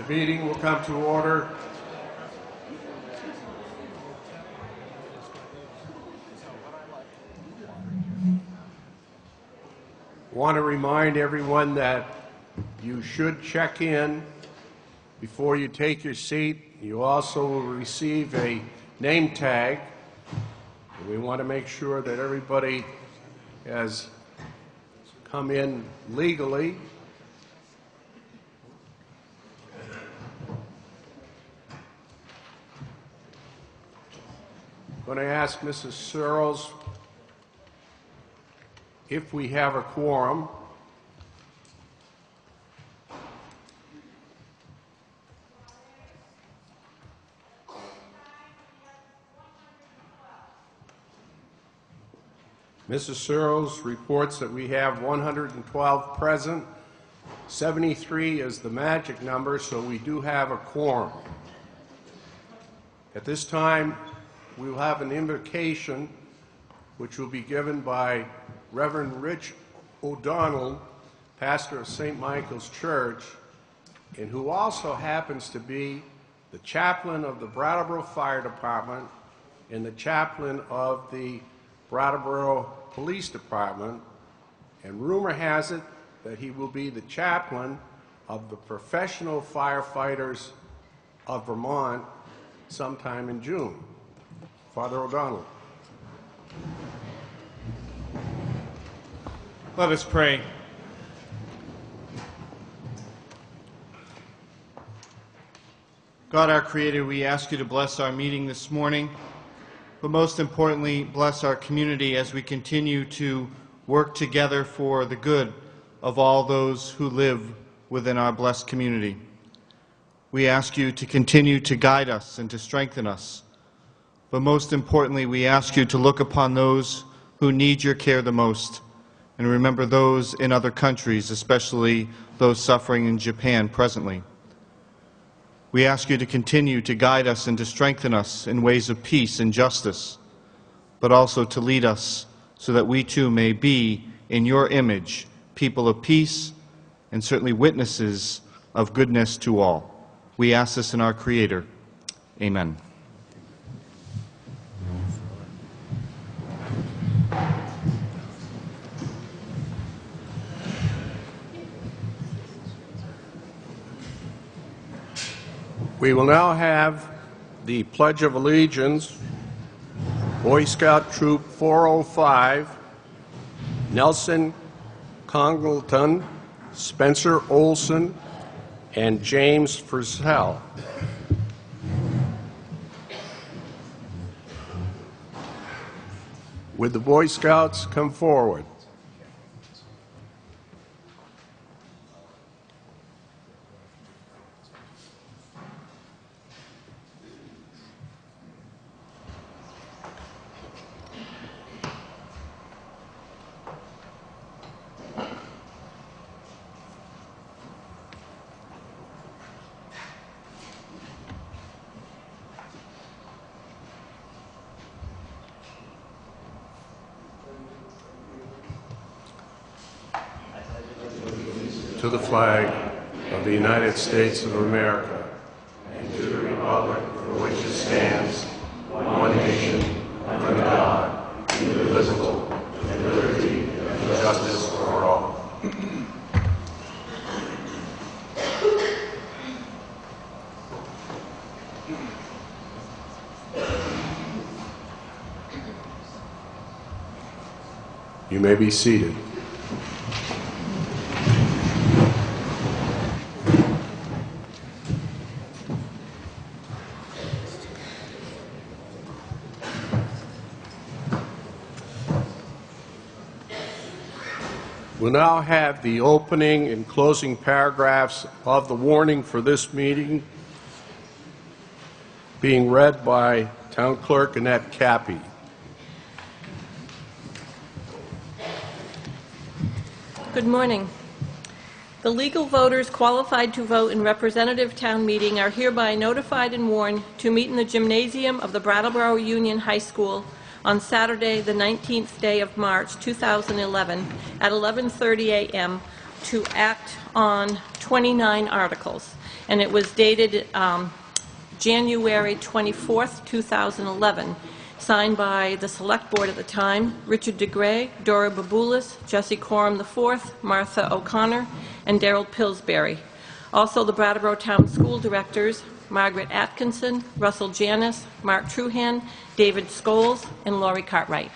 The meeting will come to order. I want to remind everyone that you should check in before you take your seat. You also will receive a name tag. We want to make sure that everybody has come in legally. I'm going to ask Mrs. Searles if we have a quorum. Mrs. Searles reports that we have 112 present. 73 is the magic number, so we do have a quorum. At this time, we will have an invocation which will be given by Reverend Rich O'Donnell, pastor of St. Michael's Church, and who also happens to be the chaplain of the Brattleboro Fire Department and the chaplain of the Brattleboro Police Department, and rumor has it that he will be the chaplain of the Professional Firefighters of Vermont sometime in June. Father O'Donnell. Let us pray. God, our Creator, we ask you to bless our meeting this morning, but most importantly, bless our community as we continue to work together for the good of all those who live within our blessed community. We ask you to continue to guide us and to strengthen us, but most importantly, we ask you to look upon those who need your care the most, and remember those in other countries, especially those suffering in Japan presently. We ask you to continue to guide us and to strengthen us in ways of peace and justice, but also to lead us so that we too may be, in your image, people of peace and certainly witnesses of goodness to all. We ask this in our Creator. Amen. We will now have the Pledge of Allegiance. Boy Scout Troop 405, Nelson Congleton, Spencer Olson, and James Frizzell. Would the Boy Scouts come forward? To the flag of the United States of America and to the republic for which it stands, one nation, under God, indivisible, with liberty and justice for all. You may be seated. We'll now have the opening and closing paragraphs of the warning for this meeting being read by Town Clerk Annette Cappy. Good morning. The legal voters qualified to vote in representative town meeting are hereby notified and warned to meet in the gymnasium of the Brattleboro Union High School on Saturday, the 19th day of March, 2011, at 11:30 a.m. to act on 29 articles, and it was dated January 24th, 2011, signed by the Select Board at the time, Richard DeGray, Dora Baboulis, Jesse Coram IV, Martha O'Connor, and Darrell Pillsbury. Also, the Brattleboro Town School Directors, Margaret Atkinson, Russell Janis, Mark Truhan, David Scholes, and Laurie Cartwright.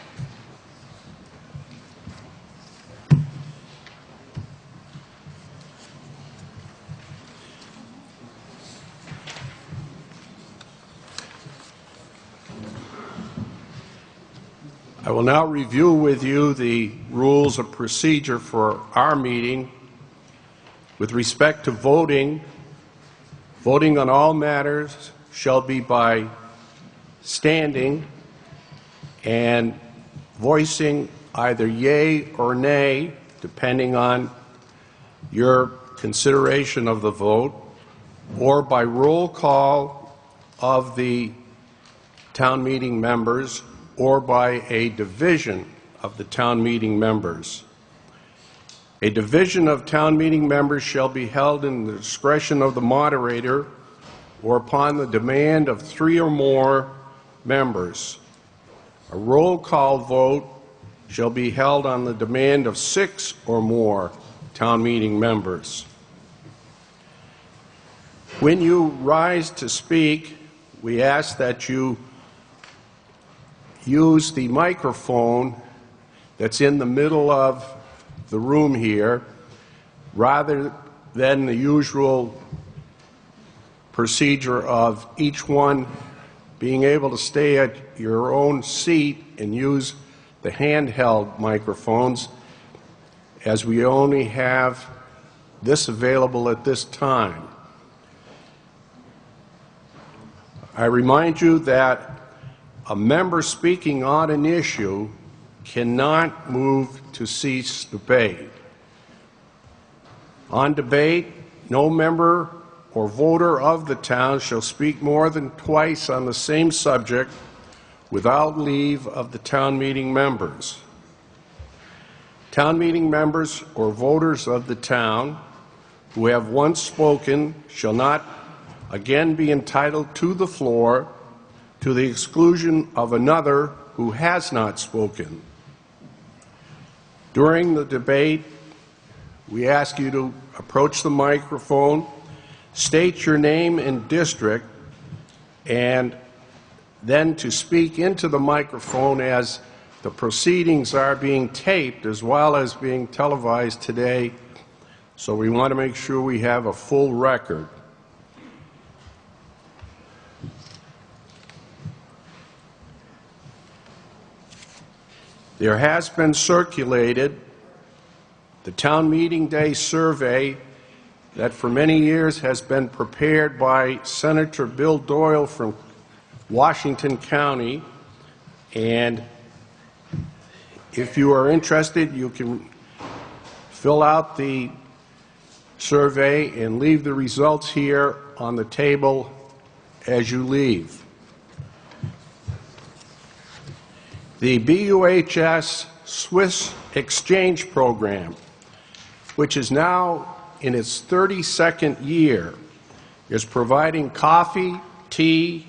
I will now review with you the rules of procedure for our meeting. With respect to voting, voting on all matters shall be by standing and voicing either yea or nay, depending on your consideration of the vote, or by roll call of the town meeting members, or by a division of the town meeting members. A division of town meeting members shall be held in the discretion of the moderator or upon the demand of 3 or more members. A roll call vote shall be held on the demand of 6 or more town meeting members. When you rise to speak, we ask that you use the microphone that's in the middle of the room here, rather than the usual procedure of each one being able to stay at your own seat and use the handheld microphones, as we only have this available at this time. I remind you that a member speaking on an issue cannot move to cease debate. On debate, no member or voter of the town shall speak more than twice on the same subject without leave of the town meeting members. Town meeting members or voters of the town who have once spoken shall not again be entitled to the floor to the exclusion of another who has not spoken. During the debate, we ask you to approach the microphone, state your name and district, and then to speak into the microphone, as the proceedings are being taped as well as being televised today, so we want to make sure we have a full record. There has been circulated the town meeting day survey that for many years has been prepared by Senator Bill Doyle from Washington County, and if you are interested, you can fill out the survey and leave the results here on the table as you leave. The BUHS Swiss Exchange Program, which is now in its 32nd year, is providing coffee, tea,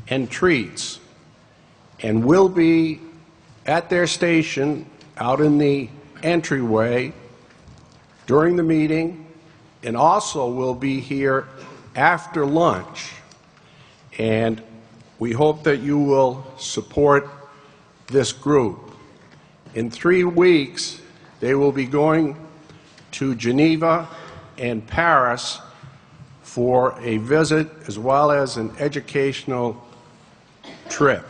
and treats, and will be at their station out in the entryway during the meeting, and also will be here after lunch. And we hope that you will support this group. In 3 weeks, they will be going to Geneva and Paris for a visit as well as an educational trip.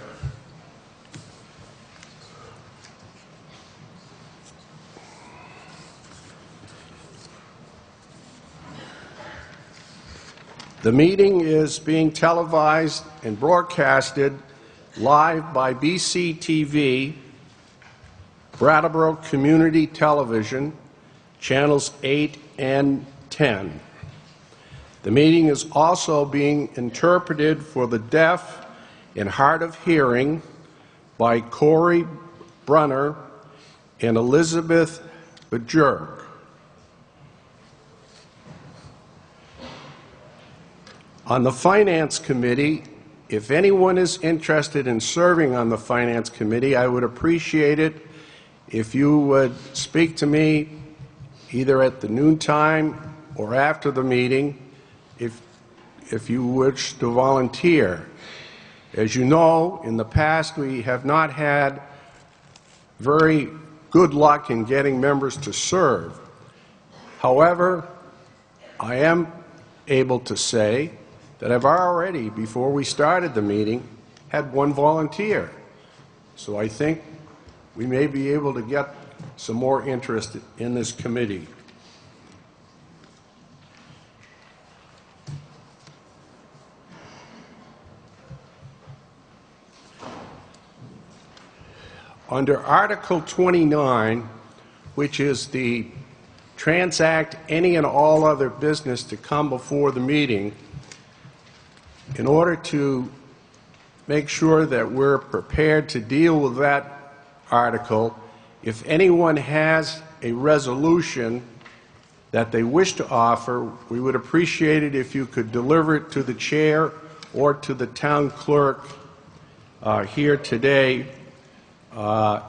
The meeting is being televised and broadcasted live by BCTV, Brattleboro Community Television, channels 8 and 10. The meeting is also being interpreted for the deaf and hard of hearing by Corey Brunner and Elizabeth Bajurk. On the Finance Committee, if anyone is interested in serving on the Finance Committee, I would appreciate it if you would speak to me either at the noon time or after the meeting if you wish to volunteer. As you know, in the past we have not had very good luck in getting members to serve. However, I am able to say that I've already, before we started the meeting, had one volunteer. So I think we may be able to get some more interest in this committee. Under Article 29, which is the transact any and all other business to come before the meeting, in order to make sure that we're prepared to deal with that article, if anyone has a resolution that they wish to offer, we would appreciate it if you could deliver it to the chair or to the town clerk here today by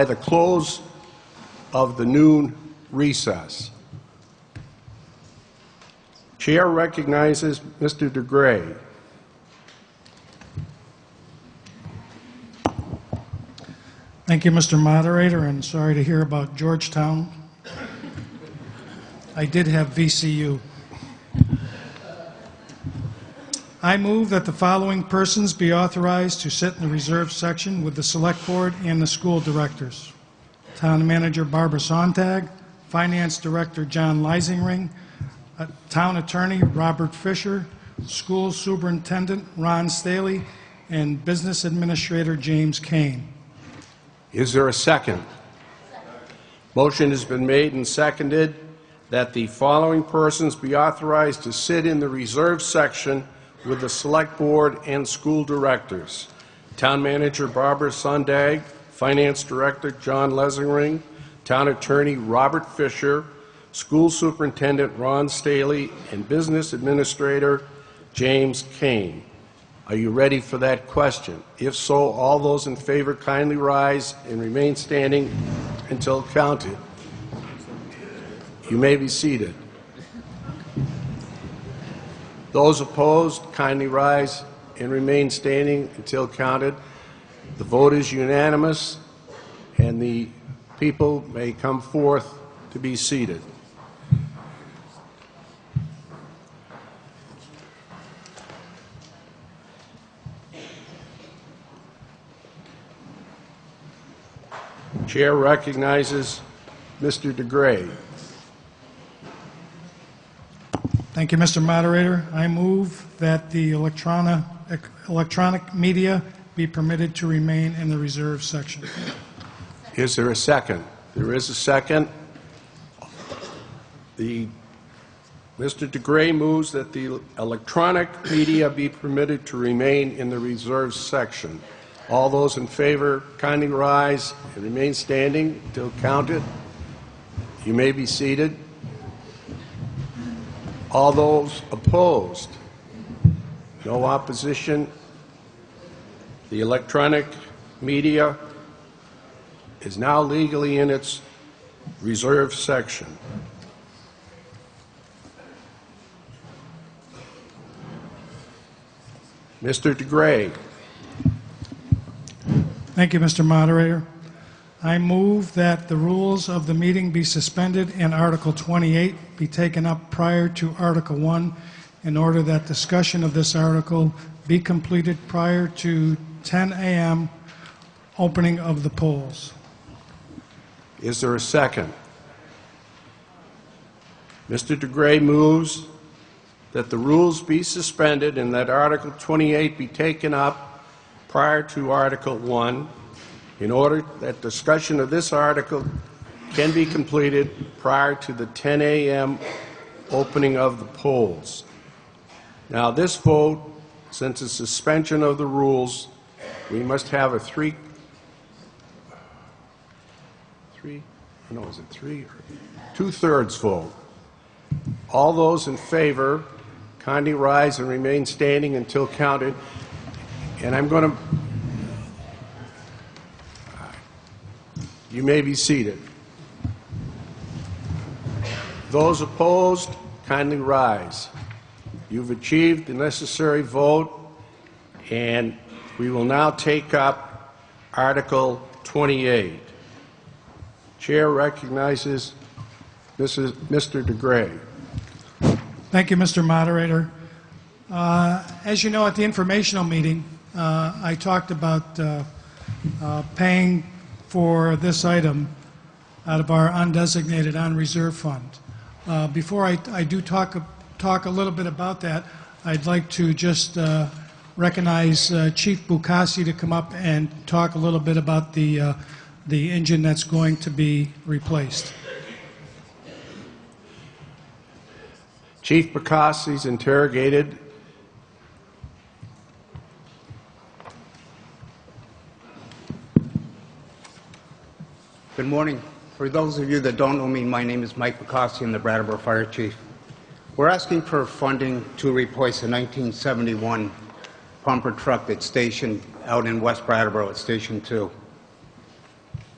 the close of the noon recess. Chair recognizes Mr. DeGray. Thank you, Mr. Moderator, and sorry to hear about Georgetown. I did have VCU. I move that the following persons be authorized to sit in the reserve section with the Select Board and the school directors: Town Manager Barbara Sontag, Finance Director John Leisingring, Town Attorney Robert Fisher, School Superintendent Ron Staley, and Business Administrator James Kane. Is there a second? Motion has been made and seconded that the following persons be authorized to sit in the reserve section with the Select Board and school directors: Town Manager Barbara Sontag, Finance Director John Leisingring, Town Attorney Robert Fisher, School Superintendent Ron Staley, and Business Administrator James Kane. Are you ready for that question? If so, all those in favor kindly rise and remain standing until counted. You may be seated. Those opposed, kindly rise and remain standing until counted. The vote is unanimous, and the people may come forth to be seated. Chair recognizes Mr. DeGray. Thank you, Mr. Moderator. I move that the electronic media be permitted to remain in the reserve section. Is there a second? There is a second. Mr. DeGray moves that the electronic media be permitted to remain in the reserve section. All those in favor kindly rise and remain standing until counted. You may be seated. All those opposed? No opposition. The electronic media is now legally in its reserve section. Mr. DeGray. Thank you, Mr. Moderator. I move that the rules of the meeting be suspended and Article 28 be taken up prior to Article 1 in order that discussion of this article be completed prior to 10 a.m. opening of the polls. Is there a second? Mr. DeGray moves that the rules be suspended and that Article 28 be taken up prior to Article 1 in order that discussion of this article can be completed prior to the 10 a.m. opening of the polls. Now, this vote, since it's suspension of the rules, we must have a two-thirds vote. All those in favor kindly rise and remain standing until counted. And I'm going to... You may be seated. Those opposed, kindly rise. You've achieved the necessary vote, and we will now take up Article 28. Chair recognizes Mr. DeGray. Thank you, Mr. Moderator. As you know, at the informational meeting, I talked about paying for this item out of our undesignated unreserved fund. Before I do talk a little bit about that, I'd like to just recognize Chief Bukasi to come up and talk a little bit about the engine that's going to be replaced. Chief Bukasi is interrogated. Good morning. For those of you that don't know me, my name is Mike Bukasi. I'm the Brattleboro Fire Chief. We're asking for funding to replace a 1971 pumper truck that's stationed out in West Brattleboro at Station 2.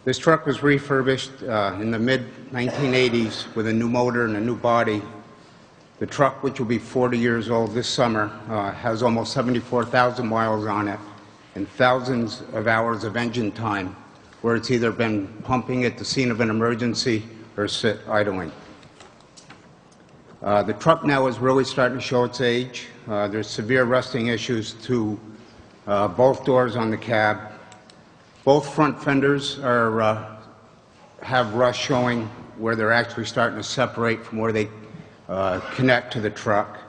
This truck was refurbished in the mid-1980s with a new motor and a new body. The truck, which will be 40 years old this summer, has almost 74,000 miles on it and thousands of hours of engine time, where it's either been pumping at the scene of an emergency or sit idling. The truck now is really starting to show its age. There's severe rusting issues to both doors on the cab. Both front fenders have rust showing where they're actually starting to separate from where they connect to the truck.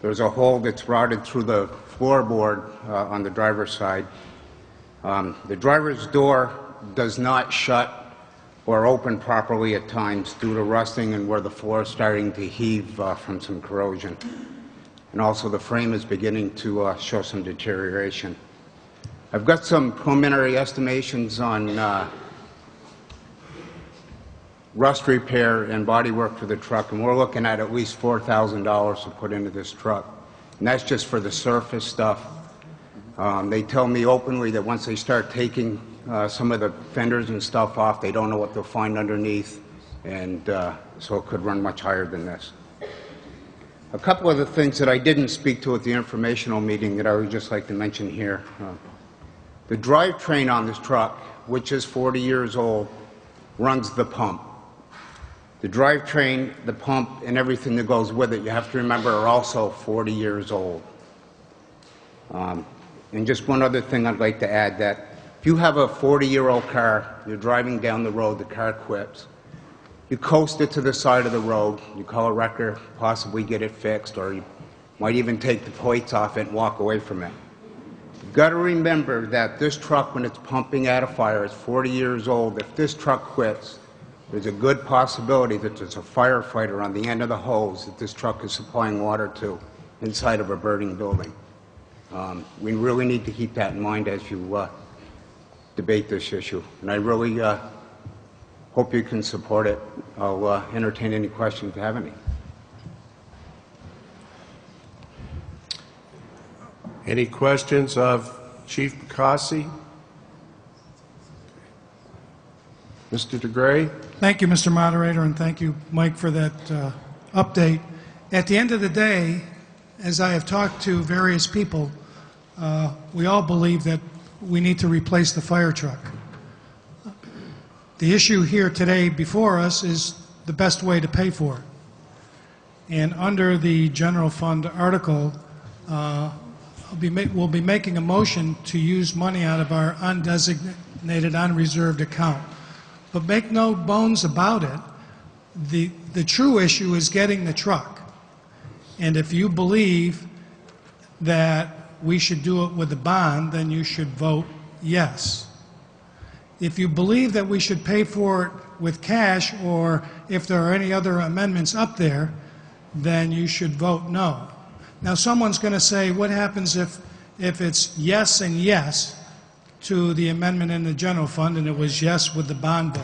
There's a hole that's routed through the floorboard on the driver's side. The driver's door does not shut or open properly at times due to rusting and where the floor is starting to heave from some corrosion. And also the frame is beginning to show some deterioration. I've got some preliminary estimations on rust repair and body work for the truck, and we're looking at least $4,000 to put into this truck. And that's just for the surface stuff. They tell me openly that once they start taking some of the fenders and stuff off, they don't know what they'll find underneath, and so it could run much higher than this. A couple of the things that I didn't speak to at the informational meeting that I would just like to mention here. The drivetrain on this truck, which is 40 years old, runs the pump. The drivetrain, the pump, and everything that goes with it, you have to remember, are also 40 years old. And just one other thing I'd like to add, that if you have a 40-year-old car, you're driving down the road, the car quits, you coast it to the side of the road, you call a wrecker, possibly get it fixed, or you might even take the plates off it and walk away from it. You've got to remember that this truck, when it's pumping out a fire, is 40 years old. If this truck quits, there's a good possibility that there's a firefighter on the end of the hose that this truck is supplying water to inside of a burning building. We really need to keep that in mind as you debate this issue. And I really hope you can support it. I'll entertain any questions if you have any. Any questions of Chief Bukasi? Mr. DeGray? Thank you, Mr. Moderator, and thank you, Mike, for that update. At the end of the day, as I have talked to various people, we all believe that we need to replace the fire truck. The issue here today before us is the best way to pay for it. And under the general fund article, we'll be making a motion to use money out of our undesignated, unreserved account. But make no bones about it, the true issue is getting the truck. And if you believe that we should do it with a bond, then you should vote yes. If you believe that we should pay for it with cash, or if there are any other amendments up there, then you should vote no. Now, someone's going to say, what happens if it's yes and yes to the amendment in the general fund, and it was yes with the bond vote?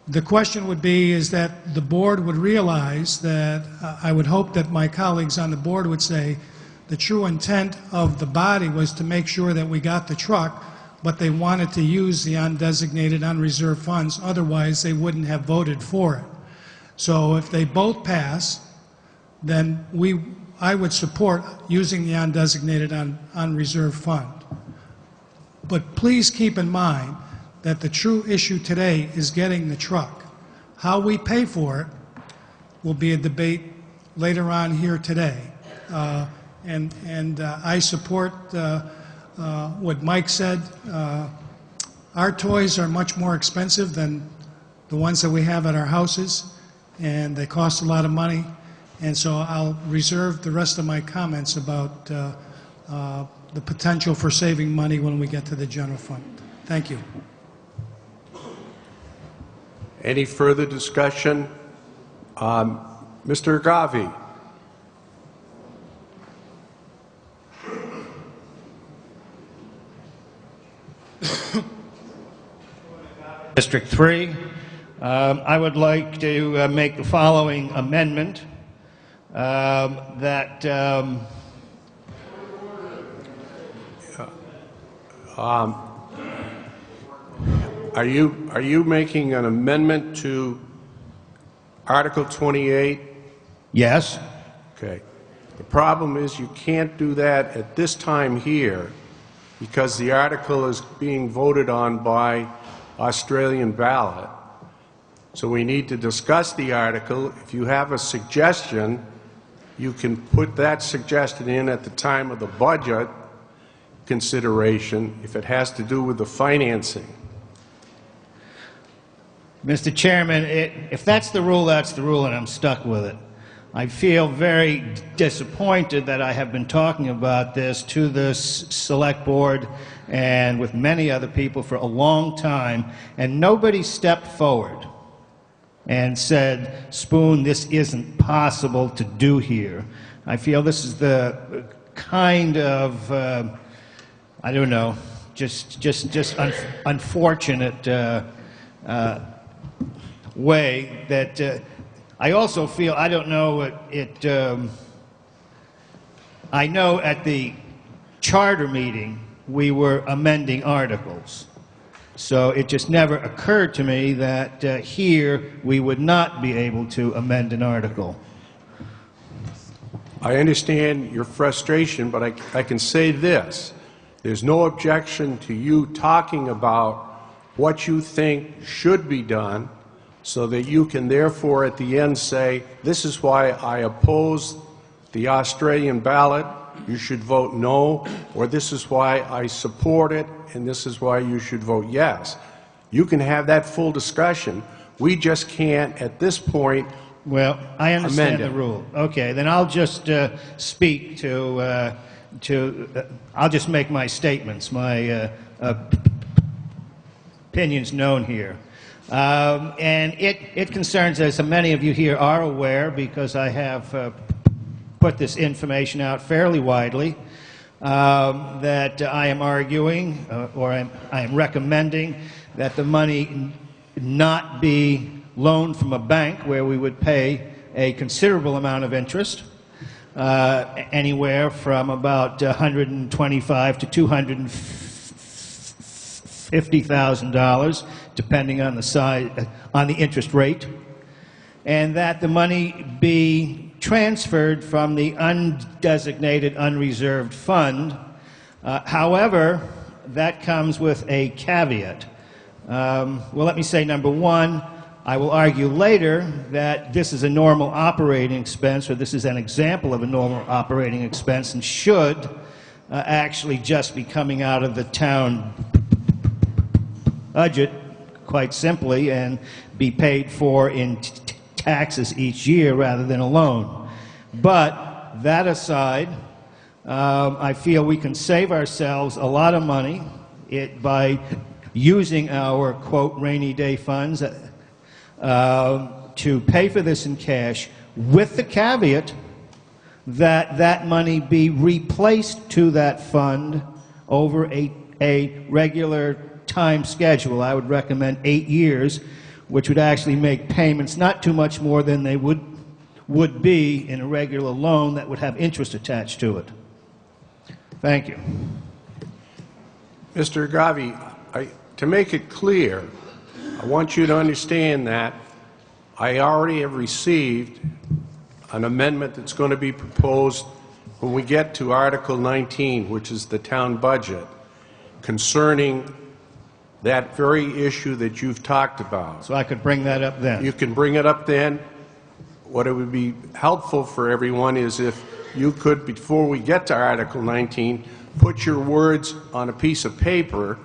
The question would be is that the board would realize that, I would hope that my colleagues on the board would say the true intent of the body was to make sure that we got the truck, but they wanted to use the undesignated, unreserved funds, otherwise they wouldn't have voted for it. So if they both pass, then I would support using the undesignated, unreserved fund. But please keep in mind that the true issue today is getting the truck. How we pay for it will be a debate later on here today. I support what Mike said. Our toys are much more expensive than the ones that we have at our houses, and they cost a lot of money. And so I'll reserve the rest of my comments about the potential for saving money when we get to the general fund. Thank you. Any further discussion? Mr. Agavi. District 3. I would like to make the following amendment that Are you making an amendment to Article 28? yes. Okay. The problem is you can't do that at this time here because the article is being voted on by Australian ballot. So we need to discuss the article. If you have a suggestion, you can put that suggestion in at the time of the budget consideration if it has to do with the financing. Mr. Chairman, if that's the rule, and I'm stuck with it. I feel very disappointed that I have been talking about this to the Select Board and with many other people for a long time, and nobody stepped forward and said, Spoon, this isn't possible to do here. I feel this is the kind of, I don't know, just unfortunate way that I also feel, I don't know, I know at the charter meeting we were amending articles. So it just never occurred to me that here we would not be able to amend an article. I understand your frustration, but I can say this. There's no objection to you talking about what you think should be done so that you can therefore at the end say, this is why I oppose the Australian ballot, you should vote no, or this is why I support it, and this is why you should vote yes. You can have that full discussion. We just can't, at this point, well, I understand amend the rule. Okay, then I'll just speak to I'll just make my statements, my opinions known here. And it concerns, as many of you here are aware, because I have put this information out fairly widely, that I am arguing, or I am recommending, that the money not be loaned from a bank where we would pay a considerable amount of interest, anywhere from about $125,000 to $250,000, depending on the size, on the interest rate, and that the money be transferred from the undesignated, unreserved fund. However, that comes with a caveat. Well, let me say, number one, I will argue later that this is a normal operating expense, or this is an example of a normal operating expense, and should actually just be coming out of the town budget, quite simply, and be paid for in taxes each year rather than a loan. But that aside, I feel we can save ourselves a lot of money by using our, quote, rainy day funds to pay for this in cash, with the caveat that that money be replaced to that fund over a regular time schedule. I would recommend 8 years, which would actually make payments not too much more than they would be in a regular loan that would have interest attached to it. Thank you. Mr. Agavi, to make it clear, I want you to understand that I already have received an amendment that's going to be proposed when we get to Article 19, which is the town budget, concerning that very issue that you've talked about. So I could bring that up then. You can bring it up then. What it would be helpful for everyone is if you could, before we get to Article 19, put your words on a piece of paper,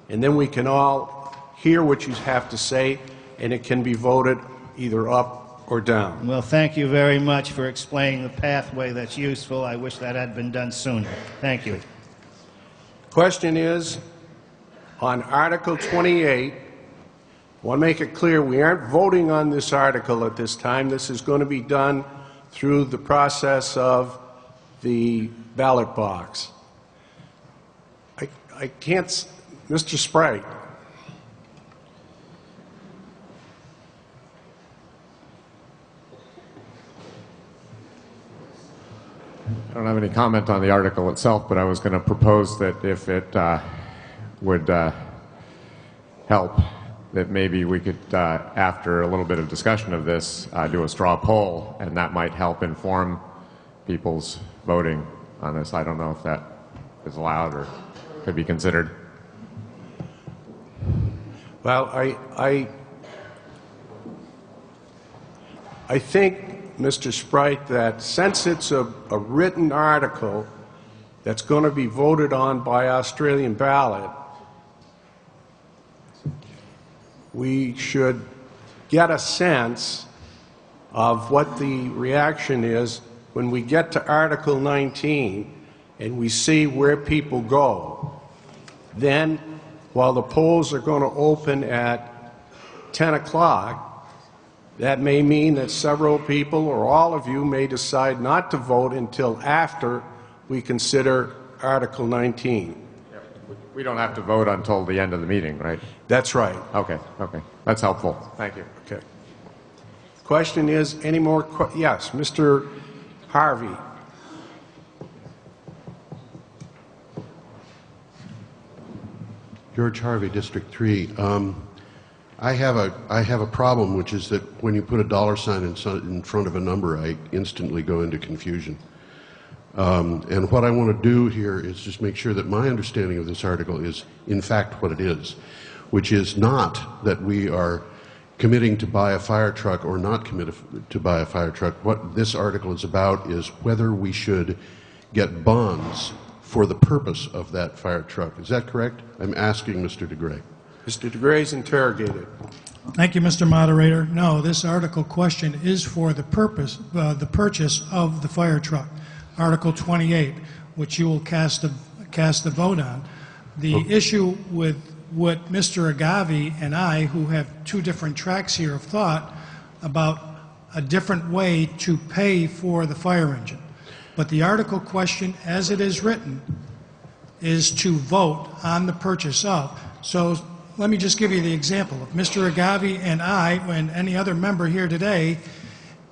and then we can all hear what you have to say, and it can be voted either up or down. Well, thank you very much for explaining the pathway. That's useful. I wish that had been done sooner. Thank you. Question is, on Article 28, I want to make it clear we aren't voting on this article at this time. This is going to be done through the process of the ballot box. I can't, Mr. Sprite. I don't have any comment on the article itself, but I was going to propose that if it would help, that maybe we could, after a little bit of discussion of this, do a straw poll, and that might help inform people's voting on this. I don't know if that is allowed or could be considered. Well, I think, Mr. Sprite, that since it's a written article that's going to be voted on by Australian ballot, we should get a sense of what the reaction is when we get to Article 19 and we see where people go. Then, while the polls are going to open at 10 o'clock, that may mean that several people or all of you may decide not to vote until after we consider Article 19. We don't have to vote until the end of the meeting, right? That's right. Okay, okay. That's helpful. Thank you. Okay. Question is, any more yes, Mr. Harvey. George Harvey, District 3. I have a problem, which is that when you put a dollar sign in front of a number, I instantly go into confusion. And what I want to do here is just make sure that my understanding of this article is, in fact, what it is, which is not that we are committing to buy a fire truck or not commit to buy a fire truck. What this article is about is whether we should get bonds for the purpose of that fire truck. Is that correct? I'm asking Mr. DeGray. Mr. DeGray is interrogated. Thank you, Mr. Moderator. No, this article question is for the purpose, the purchase of the fire truck, Article 28, which you will cast a vote on. The issue with what Mr. Agavi and I, who have two different tracks here, have thought about a different way to pay for the fire engine. But the article question, as it is written, is to vote on the purchase of. So let me just give you the example. If Mr. Agavi and I, and any other member here today,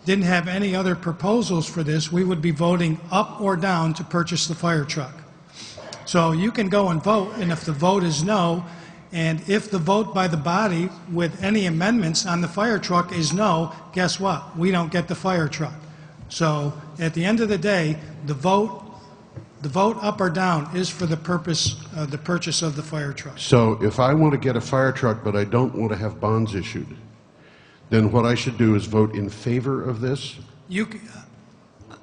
didn't have any other proposals for this, we would be voting up or down to purchase the fire truck. So you can go and vote, and if the vote is no, and if the vote by the body with any amendments on the fire truck is no, guess what? We don't get the fire truck. So at the end of the day, the vote up or down is for the purpose of the purchase of the fire truck. So if I want to get a fire truck but I don't want to have bonds issued, then what I should do is vote in favor of this?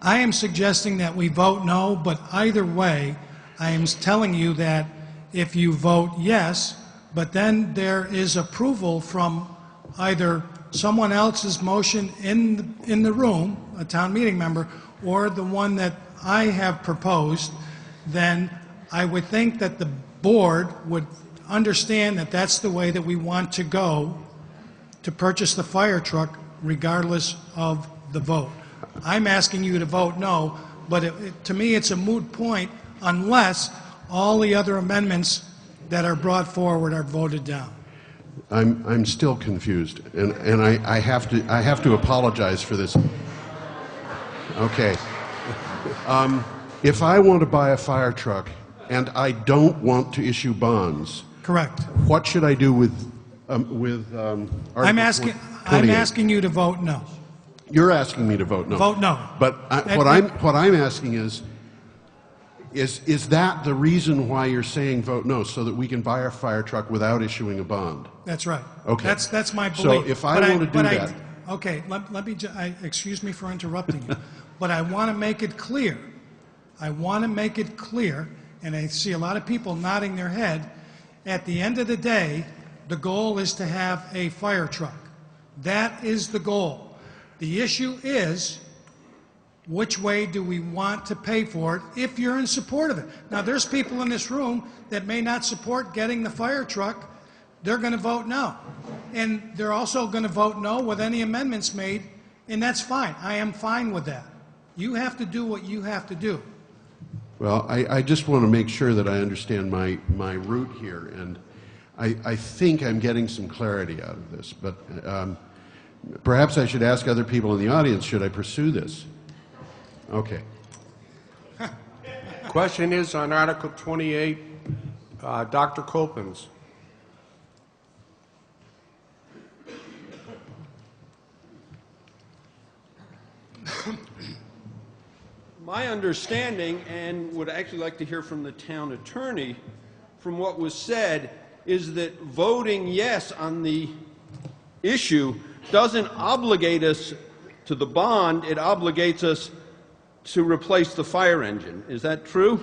I am suggesting that we vote no, but either way, I am telling you that if you vote yes, but then there is approval from either someone else's motion in the room, a town meeting member, or the one that I have proposed, then I would think that the board would understand that that's the way that we want to go to purchase the fire truck regardless of the vote. I'm asking you to vote no, but to me it's a moot point unless all the other amendments that are brought forward are voted down. I'm still confused, and I have to apologize for this. Okay. If I want to buy a fire truck and I don't want to issue bonds, Correct. what should I do with I'm Article I'm 28? asking you to vote no. You're asking me to vote no. Vote no. But what I'm asking is that the reason why you're saying vote no, so that we can buy our fire truck without issuing a bond? That's right. Okay. That's my So belief. if I But want to do but that- okay, let me, excuse me for interrupting you, but I want to make it clear. I want to make it clear, and I see a lot of people nodding their head, at the end of the day, the goal is to have a fire truck. That is the goal. The issue is, which way do we want to pay for it if you're in support of it? Now, there's people in this room that may not support getting the fire truck. They're going to vote no. And they're also going to vote no with any amendments made, and that's fine. I am fine with that. You have to do what you have to do. Well, I just want to make sure that I understand my route here, and I think I'm getting some clarity out of this, but perhaps I should ask other people in the audience, should I pursue this? Okay. Question is on Article 28, Dr. Copens. My understanding, and would actually like to hear from the town attorney, from what was said, is that voting yes on the issue doesn't obligate us to the bond, it obligates us to replace the fire engine. Is that true?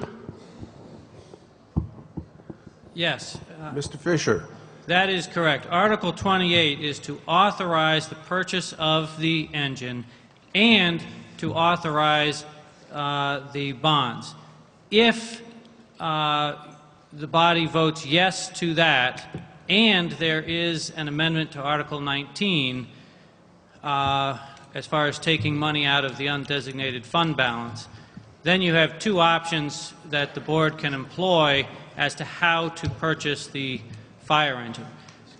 Yes, Mr. Fisher. that is correct. Article 28 is to authorize the purchase of the engine and to authorize the bonds. If the body votes yes to that, and there is an amendment to Article 19, as far as taking money out of the undesignated fund balance, then you have two options that the board can employ as to how to purchase the fire engine.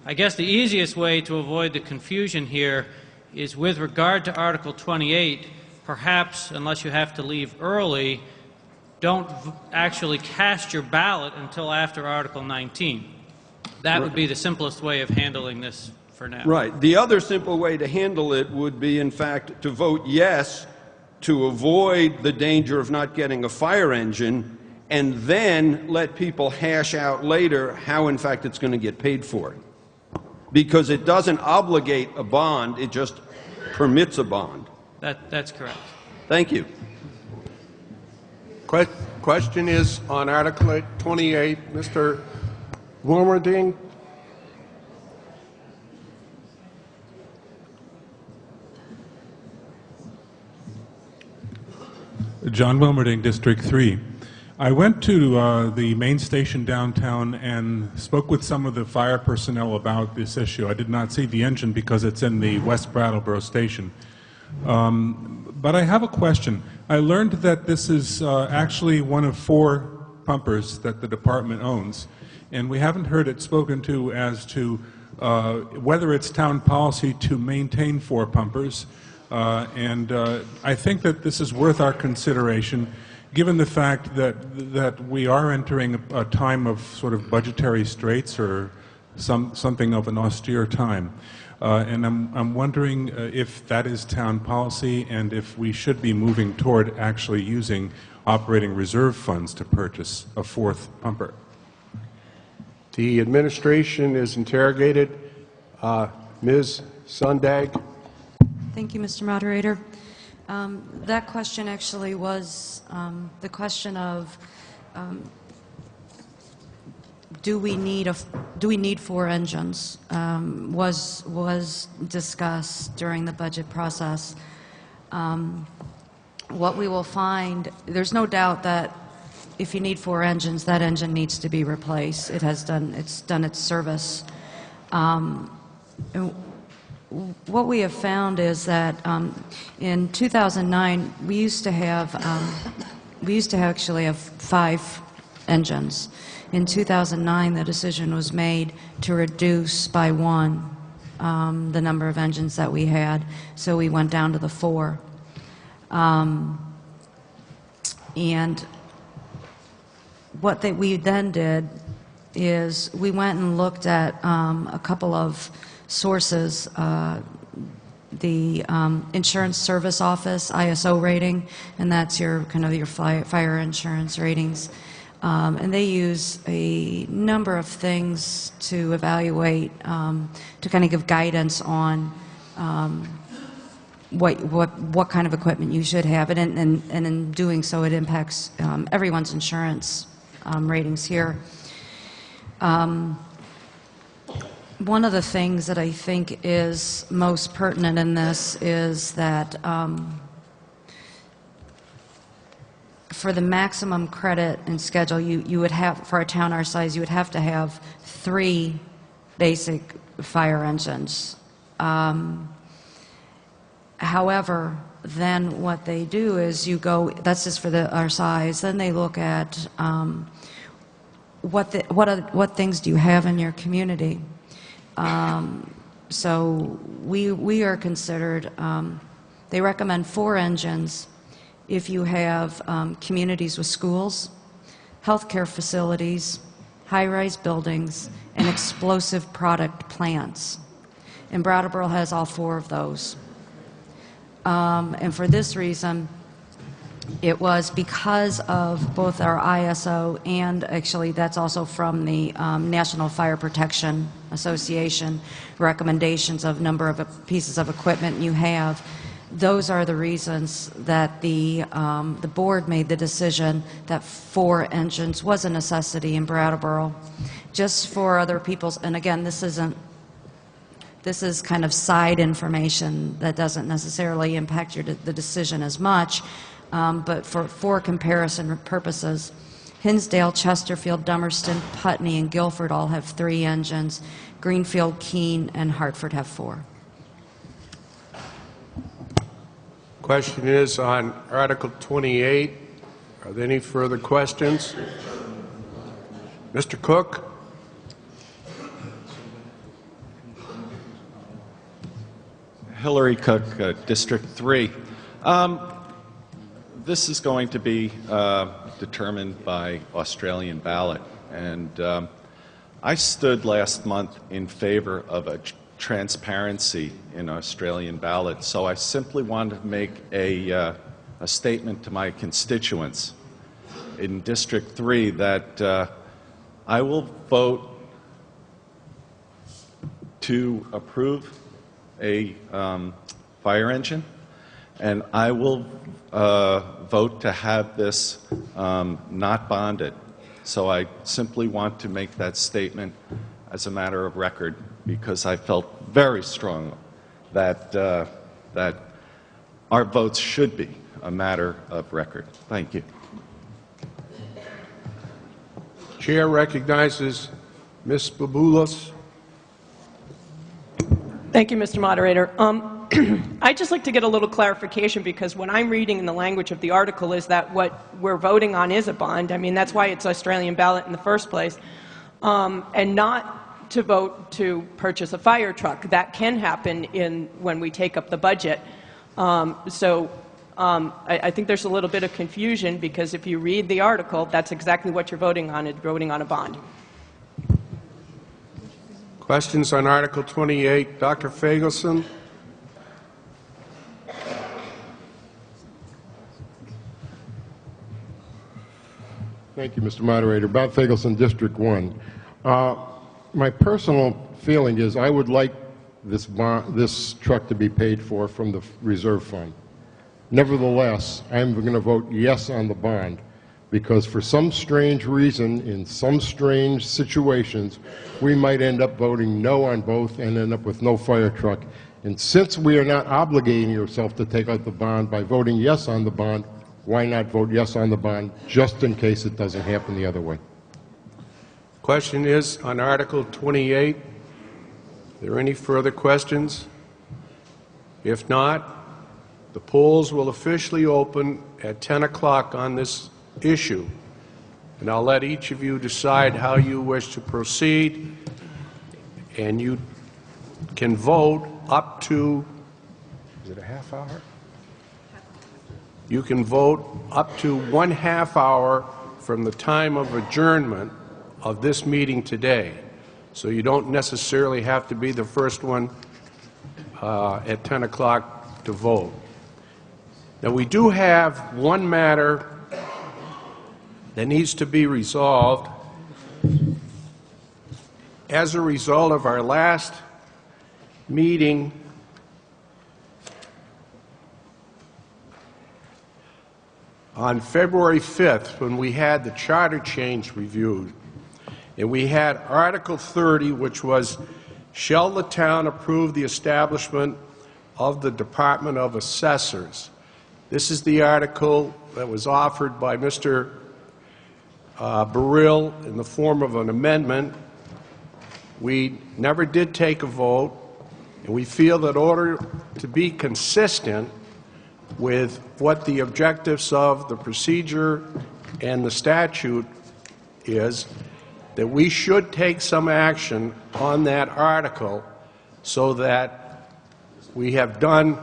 I guess the easiest way to avoid the confusion here is with regard to Article 28, perhaps, unless you have to leave early, don't actually cast your ballot until after Article 19. That would be the simplest way of handling this for now. Right. The other simple way to handle it would be, in fact, to vote yes to avoid the danger of not getting a fire engine, and then let people hash out later how, in fact, it's going to get paid for. Because it doesn't obligate a bond, it just permits a bond. That's correct. Thank you. Question is on Article 28, Mr. Wilmerding. John Wilmerding, District 3. I went to the main station downtown and spoke with some of the fire personnel about this issue. I did not see the engine because it's in the West Brattleboro station. But I have a question. I learned that this is actually one of 4 pumpers that the department owns, and we haven't heard it spoken to as to whether it's town policy to maintain 4 pumpers. I think that this is worth our consideration, given the fact that we are entering a time of sort of budgetary straits or something of an austere time. And I'm wondering if that is town policy and if we should be moving toward actually using operating reserve funds to purchase a 4th pumper. The administration is interrogated. Ms. Sundag. Thank you, Mr. Moderator. That question actually was the question of do we need 4 engines? Was discussed during the budget process. What we will find, there's no doubt that if you need 4 engines, that engine needs to be replaced. It's done its service. And what we have found is that in 2009 we used to actually have 5 engines. In 2009, the decision was made to reduce by one the number of engines that we had, so we went down to the 4. And what we then did is we went and looked at a couple of sources, the Insurance Service Office ISO rating, and that's your kind of your fire insurance ratings. And they use a number of things to evaluate, to kind of give guidance on what kind of equipment you should have, and in doing so, it impacts everyone's insurance ratings here. One of the things that I think is most pertinent in this is that for the maximum credit and schedule, you would have, for a town our size, you would have to have 3 basic fire engines. However, then what they do is you go, that's just for our size, then they look at what things do you have in your community. So we are considered, they recommend 4 engines if you have communities with schools, healthcare facilities, high-rise buildings, and explosive product plants. And Brattleboro has all 4 of those. And for this reason, it was because of both our ISO and actually that's also from the National Fire Protection Association recommendations of number of pieces of equipment you have. Those are the reasons that the board made the decision that 4 engines was a necessity in Brattleboro. Just for other people's, and again, this is kind of side information that doesn't necessarily impact the decision as much. But for comparison purposes, Hinsdale, Chesterfield, Dummerston, Putney, and Guilford all have 3 engines. Greenfield, Keene, and Hartford have 4. Question is on Article 28. Are there any further questions? Mr. Cook? Hillary Cook, District 3. This is going to be determined by Australian ballot, and I stood last month in favor of a transparency in Australian ballot, so I simply want to make a statement to my constituents in District 3 that I will vote to approve a fire engine, and I will vote to have this not bonded. So I simply want to make that statement as a matter of record because I felt very strong that, that our votes should be a matter of record. Thank you. Chair recognizes Ms. Baboulas. Thank you, Mr. Moderator. I'd just like to get a little clarification because when I'm reading in the language of the article is that what we're voting on is a bond. I mean, that's why it's Australian ballot in the first place. And not to vote to purchase a fire truck. That can happen when we take up the budget. I think there's a little bit of confusion because if you read the article, that's exactly what you're voting on. It's voting on a bond. Questions on Article 28? Dr. Fagelson? Thank you, Mr. Moderator. Bob Fagelson, District 1. My personal feeling is I would like this truck to be paid for from the reserve fund. Nevertheless, I'm going to vote yes on the bond because for some strange reason, in some strange situations, we might end up voting no on both and end up with no fire truck. And since we are not obligating yourself to take out the bond by voting yes on the bond, why not vote yes on the bond just in case it doesn't happen the other way? Question is on Article 28. Are there any further questions? If not, the polls will officially open at 10 o'clock on this issue. And I'll let each of you decide how you wish to proceed, and you can vote up to, is it a half hour? You can vote up to 1/2 hour from the time of adjournment of this meeting today. So you don't necessarily have to be the first one at 10 o'clock to vote. Now, we do have one matter that needs to be resolved as a result of our last meeting on February 5th, when we had the charter change reviewed. And we had Article 30, which was, shall the town approve the establishment of the Department of Assessors? This is the article that was offered by Mr. Burrill in the form of an amendment. We never did take a vote, and we feel that in order to be consistent with what the objectives of the procedure and the statute is, that we should take some action on that article so that we have done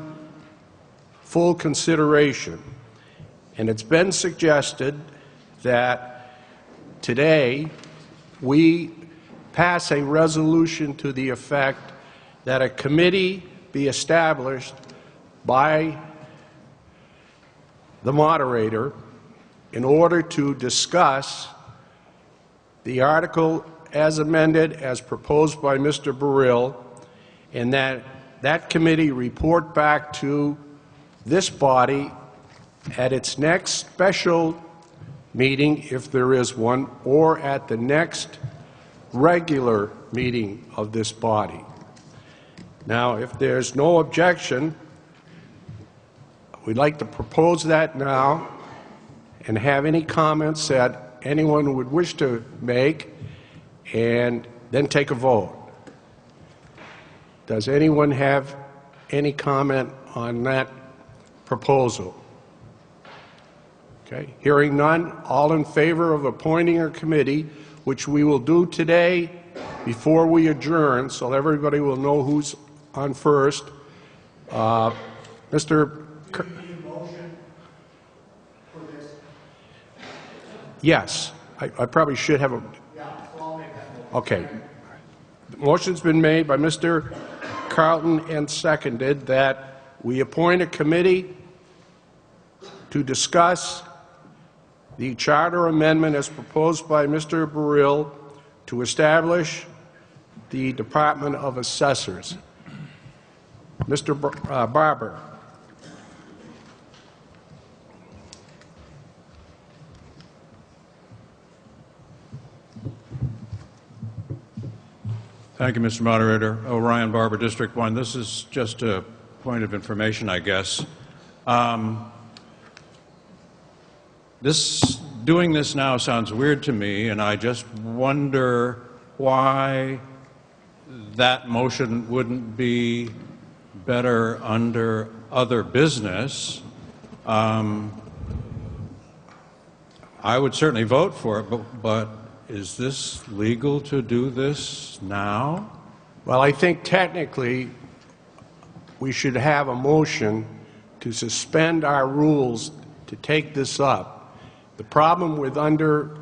full consideration. And it's been suggested that today we pass a resolution to the effect that a committee be established by the moderator in order to discuss the article as amended, as proposed by Mr. Burrill, and that committee report back to this body at its next special meeting, if there is one, or at the next regular meeting of this body. Now, if there's no objection, we'd like to propose that now and have any comments that anyone would wish to make, and then take a vote. Does anyone have any comment on that proposal? Okay, hearing none, all in favor of appointing a committee, which we will do today before we adjourn, so everybody will know who's on first. Mr. Yes, I probably should have a... Okay. The motion's been made by Mr. Carlton and seconded that we appoint a committee to discuss the charter amendment as proposed by Mr. Burrill to establish the Department of Assessors. Mr. Barber. Thank you, Mr. Moderator. Orion Barber, District 1. This is just a point of information, I guess. Doing this now sounds weird to me, and I just wonder why that motion wouldn't be better under other business. I would certainly vote for it, but is this legal to do this now? Well, I think technically we should have a motion to suspend our rules to take this up. The problem with under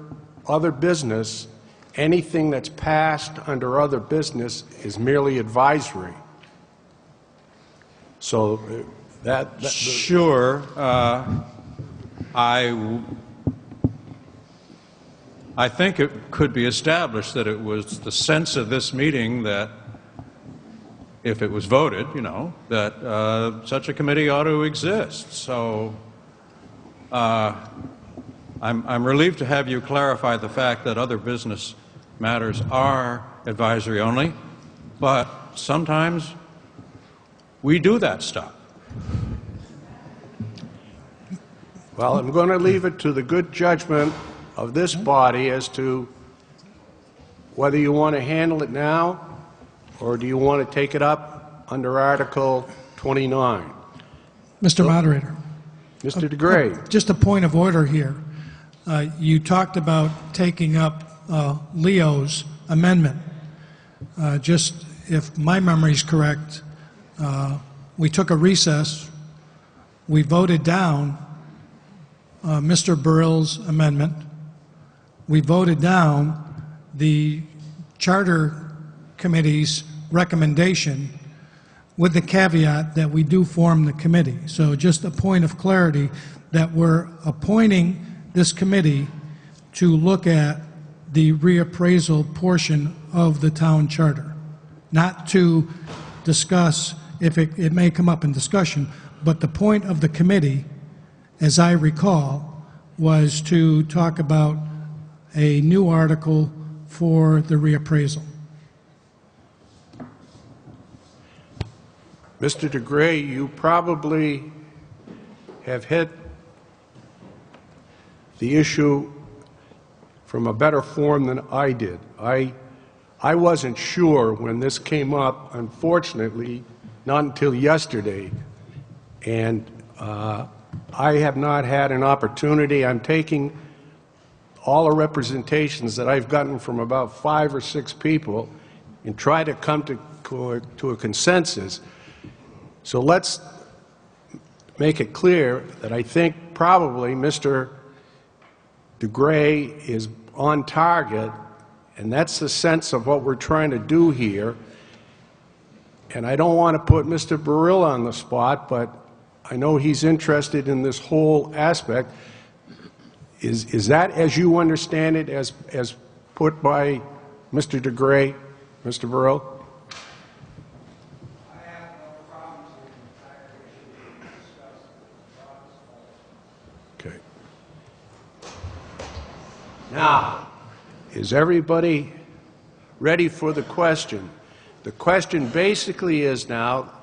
other business, anything that's passed under other business is merely advisory. So Sure. I think it could be established that it was the sense of this meeting that if it was voted, you know, that such a committee ought to exist. So I'm relieved to have you clarify the fact that other business matters are advisory only, but sometimes we do that stuff. Well, I'm going to leave it to the good judgment of this body as to whether you want to handle it now or do you want to take it up under Article 29. Mr. Moderator. Mr. DeGray. Just a point of order here. You talked about taking up Leo's amendment. Just if my memory is correct, we took a recess, we voted down Mr. Burrill's amendment, we voted down the Charter Committee's recommendation with the caveat that we do form the committee. So just a point of clarity that we're appointing this committee to look at the reappraisal portion of the town charter, not to discuss if it may come up in discussion, but the point of the committee, as I recall, was to talk about a new article for the reappraisal. Mr. DeGray, you probably have hit the issue from a better form than I did. I wasn't sure when this came up, unfortunately, not until yesterday. And I have not had an opportunity. I'm taking all the representations that I've gotten from about 5 or 6 people and try to come to a consensus. So let's make it clear that I think probably Mr. DeGray is on target, and that's the sense of what we're trying to do here. And I don't want to put Mr. Burrill on the spot, but I know he's interested in this whole aspect. Is that, as you understand it, as put by Mr. DeGray, Mr. Burrill? Okay. Now, is everybody ready for the question? The question basically is now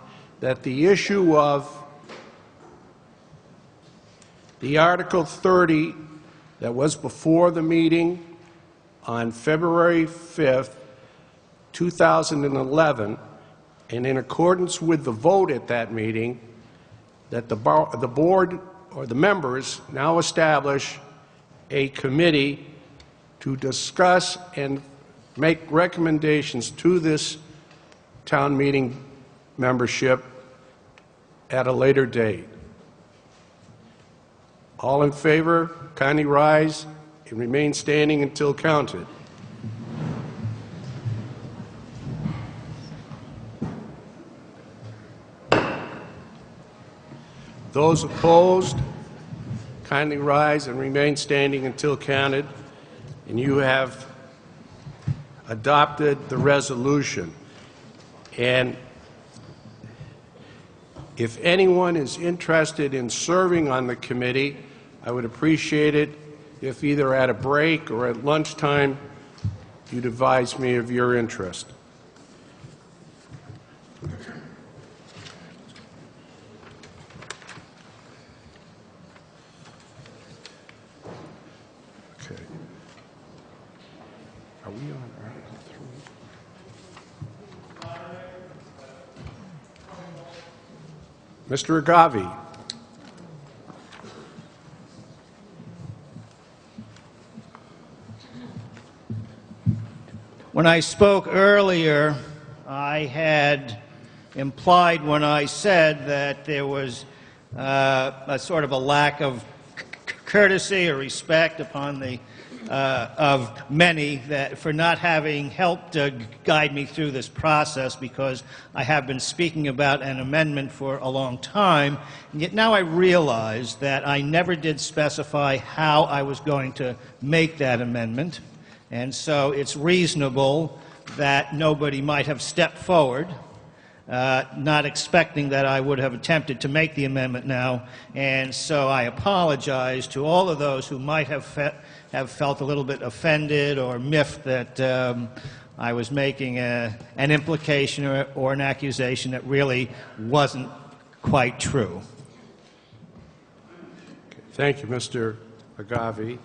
that the issue of the Article 30 that was before the meeting on February 5th, 2011, and in accordance with the vote at that meeting, that the board or the members now establish a committee to discuss and make recommendations to this town meeting membership at a later date. All in favor, kindly rise and remain standing until counted. Those opposed, kindly rise and remain standing until counted. And you have adopted the resolution. And if anyone is interested in serving on the committee, I would appreciate it if either at a break or at lunchtime you'd advise me of your interest. Okay. Are we on Article 3? Mr. Agave. When I spoke earlier, I had implied when I said that there was a sort of a lack of courtesy or respect upon the of many that for not having helped guide me through this process, because I have been speaking about an amendment for a long time, and yet now I realize that I never did specify how I was going to make that amendment. And so it's reasonable that nobody might have stepped forward, not expecting that I would have attempted to make the amendment now. And so I apologize to all of those who might have felt a little bit offended or miffed that I was making an implication or an accusation that really wasn't quite true. Thank you, Mr. Agave.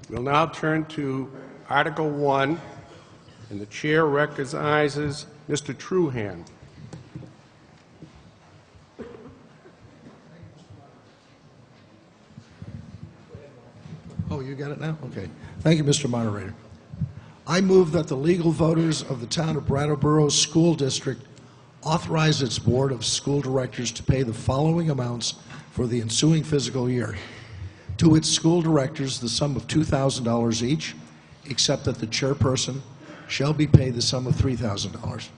We'll now turn to Article 1, and the chair recognizes Mr. Truhan. Oh, you got it now? Okay. Thank you, Mr. Moderator. I move that the legal voters of the town of Brattleboro School District authorize its Board of School Directors to pay the following amounts for the ensuing fiscal year. To its school directors, the sum of $2,000 each, except that the chairperson shall be paid the sum of $3,000.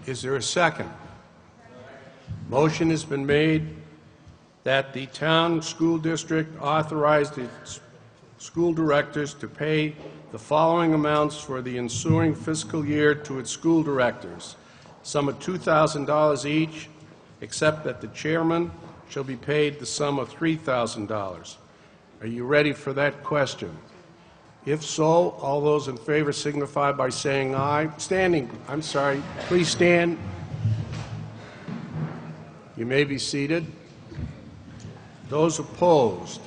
Is there a second? Motion has been made that the town school district authorize the school directors to pay the following amounts for the ensuing fiscal year to its school directors. Sum of $2,000 each, except that the chairman shall be paid the sum of $3,000. Are you ready for that question? If so, all those in favor signify by saying aye. Standing, I'm sorry. Please stand. You may be seated. Those opposed,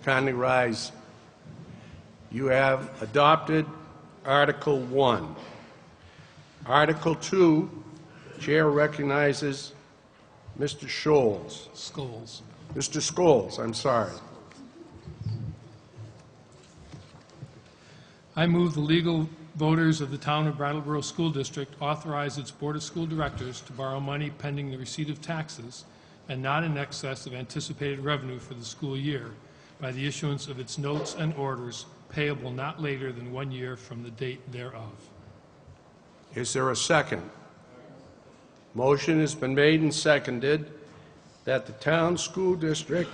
kindly rise. You have adopted Article 1. Article 2, Chair recognizes Mr. Scholes. Mr. Scholes, I'm sorry. I move the legal voters of the town of Brattleboro School District authorize its Board of School Directors to borrow money pending the receipt of taxes and not in excess of anticipated revenue for the school year by the issuance of its notes and orders payable not later than 1 year from the date thereof. Is there a second? Motion has been made and seconded that the town school district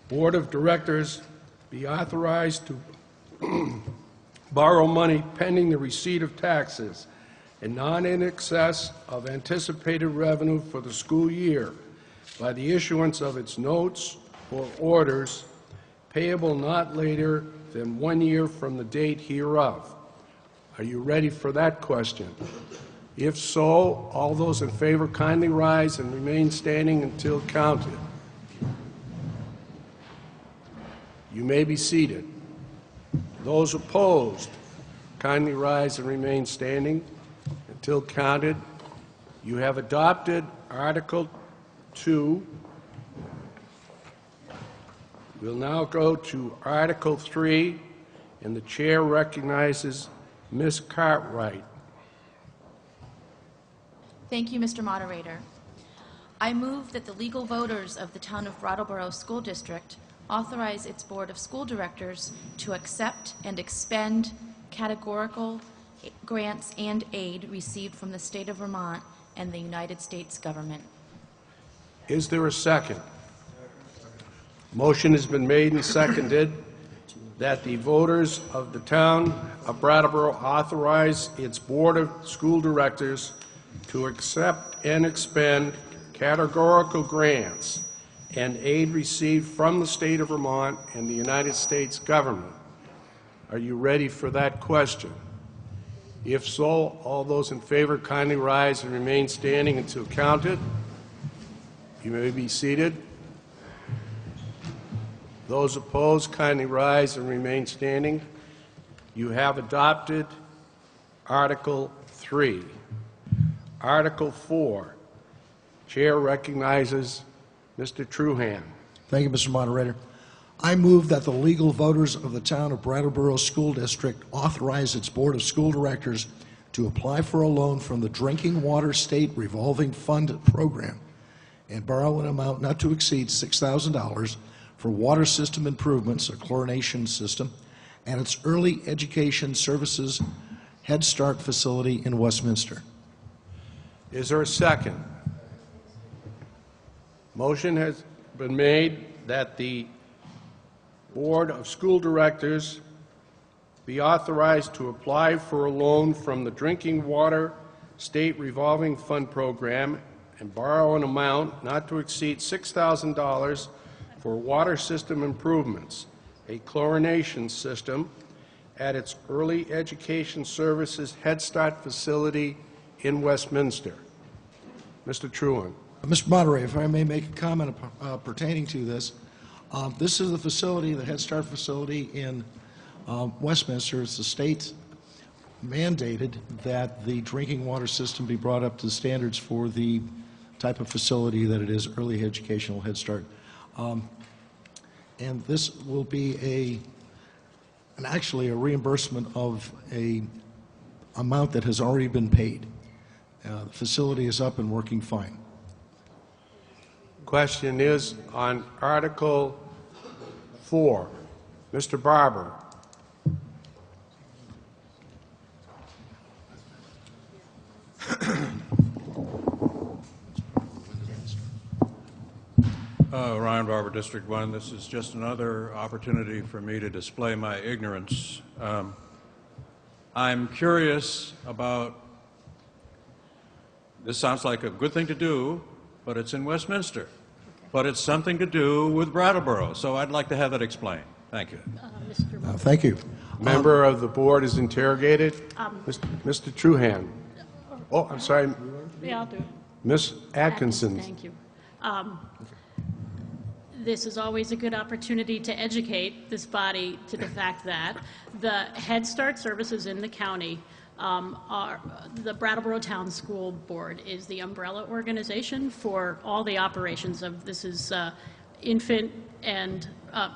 Board of Directors be authorized to borrow money pending the receipt of taxes and not in excess of anticipated revenue for the school year by the issuance of its notes or orders payable not later than 1 year from the date hereof. Are you ready for that question? If so, all those in favor kindly rise and remain standing until counted. You may be seated. Those opposed, kindly rise and remain standing until counted. You have adopted Article 2. We'll now go to Article 3, and the chair recognizes Ms. Cartwright. Thank you, Mr. Moderator. I move that the legal voters of the town of Brattleboro School District authorize its Board of School Directors to accept and expend categorical grants and aid received from the state of Vermont and the United States government. Is there a second? Motion has been made and seconded that the voters of the town of Brattleboro authorize its Board of School Directors to accept and expend categorical grants and aid received from the state of Vermont and the United States government. Are you ready for that question? If so, all those in favor kindly rise and remain standing until counted. You may be seated. Those opposed, kindly rise and remain standing. You have adopted Article 3. Article 4. Chair recognizes Mr. Truhan. Thank you, Mr. Moderator. I move that the legal voters of the town of Brattleboro School District authorize its Board of School Directors to apply for a loan from the Drinking Water State Revolving Fund Program and borrow an amount not to exceed $6,000 for water system improvements, a chlorination system, and its early education services Head Start facility in Westminster. Is there a second? Motion has been made that the Board of School Directors be authorized to apply for a loan from the Drinking Water State Revolving Fund Program and borrow an amount not to exceed $6,000 for water system improvements, a chlorination system at its Early Education Services Head Start facility in Westminster. Mr. Truhan. Mr. Moderator, if I may make a comment pertaining to this. This is the facility, the Head Start facility in Westminster. It's the state mandated that the drinking water system be brought up to the standards for the type of facility that it is, early educational Head Start. and this will be actually a reimbursement of a amount that has already been paid. The facility is up and working fine. Question is on Article 4. Mr. Barber. Ryan Barber, District 1. This is just another opportunity for me to display my ignorance. I'm curious about, this sounds like a good thing to do, but it's in Westminster. But it's something to do with Brattleboro, so I'd like to have that explained. Thank you. Thank you. Member of the board is interrogated. Mr. Truhan. Oh, I'm sorry. Yeah, I'll do it. Ms. Atkinson. Thank you. This is always a good opportunity to educate this body to the fact that the Head Start services in the county the Brattleboro Town School Board is the umbrella organization for all the operations of this is infant and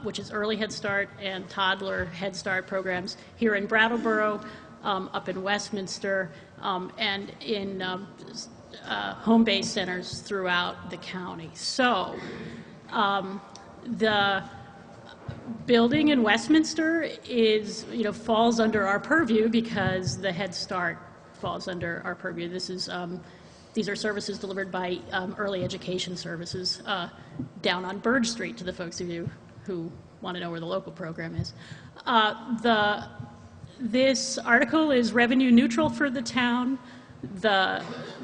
which is early Head Start and toddler Head Start programs here in Brattleboro, up in Westminster, and in home-based centers throughout the county. So the building in Westminster is, falls under our purview because the Head Start falls under our purview. This is, these are services delivered by early education services down on Burge Street to the folks of you who want to know where the local program is. This article is revenue neutral for the town. The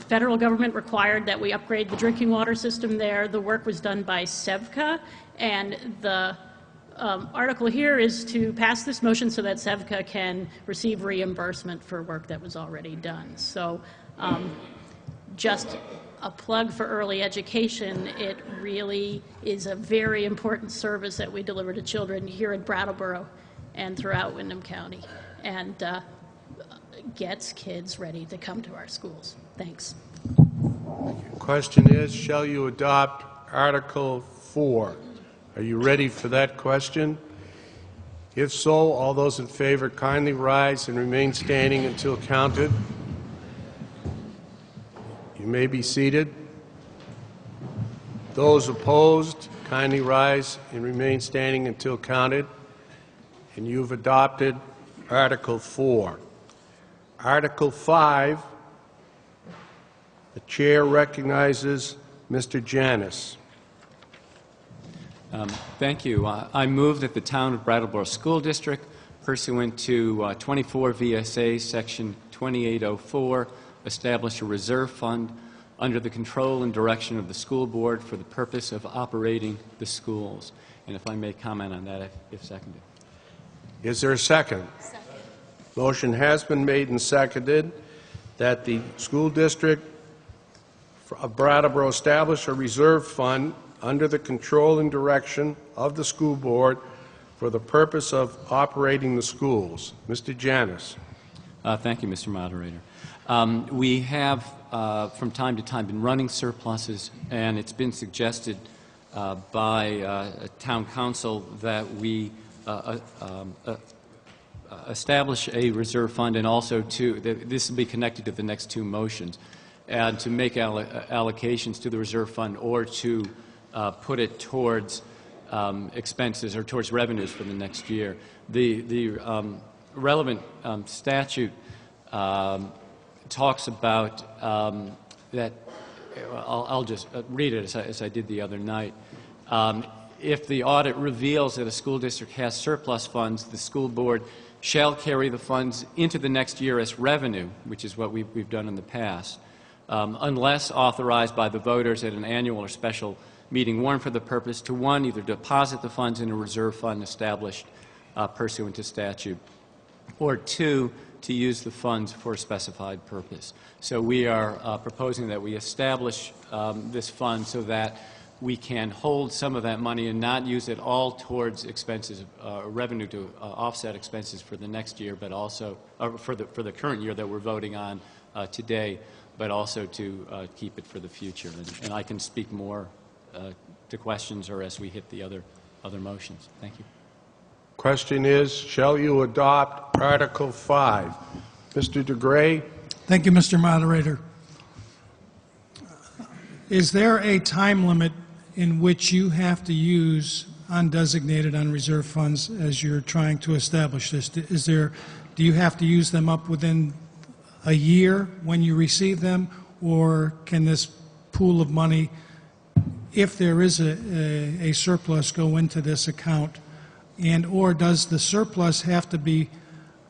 federal government required that we upgrade the drinking water system there. The work was done by SEVCA, and the article here is to pass this motion so that SEVCA can receive reimbursement for work that was already done. So just a plug for early education. It really is a very important service that we deliver to children here in Brattleboro and throughout Windham County, and gets kids ready to come to our schools. Thanks. Question is, shall you adopt Article 4? Are you ready for that question? If so, all those in favor kindly rise and remain standing until counted. You may be seated. Those opposed, kindly rise and remain standing until counted. And you've adopted Article 4. Article 5, the chair recognizes Mr. Janis. Thank you. I move that the Town of Brattleboro School District, pursuant to 24 VSA Section 2804, establish a reserve fund under the control and direction of the school board for the purpose of operating the schools. And if I may comment on that, if seconded. Is there a second? Second. Motion has been made and seconded that the school district of Brattleboro establish a reserve fund under the control and direction of the school board for the purpose of operating the schools. Mr. Janis. Thank you, Mr. Moderator. We have, from time to time, been running surpluses, and it's been suggested by town council that we establish a reserve fund, and also this will be connected to the next two motions, and to make allocations to the reserve fund or to put it towards expenses or towards revenues for the next year. The relevant statute talks about that. I'll just read it as I did the other night. If the audit reveals that a school district has surplus funds, the school board shall carry the funds into the next year as revenue, which is what we've done in the past, unless authorized by the voters at an annual or special meeting warned for the purpose to, one, either deposit the funds in a reserve fund established pursuant to statute, or two, to use the funds for a specified purpose. So we are proposing that we establish this fund so that we can hold some of that money and not use it all towards expenses, revenue to offset expenses for the next year, but also for the current year that we're voting on today, but also to keep it for the future. And I can speak more to questions or as we hit the other other motions. Thank you. Question is, shall you adopt Article 5? Mr. DeGray? Thank you, Mr. Moderator. Is there a time limit in which you have to use undesignated, unreserved funds as you're trying to establish this? Do you have to use them up within a year when you receive them, or can this pool of money, if there is a surplus, go into this account? And or does the surplus have to be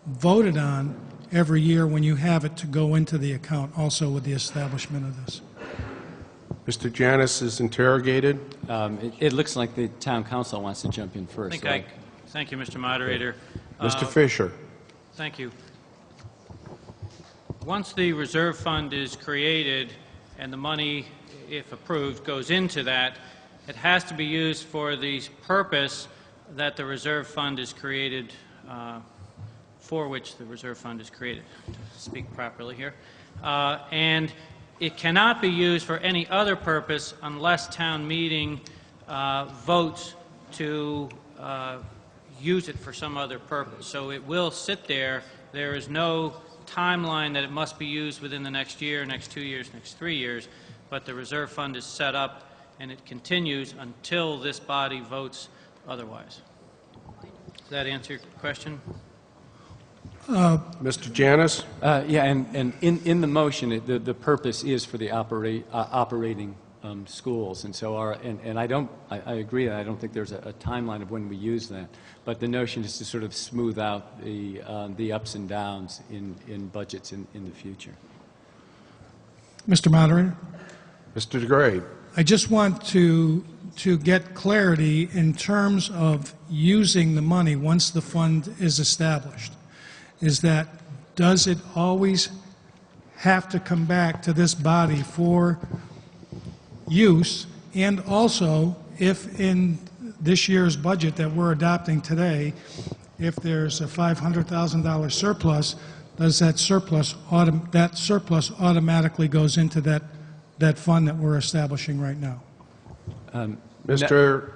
voted on every year when you have it to go into the account, also with the establishment of this? Mr. Janis is interrogated. It looks like the town council wants to jump in first. Thank you, Mr. Moderator. Mr. Fisher. Thank you. Once the reserve fund is created and the money, if approved, goes into that, it has to be used for the purpose that the reserve fund is created, for which the reserve fund is created, to speak properly here. And it cannot be used for any other purpose unless town meeting votes to use it for some other purpose. So it will sit there. There is no timeline that it must be used within the next year, next 2 years, next 3 years, but the reserve fund is set up and it continues until this body votes otherwise. Does that answer your question? Mr. Janis? Yeah, and in the motion, the purpose is for the operating schools, and so I agree that I don't think there's a timeline of when we use that, but the notion is to sort of smooth out the ups and downs in budgets in the future. Mr. Moderator? Mr. DeGray? I just want to get clarity in terms of using the money once the fund is established. Is that, does it always have to come back to this body for use? And also, if in this year's budget that we're adopting today, if there's a $500,000 surplus, does that surplus automatically goes into that fund that we're establishing right now? Mr.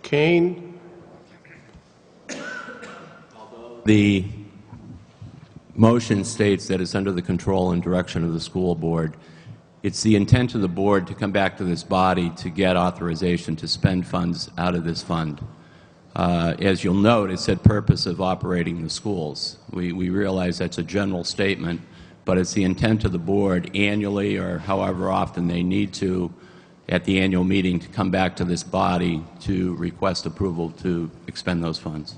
Kane? The motion states that it's under the control and direction of the school board. It's the intent of the board to come back to this body to get authorization to spend funds out of this fund. As you'll note, it said purpose of operating the schools. We realize that's a general statement, but it's the intent of the board annually or however often they need to at the annual meeting to come back to this body to request approval to expend those funds.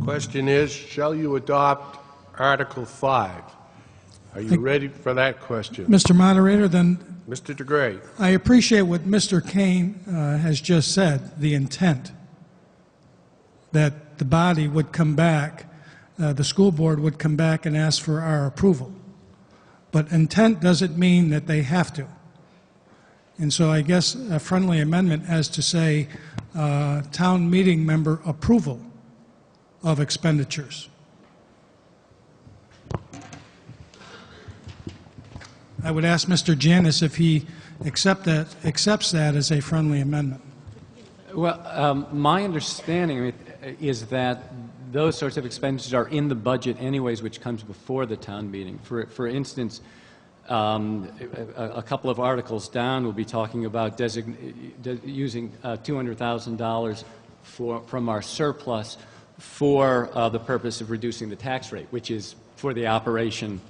Question is, shall you adopt Article 5? Are you ready for that question? Mr. Moderator, then Mr. DeGray? I appreciate what Mr. Kane has just said, the intent that the body would come back, the school board would come back and ask for our approval. But intent doesn't mean that they have to. And so I guess a friendly amendment as to say town meeting member approval of expenditures. I would ask Mr. Janis if he accepts that as a friendly amendment. Well, my understanding is that those sorts of expenditures are in the budget anyways, which comes before the town meeting. For instance, a couple of articles down will be talking about using $200,000 from our surplus for the purpose of reducing the tax rate, which is for the operating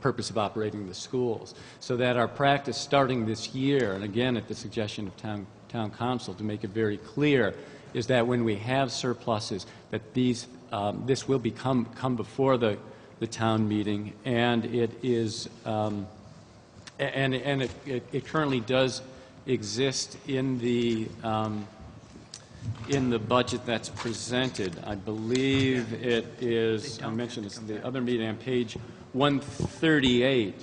purpose of operating the schools. So that our practice starting this year, and again at the suggestion of town council to make it very clear, is that when we have surpluses, that this will come before the town meeting, and it is it currently does exist in the budget that's presented. I believe it is, I mentioned this in the other meeting, on page 138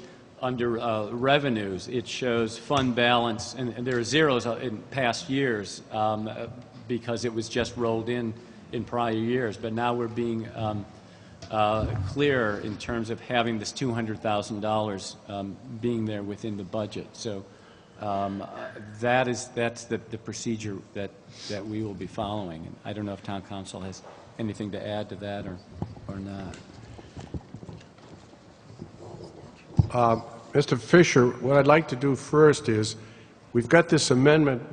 under revenues. It shows fund balance, and there are zeros in past years because it was just rolled in prior years, but now we're being clear in terms of having this $200,000 being there within the budget. So That's the procedure that we will be following. And I don't know if Town Council has anything to add to that or not. Mr. Fisher, what I'd like to do first is, we've got this amendment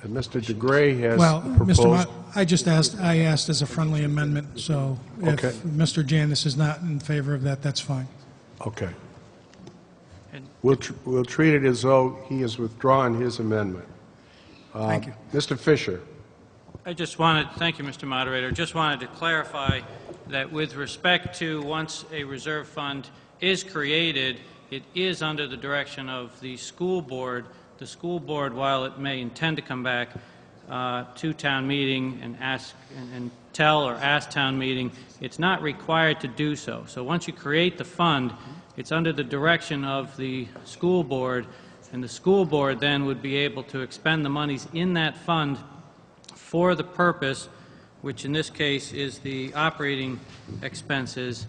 that Mr. DeGray has Well, proposed. Mr. I asked as a friendly amendment, so if Okay. Mr. Janis is not in favor of that, that's fine. Okay. We'll treat it as though he has withdrawn his amendment. Thank you. Mr. Fisher. Thank you, Mr. Moderator. Just wanted to clarify that with respect to once a reserve fund is created, it is under the direction of the school board. The school board, while it may intend to come back to town meeting and ask and tell or ask town meeting, it's not required to do so. So once you create the fund, it's under the direction of the school board, and the school board then would be able to expend the monies in that fund for the purpose, which in this case is the operating expenses,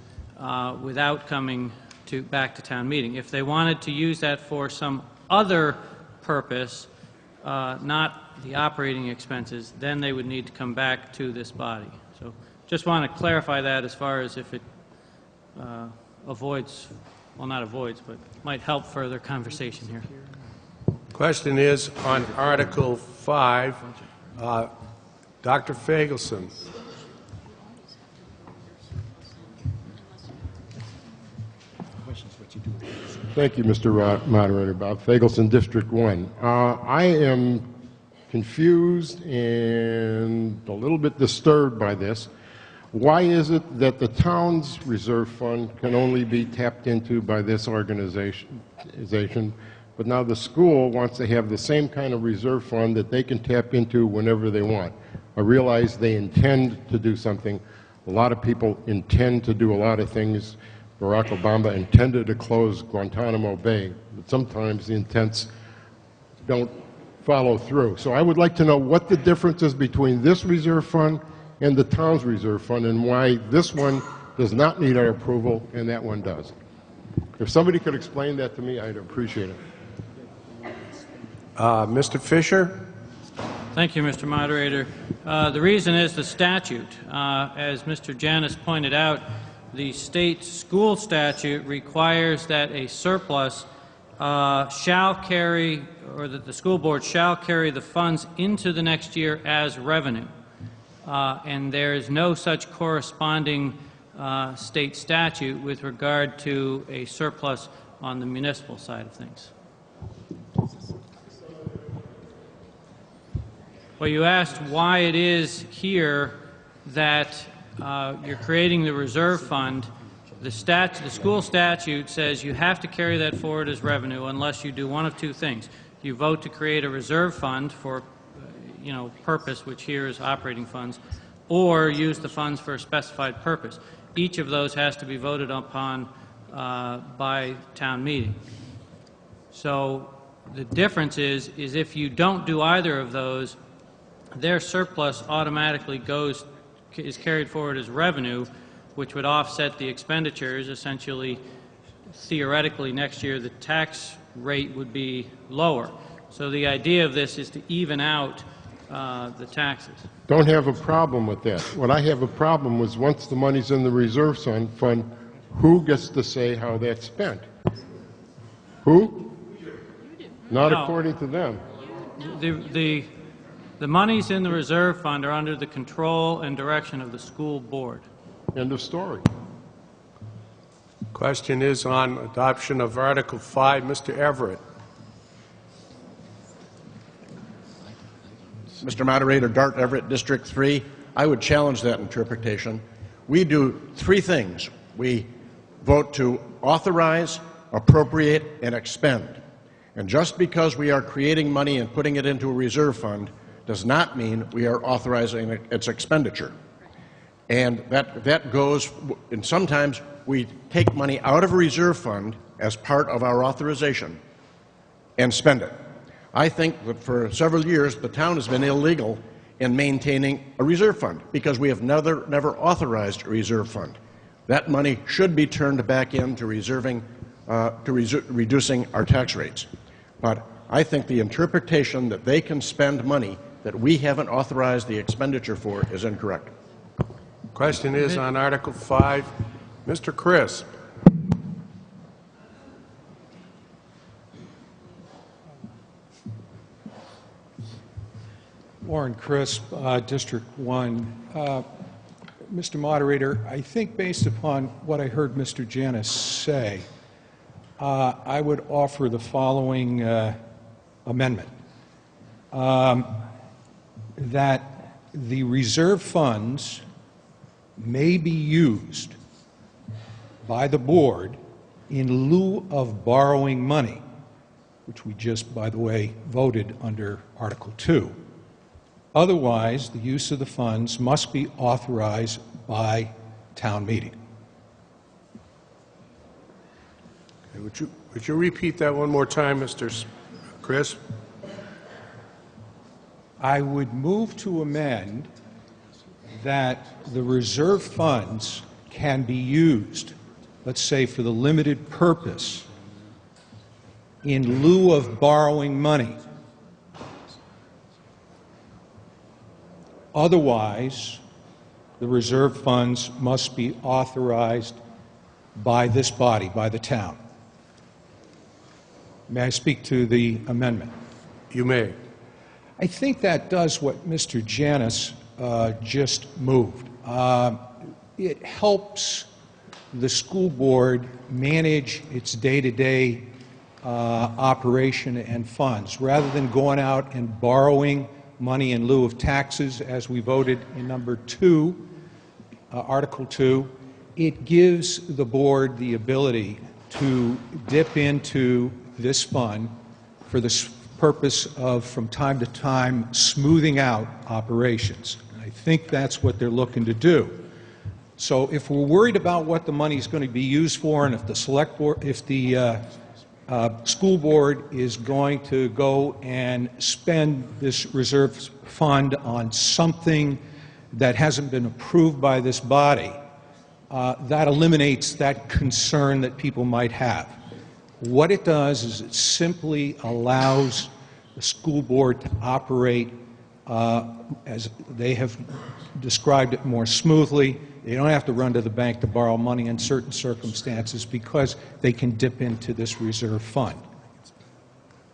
without coming back to town meeting. If they wanted to use that for some other purpose, not the operating expenses, then they would need to come back to this body. So just want to clarify that as far as if it avoids, well, not avoids, but might help further conversation here. Question is on Article 5. Dr. Fagelson. Thank you, Mr. Moderator. Bob Fagelson, District 1. I am confused and a little bit disturbed by this. Why is it that the town's reserve fund can only be tapped into by this organization, but now the school wants to have the same kind of reserve fund that they can tap into whenever they want? I realize they intend to do something. A lot of people intend to do a lot of things. Barack Obama intended to close Guantanamo Bay, but sometimes the intents don't follow through. So I would like to know what the difference is between this reserve fund and the town's reserve fund, and why this one does not need our approval and that one does. If somebody could explain that to me, I'd appreciate it. Mr. Fisher? Thank you, Mr. Moderator. The reason is the statute. As Mr. Janis pointed out, the state school statute requires that a surplus shall carry, or that the school board shall carry the funds into the next year as revenue. And there is no such corresponding state statute with regard to a surplus on the municipal side of things. Well, you asked why it is here that you're creating the reserve fund. The school statute says you have to carry that forward as revenue unless you do one of two things. You vote to create a reserve fund for purpose, which here is operating funds, or use the funds for a specified purpose. Each of those has to be voted upon by town meeting. So the difference is if you don't do either of those, their surplus automatically is carried forward as revenue, which would offset the expenditures. Essentially, theoretically, next year the tax rate would be lower. So the idea of this is to even out the taxes. Don't have a problem with that. What I have a problem with, once the money's in the reserve fund, who gets to say how that's spent? Who? Not No. according to them. The monies in the reserve fund are under the control and direction of the school board. End of story. Question is on adoption of Article 5. Mr. Everett. Mr. Moderator, Dart Everett, District 3. I would challenge that interpretation. We do three things. We vote to authorize, appropriate, and expend. And just because we are creating money and putting it into a reserve fund does not mean we are authorizing its expenditure. And that goes, and sometimes we take money out of a reserve fund as part of our authorization and spend it. I think that for several years the town has been illegal in maintaining a reserve fund because we have never authorized a reserve fund. That money should be turned back into reducing our tax rates. But I think the interpretation that they can spend money that we haven't authorized the expenditure for is incorrect. Question is on Article 5. Mr. Crisp. Warren Crisp, District 1. Mr. Moderator, I think based upon what I heard Mr. Janus say, I would offer the following amendment. That the reserve funds may be used by the board in lieu of borrowing money, which we just, by the way, voted under Article 2. Otherwise, the use of the funds must be authorized by town meeting. Okay, would you repeat that one more time, Mr. Crisp? I would move to amend that the reserve funds can be used, let's say, for the limited purpose in lieu of borrowing money. Otherwise, the reserve funds must be authorized by this body, by the town. May I speak to the amendment? You may. I think that does what Mr. Janus just moved. It helps the school board manage its day-to-day operation and funds. Rather than going out and borrowing money in lieu of taxes, as we voted in number 2, Article 2, it gives the board the ability to dip into this fund for the purpose of, from time to time, smoothing out operations. And I think that's what they're looking to do. So if we're worried about what the money is going to be used for, and if the select board, if the school board is going to go and spend this reserve fund on something that hasn't been approved by this body, that eliminates that concern that people might have. What it does is it simply allows the school board to operate as they have described it, more smoothly. They don't have to run to the bank to borrow money in certain circumstances because they can dip into this reserve fund.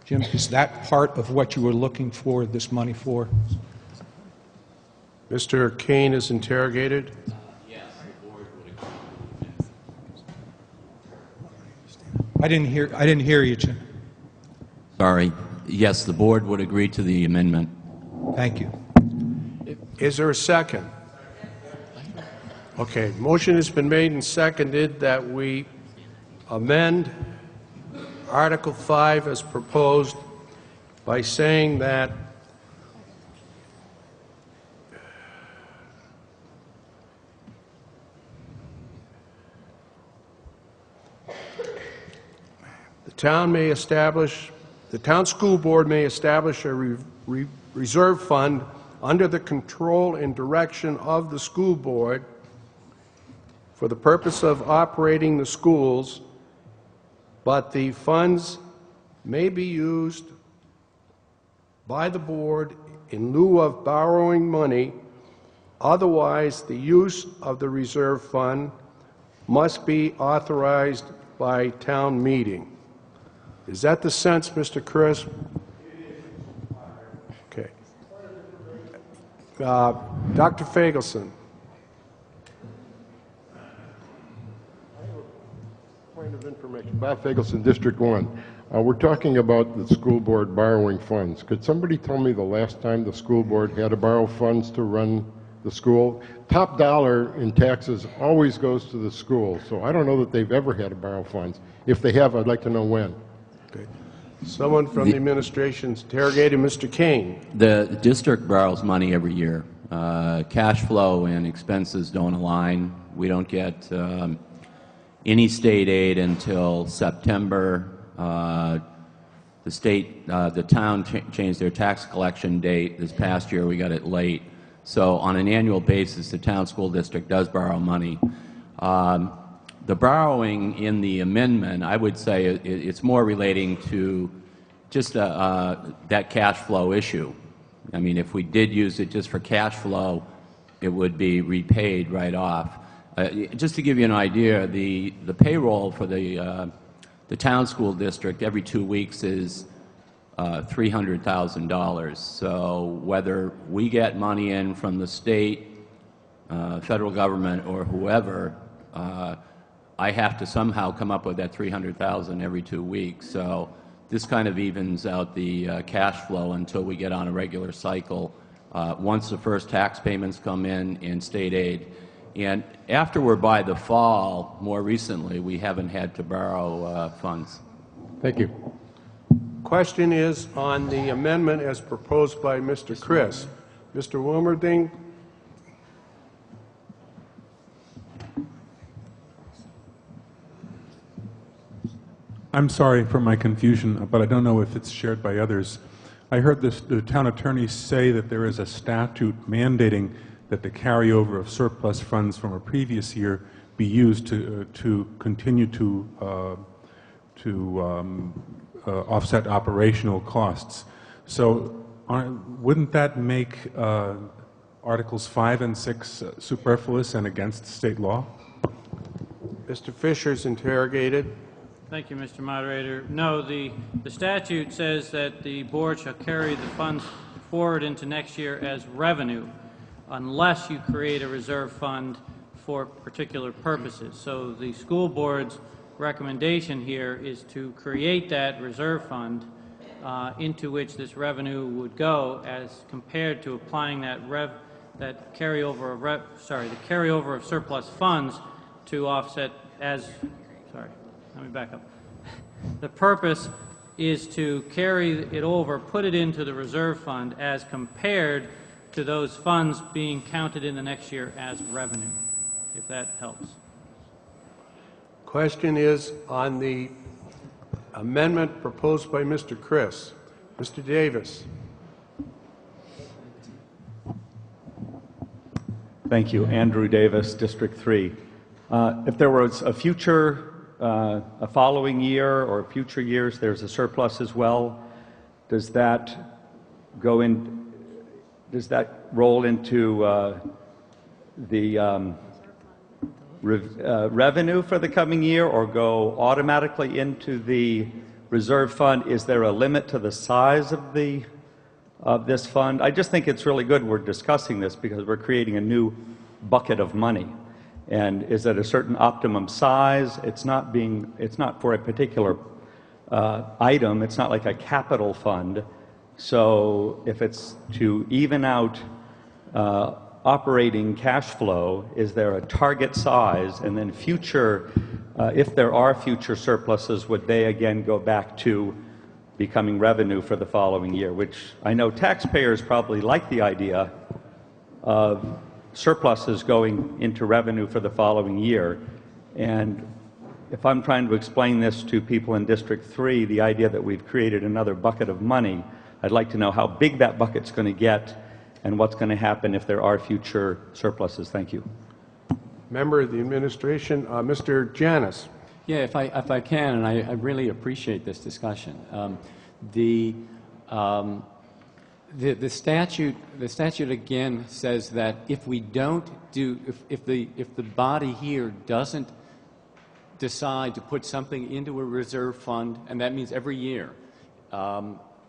Jim, is that part of what you were looking for this money for? Mr. Kane is interrogated. Yes, the board would agree. I didn't hear you, Jim. Sorry. Yes, the board would agree to the amendment. Thank you. Is there a second? Okay, motion has been made and seconded that we amend Article 5 as proposed by saying that the town school board may establish a reserve fund under the control and direction of the school board for the purpose of operating the schools, but the funds may be used by the board in lieu of borrowing money. Otherwise, the use of the reserve fund must be authorized by town meeting. Is that the sense, Mr. Crisp? Okay. Dr. Fagelson. Point of information. Bob Fagelson, District 1. We're talking about the school board borrowing funds. Could somebody tell me the last time the school board had to borrow funds to run the school? Top dollar in taxes always goes to the school, so I don't know that they've ever had to borrow funds. If they have, I'd like to know when. Okay. Someone from the administration's interrogated Mr. Kane. The district borrows money every year. Cash flow and expenses don't align. We don't get any state aid until September. The town changed their tax collection date. This past year we got it late. So on an annual basis, the town school district does borrow money. The borrowing in the amendment, I would say it's more relating to just that cash flow issue. I mean, if we did use it just for cash flow, it would be repaid right off. Just to give you an idea, the payroll for the town school district every 2 weeks is $300,000. So whether we get money in from the state, federal government, or whoever, I have to somehow come up with that $300,000 every 2 weeks. So this kind of evens out the cash flow until we get on a regular cycle. Once the first tax payments come in state aid, and after we're by the fall, more recently, we haven't had to borrow funds. Thank you. Question is on the amendment as proposed by Mr. Chris. Mr. Wilmerding? I'm sorry for my confusion, but I don't know if it's shared by others. I heard the town attorney say that there is a statute mandating that the carryover of surplus funds from a previous year be used to continue to offset operational costs. So wouldn't that make Articles 5 and 6 superfluous and against state law? Mr. Fisher's interrogated. Thank you, Mr. Moderator. No, the statute says that the board shall carry the funds forward into next year as revenue unless you create a reserve fund for particular purposes. So the school board's recommendation here is to create that reserve fund into which this revenue would go, as compared to applying the carryover of surplus funds to offset let me back up. The purpose is to carry it over, put it into the reserve fund as compared to those funds being counted in the next year as revenue, if that helps. Question is on the amendment proposed by Mr. Chris. Mr. Davis. Thank you. Andrew Davis, District 3. If there was a future, a following year or future years, there's a surplus as well, does that go in? Does that roll into the revenue for the coming year, or go automatically into the reserve fund? Is there a limit to the size of this fund? I just think it's really good we're discussing this, because we're creating a new bucket of money. And is it a certain optimum size? It's not for a particular item. It's not like a capital fund. So if it's to even out operating cash flow, is there a target size? And then future, if there are future surpluses, would they again go back to becoming revenue for the following year? Which I know taxpayers probably like the idea of surpluses going into revenue for the following year. And if I'm trying to explain this to people in District 3, the idea that we've created another bucket of money, I'd like to know how big that bucket's going to get and what's going to happen if there are future surpluses. Thank you. Member of the administration, Mr. Janus. Yeah, if I can, and I really appreciate this discussion. The statute again says that if we don't do, if the body here doesn't decide to put something into a reserve fund, and that means every year,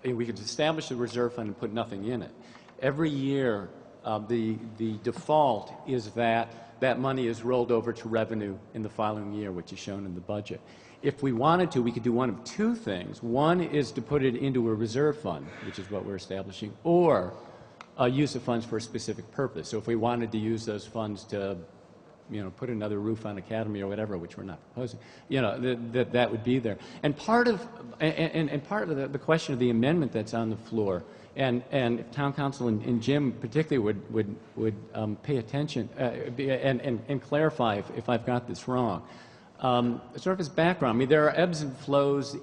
we could establish a reserve fund and put nothing in it. Every year, the default is that money is rolled over to revenue in the following year, which is shown in the budget. If we wanted to, we could do one of two things. One is to put it into a reserve fund, which is what we're establishing, or use the funds for a specific purpose. So if we wanted to use those funds to, put another roof on Academy or whatever, which we're not proposing, that would be there. And part of the question of the amendment that's on the floor, and if Town Council and Jim particularly would pay attention and clarify if I've got this wrong. Sort of as background, I mean, there are ebbs and flows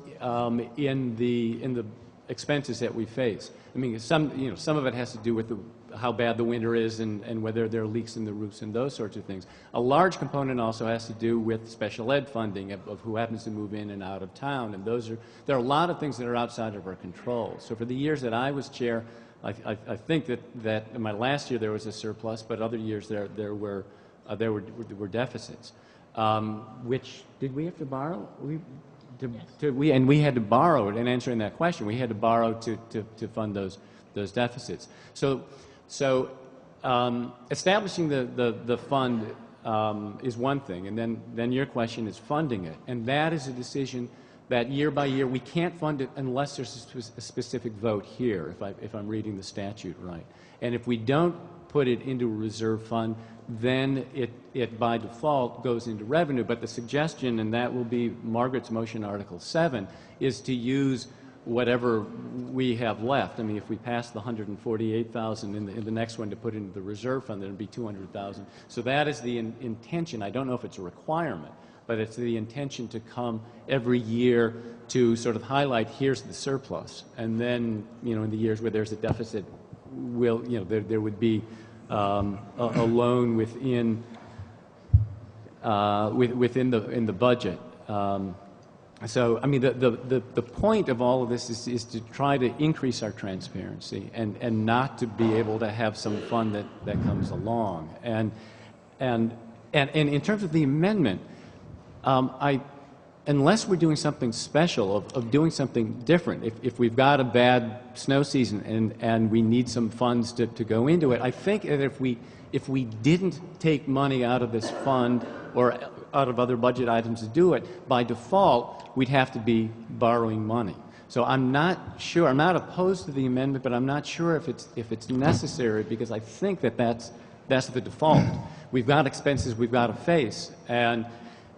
in the expenses that we face. I mean, some of it has to do with how bad the winter is and whether there are leaks in the roofs and those sorts of things. A large component also has to do with special ed funding of who happens to move in and out of town, and there are a lot of things that are outside of our control. So for the years that I was chair, I think that in my last year there was a surplus, but other years there were deficits. Which did we have to borrow? We had to borrow, in answering that question, we had to borrow to fund those deficits. So establishing the fund is one thing, and then your question is funding it, and that is a decision that year by year we can't fund it unless there's a specific vote here, if I'm reading the statute right. And if we don't put it into a reserve fund, then it by default goes into revenue. But the suggestion, and that will be Margaret's motion, Article 7, is to use whatever we have left. I mean, if we pass the $148,000 in the next one to put into the reserve fund, then it'd be $200,000. So that is the intention. I don't know if it's a requirement, but it's the intention to come every year to sort of highlight, here's the surplus. And then, in the years where there's a deficit, there would be a loan within the budget. So, I mean, the point of all of this is to try to increase our transparency and not to be able to have some fund that comes along. And in terms of the amendment, unless we're doing something special, of doing something different, if we've got a bad snow season and we need some funds to go into it, I think that if we didn't take money out of this fund or out of other budget items to do it, by default, we'd have to be borrowing money. So I'm not sure, I'm not opposed to the amendment, but I'm not sure if it's necessary, because I think that's the default. We've got expenses we've got to face, and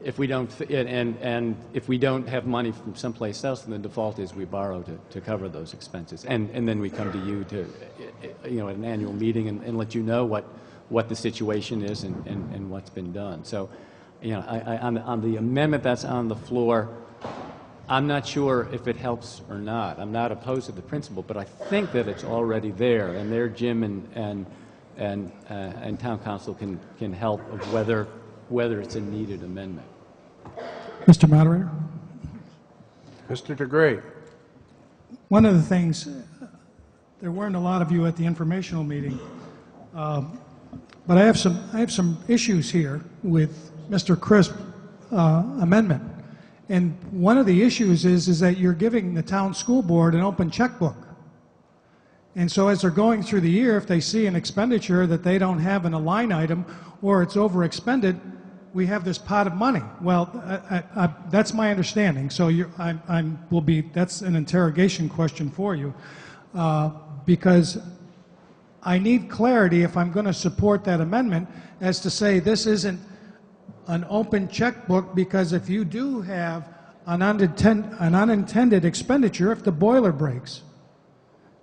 if we don't if we don't have money from someplace else, then the default is we borrow to cover those expenses, and then we come to you to at an annual meeting and let you know what the situation is and what's been done. So, on the amendment that's on the floor, I'm not sure if it helps or not. I'm not opposed to the principle, but I think that it's already there, and there Jim and town council can help of whether it's a needed amendment. Mr. Moderator? Mr. DeGray. One of the things, there weren't a lot of you at the informational meeting, but I have some issues here with Mr. Crisp's amendment. And one of the issues is that you're giving the town school board an open checkbook. And so as they're going through the year, if they see an expenditure that they don't have in a line item or it's overexpended, we have this pot of money. Well, that's my understanding. So that's an interrogation question for you, because I need clarity if I'm going to support that amendment as to say this isn't an open checkbook, because if you do have an unintended expenditure, if the boiler breaks,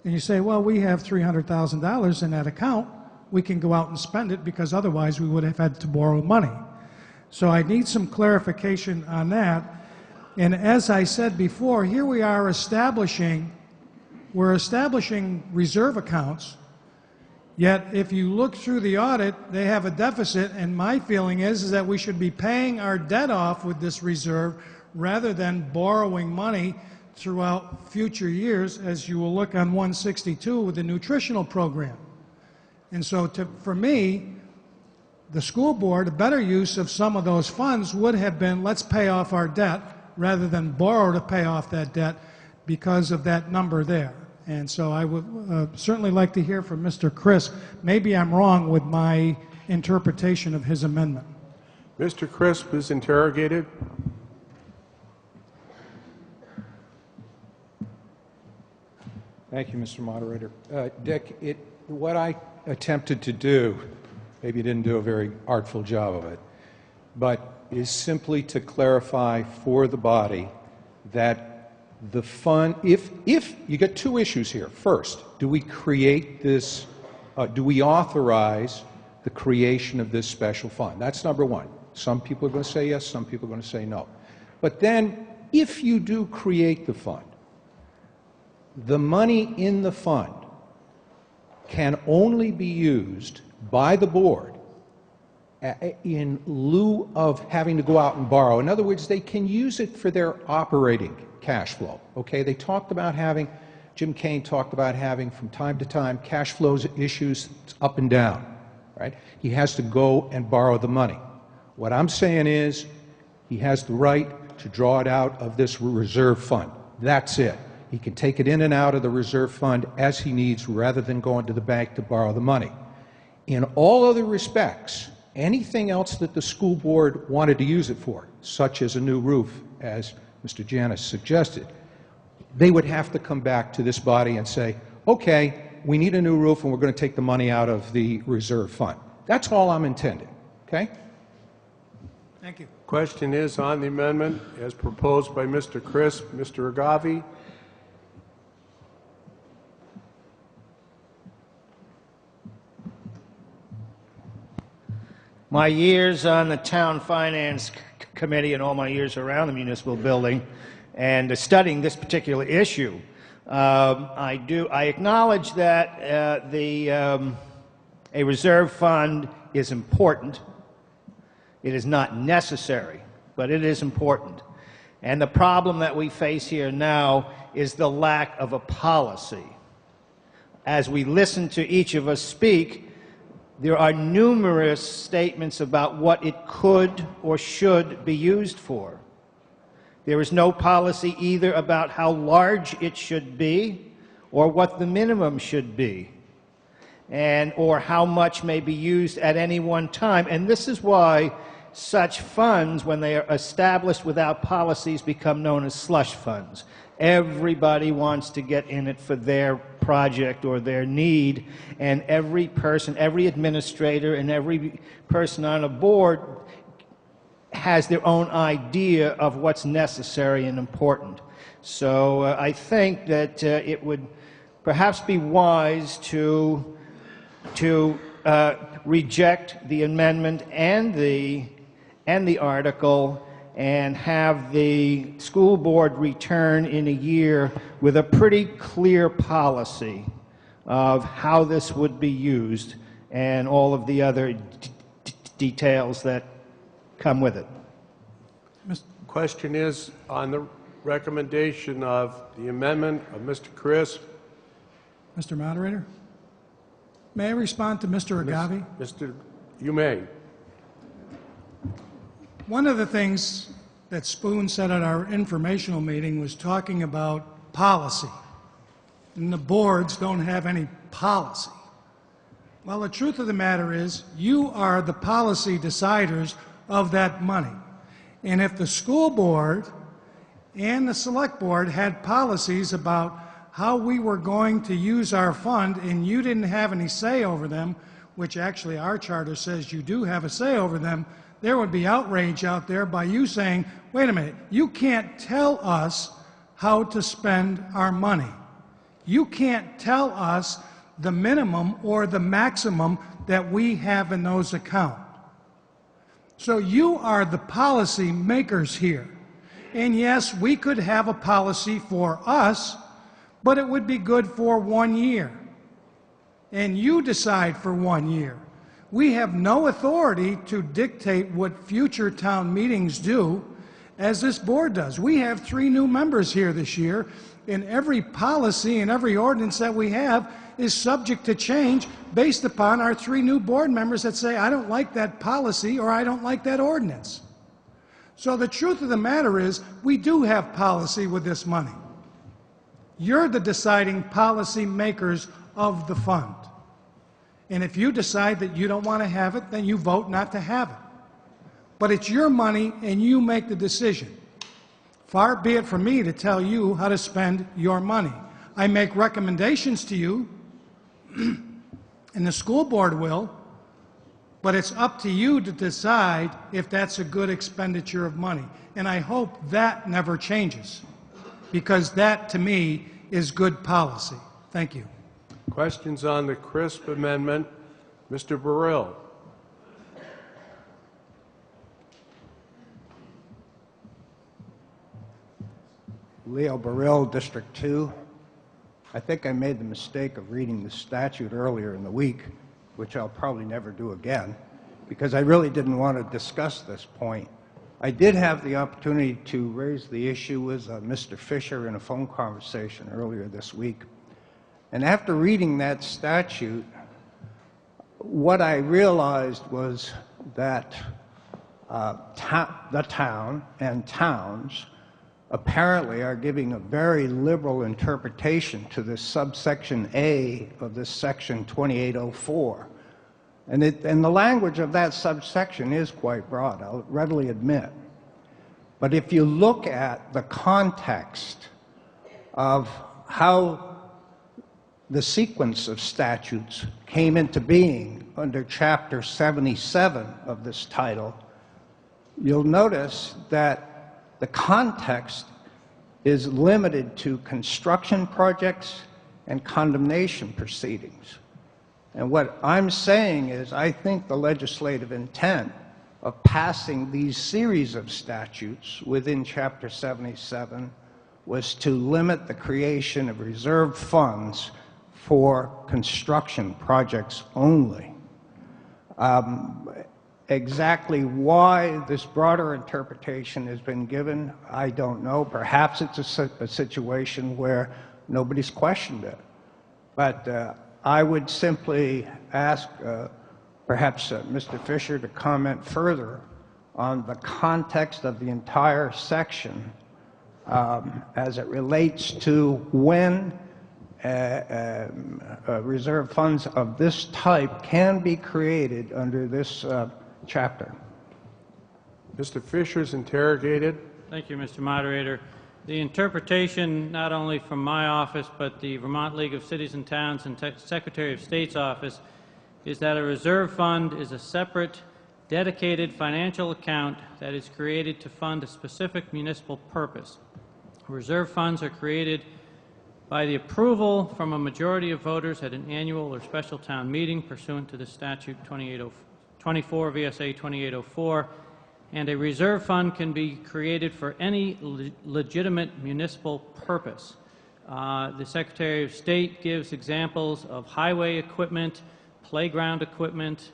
and you say, well, we have $300,000 in that account, we can go out and spend it, because otherwise we would have had to borrow money. So I need some clarification on that. And as I said before, here we are establishing reserve accounts, yet if you look through the audit, they have a deficit, and my feeling is that we should be paying our debt off with this reserve rather than borrowing money throughout future years, as you will look on 162 with the nutritional program. And so for me, the school board, a better use of some of those funds would have been, let's pay off our debt rather than borrow to pay off that debt because of that number there. And so I would certainly like to hear from Mr. Crisp. Maybe I'm wrong with my interpretation of his amendment. Mr. Crisp is interrogated. Thank you, Mr. Moderator. Dick, what I attempted to do, maybe you didn't do a very artful job of it, but is simply to clarify for the body that the fund, if you get two issues here. First, do we create this, do we authorize the creation of this special fund? That's number one. Some people are going to say yes, some people are going to say no. But then, if you do create the fund, The money in the fund can only be used by the board in lieu of having to go out and borrow. In other words, they can use it for their operating cash flow. Okay, they talked about having, Jim Kane talked about having from time to time cash flows issues up and down, right? He has to go and borrow the money. What I'm saying is he has the right to draw it out of this reserve fund. That's it. He can take it in and out of the reserve fund as he needs rather than going to the bank to borrow the money. In all other respects, anything else that the school board wanted to use it for, such as a new roof, as Mr. Janus suggested, they would have to come back to this body and say, okay, we need a new roof and we're going to take the money out of the reserve fund. That's all I'm intending, okay? Thank you. Question is on the amendment as proposed by Mr. Crisp. Mr. Agavi? My years on the Town Finance Committee and all my years around the municipal building and studying this particular issue, I acknowledge that a reserve fund is important. It is not necessary, but it is important. And the problem that we face here now is the lack of a policy. As we listen to each of us speak, there are numerous statements about what it could or should be used for. There is no policy either about how large it should be or what the minimum should be, and or how much may be used at any one time. And this is why such funds, when they are established without policies, become known as slush funds. Everybody wants to get in it for their project or their need, and every person, every administrator, and every person on a board has their own idea of what's necessary and important. So I think that it would perhaps be wise to reject the amendment and the article and have the school board return in a year with a pretty clear policy of how this would be used and all of the other details that come with it. Question is on the recommendation of the amendment of Mr. Crisp. Mr. Moderator, may I respond to Mr. Agavi? You may. One of the things that Spoon said at our informational meeting was talking about policy. And the boards don't have any policy. Well, the truth of the matter is, you are the policy deciders of that money. And if the school board and the select board had policies about how we were going to use our fund and you didn't have any say over them, which actually our charter says you do have a say over them, there would be outrage out there by you saying, wait a minute, you can't tell us how to spend our money. You can't tell us the minimum or the maximum that we have in those accounts. So you are the policy makers here. And yes, we could have a policy for us, but it would be good for 1 year. And you decide for 1 year. We have no authority to dictate what future town meetings do, as this board does. We have 3 new members here this year, and every policy and every ordinance that we have is subject to change based upon our 3 new board members that say, I don't like that policy or I don't like that ordinance. So the truth of the matter is, we do have policy with this money. You're the deciding policy makers of the fund. And if you decide that you don't want to have it, then you vote not to have it. But it's your money and you make the decision. Far be it from me to tell you how to spend your money. I make recommendations to you, and the school board will, but it's up to you to decide if that's a good expenditure of money. And I hope that never changes, because that, to me, is good policy. Thank you. Questions on the Crisp amendment? Mr. Burrill. Leo Burrill, District 2. I think I made the mistake of reading the statute earlier in the week, which I'll probably never do again, because I really didn't want to discuss this point. I did have the opportunity to raise the issue with Mr. Fisher in a phone conversation earlier this week. And after reading that statute, what I realized was that the town and towns apparently are giving a very liberal interpretation to this subsection A of this section 2804. And the language of that subsection is quite broad, I'll readily admit. But if you look at the context of how the sequence of statutes came into being under Chapter 77 of this title, you'll notice that the context is limited to construction projects and condemnation proceedings. And what I'm saying is I think the legislative intent of passing these series of statutes within Chapter 77 was to limit the creation of reserved funds for construction projects only. Exactly why this broader interpretation has been given, I don't know. Perhaps it's a situation where nobody's questioned it. But I would simply ask perhaps Mr. Fisher to comment further on the context of the entire section as it relates to when reserve funds of this type can be created under this chapter. Mr. Fisher's interrogated. Thank you, Mr. Moderator. The interpretation, not only from my office, but the Vermont League of Cities and Towns and Secretary of State's office, is that a reserve fund is a separate, dedicated financial account that is created to fund a specific municipal purpose. Reserve funds are created by the approval from a majority of voters at an annual or special town meeting pursuant to the statute 24 VSA 2804, and a reserve fund can be created for any legitimate municipal purpose. The Secretary of State gives examples of highway equipment, playground equipment,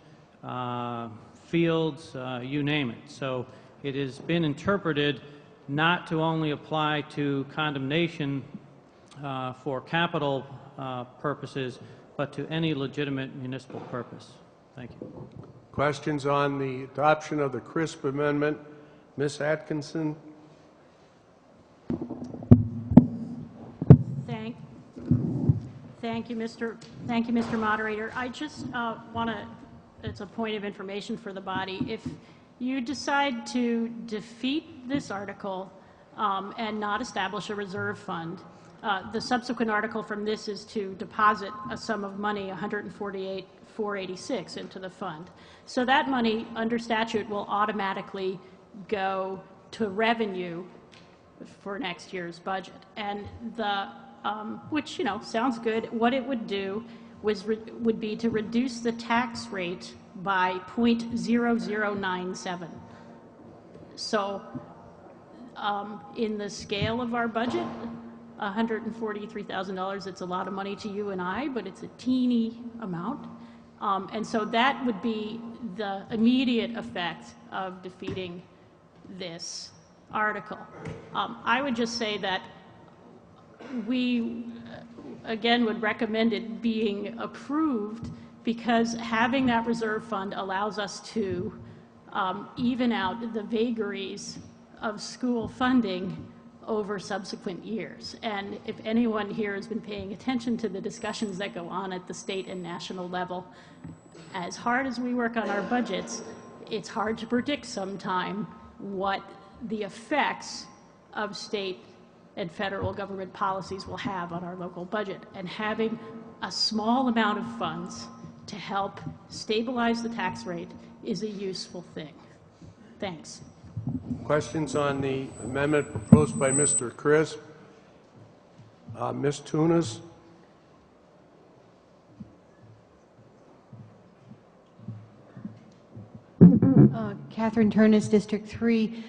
fields, you name it. So it has been interpreted not to only apply to condemnation for capital purposes, but to any legitimate municipal purpose. Thank you. Questions on the adoption of the Crisp Amendment? Ms. Atkinson? Thank you, Mr. Moderator. I just want to, it's a point of information for the body. If you decide to defeat this article and not establish a reserve fund, the subsequent article from this is to deposit a sum of money, $148,486, into the fund. So that money, under statute, will automatically go to revenue for next year's budget. And the, which, you know, sounds good. What it would do would be to reduce the tax rate by 0.0097. So in the scale of our budget, $143,000, it's a lot of money to you and I, but it's a teeny amount. And so that would be the immediate effect of defeating this article. I would just say that we, again, would recommend it being approved because having that reserve fund allows us to even out the vagaries of school funding over subsequent years. And if anyone here has been paying attention to the discussions that go on at the state and national level, as hard as we work on our budgets, it's hard to predict sometime what the effects of state and federal government policies will have on our local budget. And having a small amount of funds to help stabilize the tax rate is a useful thing. Thanks. Questions on the amendment proposed by Mr. Crisp? Ms. Tunis? Catherine Turnus, District 3.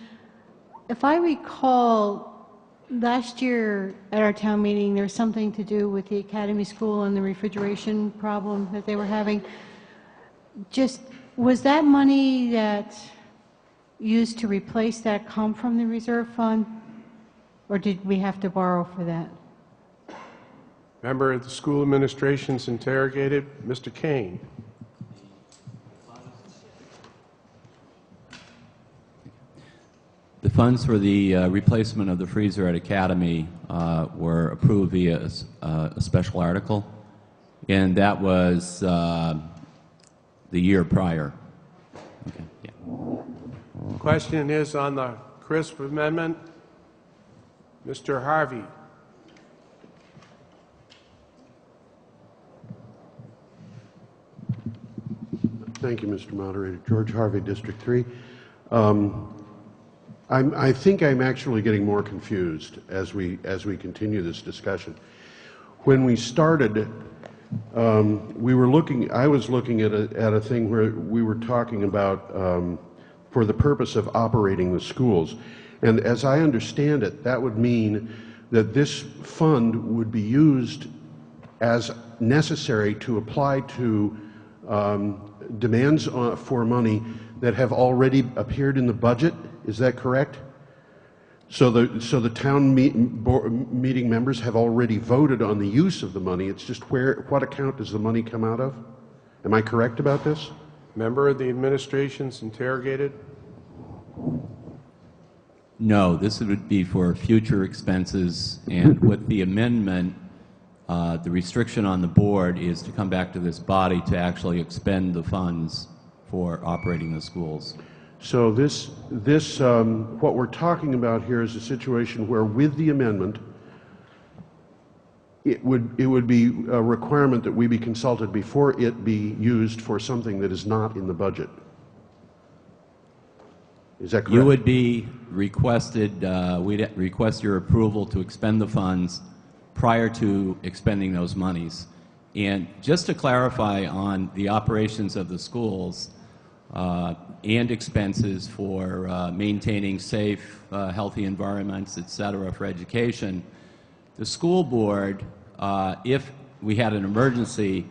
If I recall, last year at our town meeting, there was something to do with the academy school and the refrigeration problem that they were having. Just, was that money that used to replace that come from the reserve fund? Or did we have to borrow for that? Member of the school administration's interrogated. Mr. Kane. The funds for the replacement of the freezer at Academy were approved via a special article, and that was the year prior. Okay. Yeah. Question is on the crisp amendment. Mr. Harvey. Thank you, Mr. Moderator. George Harvey, District 3. I think I'm actually getting more confused as we continue this discussion. When we started, I was looking at a thing where we were talking about for the purpose of operating the schools. And as I understand it, that would mean that this fund would be used as necessary to apply to demands for money that have already appeared in the budget. Is that correct? So the town meeting members have already voted on the use of the money. It's just what account does the money come out of? Am I correct about this? Member of the administration's interrogated. No, this would be for future expenses, and with the amendment, the restriction on the board is to come back to this body to actually expend the funds for operating the schools. So what we're talking about here is a situation where, with the amendment, it would be a requirement that we be consulted before it be used for something that is not in the budget. Is that correct? You would be requested, we'd request your approval to expend the funds prior to expending those monies. And just to clarify on the operations of the schools and expenses for maintaining safe, healthy environments, et cetera, for education, the school board, if we had an emergency,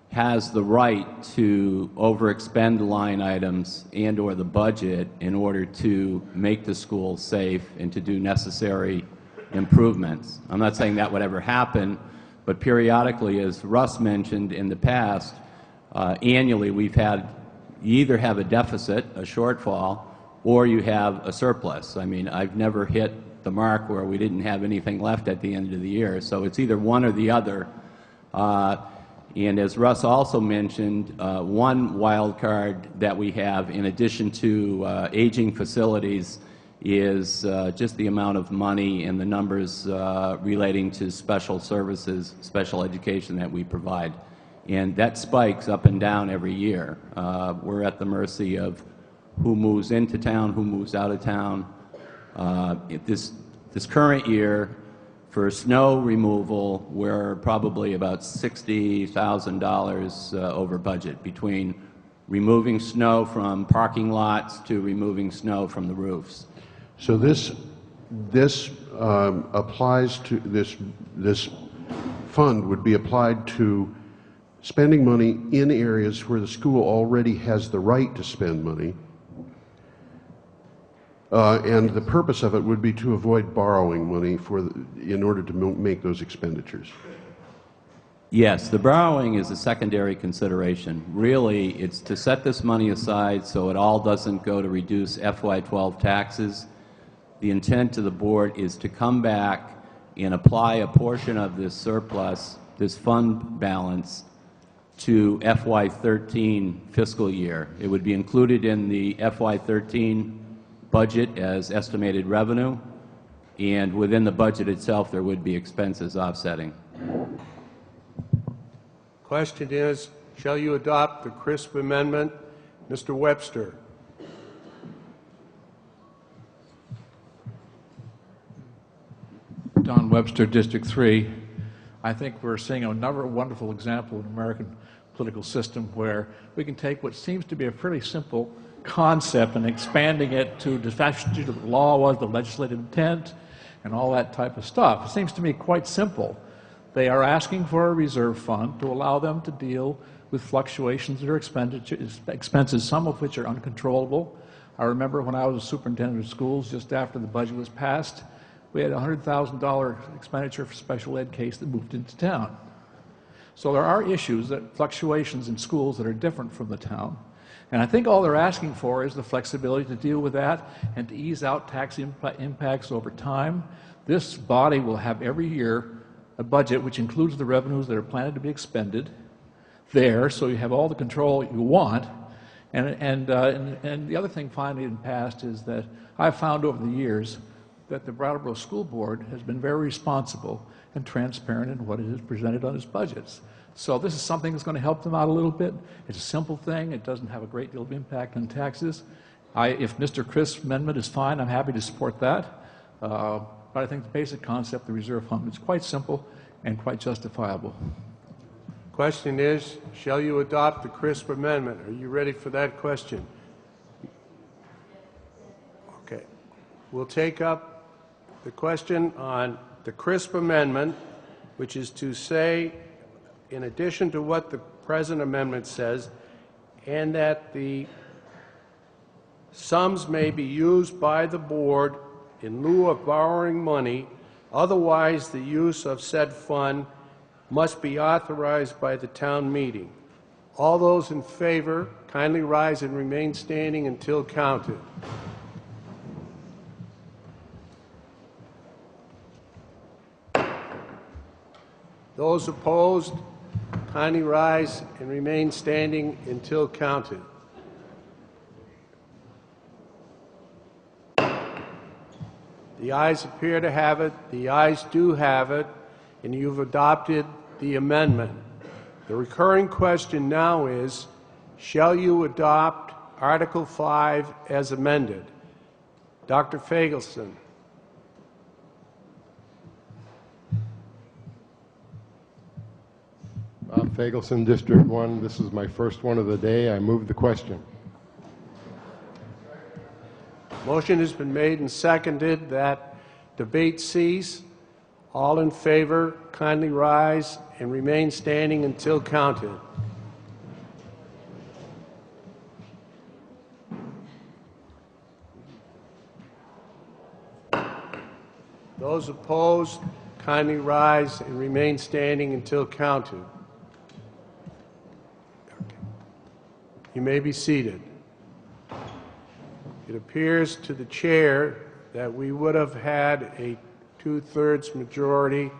has the right to overexpend line items and or the budget in order to make the school safe and to do necessary improvements. I'm not saying that would ever happen, but periodically, as Russ mentioned in the past, annually we've had, you either have a deficit, a shortfall, or you have a surplus. I mean, I've never hit the mark where we didn't have anything left at the end of the year, so it's either one or the other. And as Russ also mentioned, one wild card that we have, in addition to aging facilities, is just the amount of money and the numbers relating to special services, special education that we provide. And that spikes up and down every year. We're at the mercy of who moves into town, who moves out of town. This current year, for snow removal, we're probably about $60,000 over budget, between removing snow from parking lots to removing snow from the roofs. So this applies to this fund would be applied to spending money in areas where the school already has the right to spend money. And the purpose of it would be to avoid borrowing money in order to make those expenditures. Yes, the borrowing is a secondary consideration. Really, it's to set this money aside so it all doesn't go to reduce FY12 taxes. The intent of the board is to come back and apply a portion of this surplus, this fund balance, to FY13 fiscal year. It would be included in the FY13 budget as estimated revenue, and within the budget itself there would be expenses offsetting. Question is, shall you adopt the crisp amendment? Mr. Webster. Don Webster, District 3. I think we're seeing another wonderful example of an American political system where we can take what seems to be a pretty simple concept and expanding it to the statute of the law was the legislative intent, and all that type of stuff. It seems to me quite simple. They are asking for a reserve fund to allow them to deal with fluctuations in their expenses, some of which are uncontrollable. I remember when I was a superintendent of schools, just after the budget was passed, we had a $100,000 expenditure for special ed case that moved into town. So there are issues, fluctuations in schools that are different from the town. And I think all they're asking for is the flexibility to deal with that and to ease out tax impacts over time. This body will have every year a budget which includes the revenues that are planned to be expended there, so you have all the control you want. And the other thing finally in the past is that I've found over the years that the Brattleboro School Board has been very responsible and transparent in what it has presented on its budgets. So this is something that's going to help them out a little bit. It's a simple thing. It doesn't have a great deal of impact on taxes. If Mr. Crisp's amendment is fine, I'm happy to support that. But I think the basic concept of the reserve fund is quite simple and quite justifiable. Question is, shall you adopt the Crisp amendment? Are you ready for that question? Okay. We'll take up the question on the Crisp amendment, which is to say, in addition to what the present amendment says, and that the sums may be used by the board in lieu of borrowing money, otherwise the use of said fund must be authorized by the town meeting. All those in favor, kindly rise and remain standing until counted. Those opposed, kindly rise and remain standing until counted. The ayes appear to have it. The ayes do have it, and you've adopted the amendment. The recurring question now is, shall you adopt Article 5 as amended? Dr. Fagelson. Bob Fagelson, District 1. This is my first one of the day. I move the question. Motion has been made and seconded that debate cease. All in favor, kindly rise and remain standing until counted. Those opposed, kindly rise and remain standing until counted. You may be seated. It appears to the chair that we would have had a two-thirds majority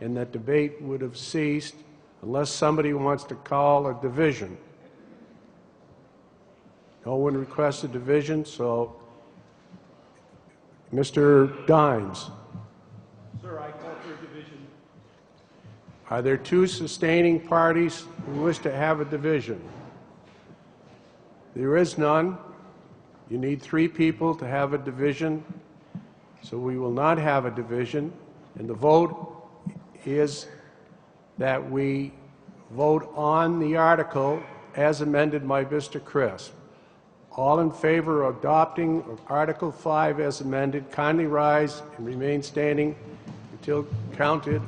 and that debate would have ceased unless somebody wants to call a division. No one requested division, so Mr. Dimes. Sir, I call for a division. Are there two sustaining parties who wish to have a division? There is none. You need 3 people to have a division, so we will not have a division. And the vote is that we vote on the article as amended by Mr. Crisp. All in favor of adopting Article 5 as amended, kindly rise and remain standing until counted.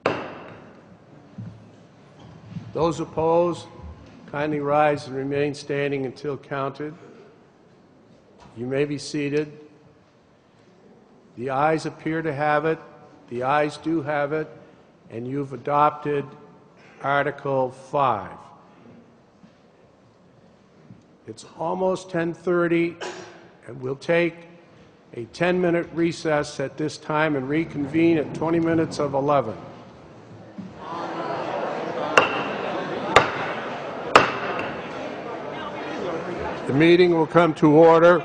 Okay. Those opposed, kindly rise and remain standing until counted. You may be seated. The ayes appear to have it. The ayes do have it. And you've adopted Article 5. It's almost 10:30, and we'll take a 10-minute recess at this time and reconvene at 20 minutes of 11. The meeting will come to order.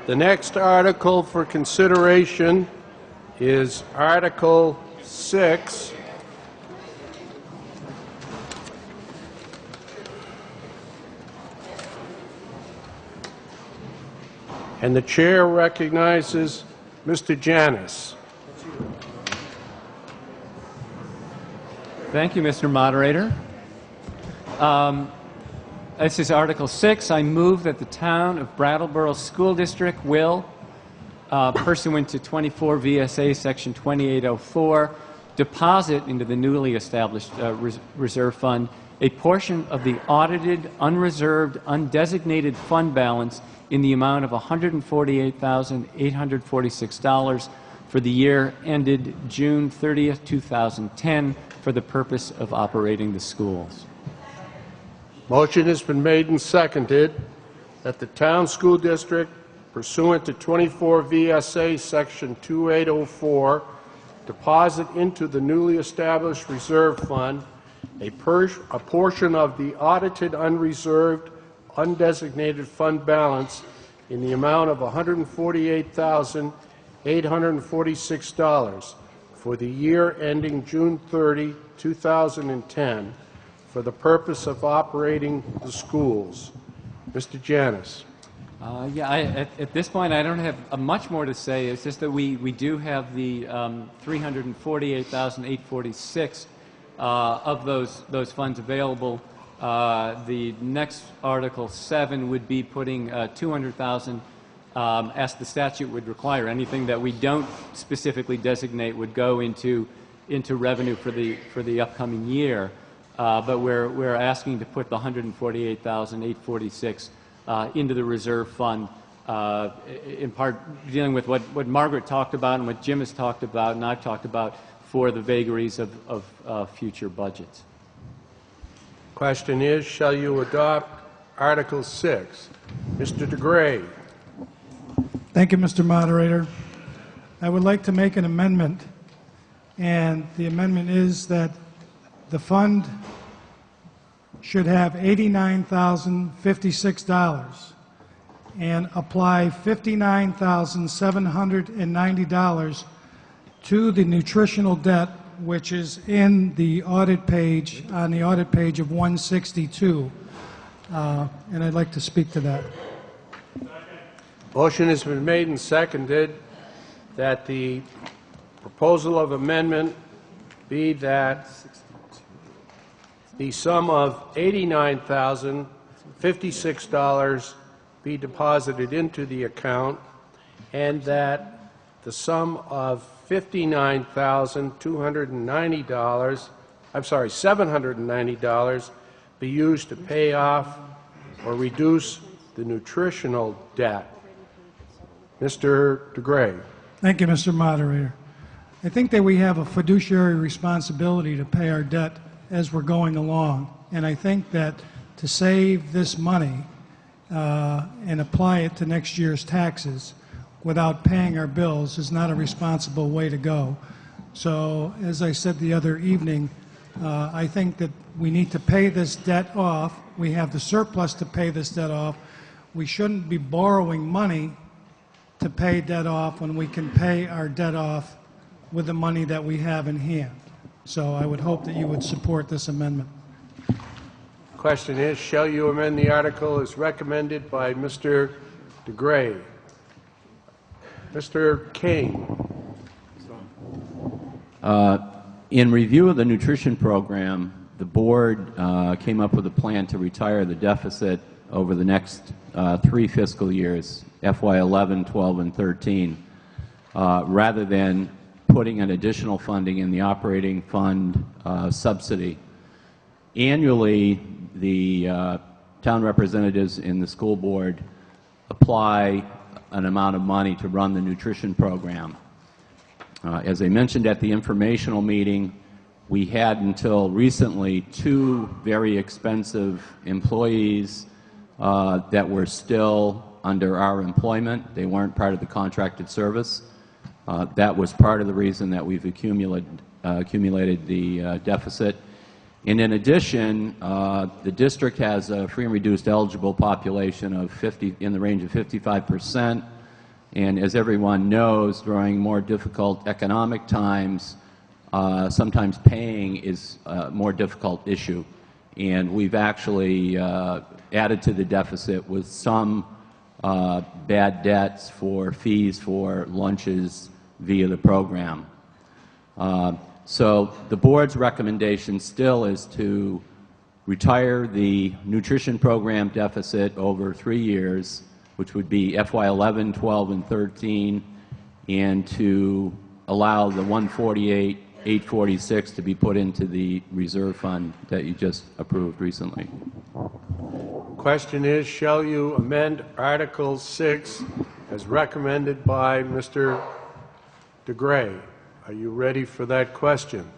The next article for consideration is Article 6. And the chair recognizes Mr. Janus. Thank you, Mr. Moderator. This is Article 6. I move that the town of Brattleboro School District will, pursuant to 24 VSA Section 2804, deposit into the newly established reserve fund a portion of the audited, unreserved, undesignated fund balance in the amount of $148,846 for the year ended June 30th, 2010, for the purpose of operating the schools. Motion has been made and seconded that the town school district, pursuant to 24 VSA Section 2804, deposit into the newly established reserve fund a portion of the audited, unreserved, undesignated fund balance in the amount of $148,846 for the year ending June 30, 2010, for the purpose of operating the schools. Mr. Janus. At this point, I don't have much more to say. It's just that we do have the $348,846 of those funds available. The next Article 7 would be putting $200,000, as the statute would require. Anything that we don't specifically designate would go into revenue for the upcoming year. But we're asking to put the $148,846 into the reserve fund, in part dealing with what Margaret talked about and what Jim has talked about and I've talked about for the vagaries of future budgets. Question is, shall you adopt Article 6? Mr. DeGray. Thank you, Mr. Moderator. I would like to make an amendment, and the amendment is that the fund should have $89,056 and apply $59,790 to the nutritional debt, which is in the audit page, on the audit page of 162. And I'd like to speak to that. Motion has been made and seconded that the proposal of amendment be that the sum of $89,056 be deposited into the account, and that the sum of $790 be used to pay off or reduce the nutritional debt. Mr. DeGray. Thank you, Mr. Moderator. I think that we have a fiduciary responsibility to pay our debt as we're going along, and I think that to save this money and apply it to next year's taxes without paying our bills is not a responsible way to go. So, as I said the other evening, I think that we need to pay this debt off. We have the surplus to pay this debt off. We shouldn't be borrowing money to pay debt off when we can pay our debt off with the money that we have in hand. So I would hope that you would support this amendment. Question is, shall you amend the article as recommended by Mr. DeGray? Mr. King. In review of the nutrition program, the board came up with a plan to retire the deficit over the next 3 fiscal years, FY11, 12, and 13, rather than putting an additional funding in the operating fund subsidy. Annually, the town representatives in the school board apply an amount of money to run the nutrition program. As I mentioned at the informational meeting, we had until recently 2 very expensive employees that were still under our employment. They weren't part of the contracted service. That was part of the reason that we've accumulated the deficit. And in addition, the district has a free and reduced eligible population of in the range of 55%. And as everyone knows, during more difficult economic times, sometimes paying is a more difficult issue. And we've actually added to the deficit with some bad debts for fees for lunches via the program. So the board's recommendation still is to retire the nutrition program deficit over 3 years, which would be FY11, 12, and 13, and to allow the 148,846 to be put into the reserve fund that you just approved recently. Question is, shall you amend Article 6 as recommended by Mr. DeGray? Are you ready for that question?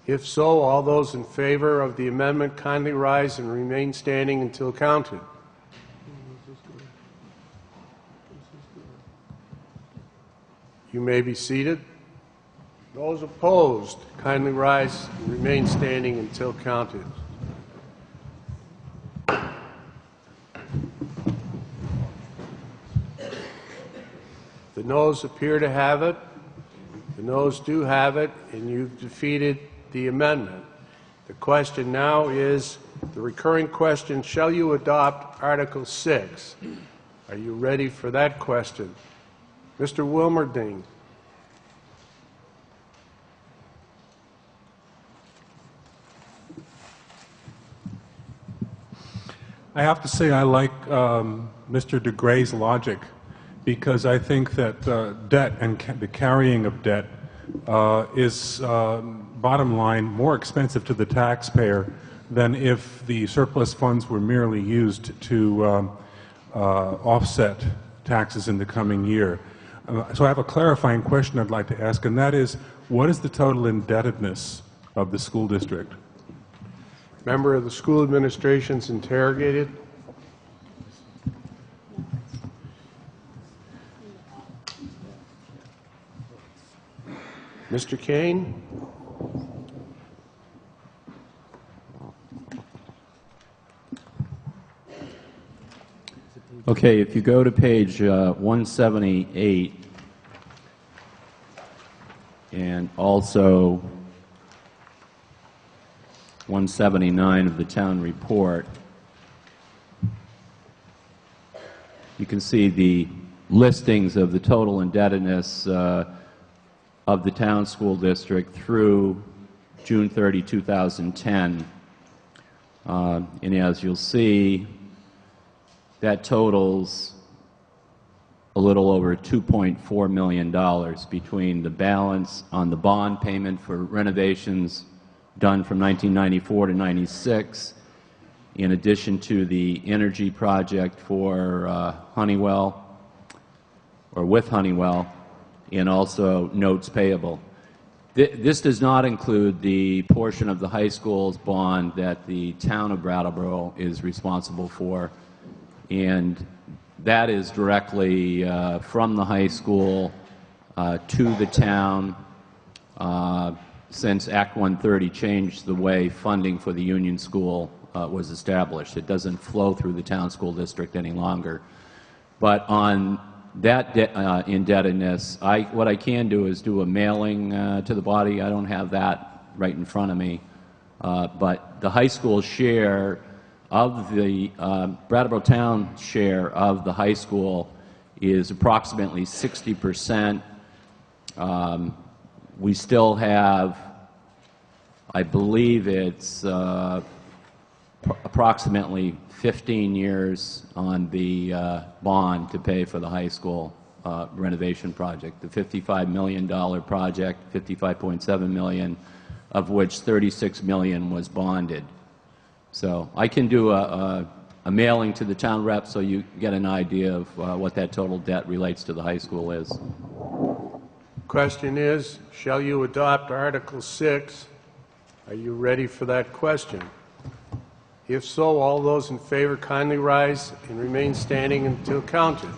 If so, all those in favor of the amendment kindly rise and remain standing until counted. You may be seated. Those opposed, kindly rise and remain standing until counted. The noes appear to have it. The noes do have it, and you've defeated the amendment. The question now is the recurring question, shall you adopt Article 6? Are you ready for that question? Mr. Wilmerding. I have to say I like Mr. DeGray's logic, because I think that debt and the carrying of debt is, bottom line, more expensive to the taxpayer than if the surplus funds were merely used to offset taxes in the coming year. So I have a clarifying question I'd like to ask, and that is, what is the total indebtedness of the school district? Member of the school administration's interrogated. Mr. Kane? Okay, if you go to page 178 and also 179 of the town report, you can see the listings of the total indebtedness of the town school district through June 30, 2010. And as you'll see, that totals a little over $2.4 million between the balance on the bond payment for renovations done from 1994 to 96, in addition to the energy project for Honeywell, or with Honeywell, and also notes payable. This does not include the portion of the high school's bond that the town of Brattleboro is responsible for, and that is directly from the high school to the town, since Act 130 changed the way funding for the Union School was established. It doesn't flow through the town school district any longer. But on that indebtedness, what I can do is do a mailing to the body. I don't have that right in front of me. But the high school share of the Brattleboro Town share of the high school is approximately 60%. We still have, I believe it's approximately 15 years on the bond to pay for the high school renovation project. The $55 million project, $55.7 million, of which $36 million was bonded. So I can do a mailing to the town rep so you get an idea of what that total debt relates to the high school is. Question is, shall you adopt Article 6? Are you ready for that question? If so, all those in favor kindly rise and remain standing until counted.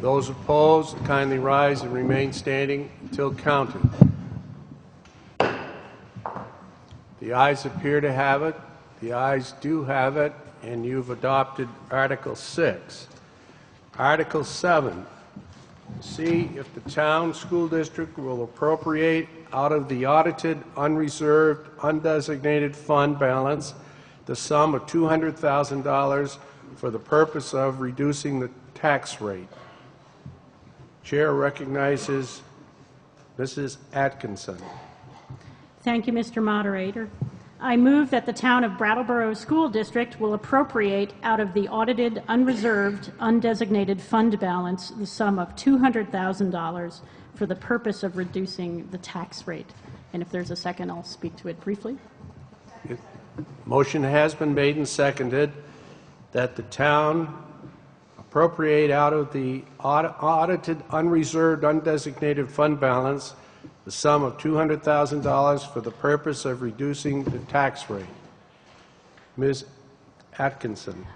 Those opposed, kindly rise and remain standing until counted. The ayes appear to have it. The ayes do have it, and you've adopted Article 6. Article 7. See if the town school district will appropriate out of the audited, unreserved, undesignated fund balance the sum of $200,000 for the purpose of reducing the tax rate. Chair recognizes Mrs. Atkinson. Thank you, Mr. Moderator. I move that the Town of Brattleboro School District will appropriate out of the audited, unreserved, undesignated fund balance the sum of $200,000 for the purpose of reducing the tax rate. And if there's a second, I'll speak to it briefly. Motion has been made and seconded that the town appropriate out of the audited, unreserved, undesignated fund balance the sum of $200,000 for the purpose of reducing the tax rate. Ms. Atkinson.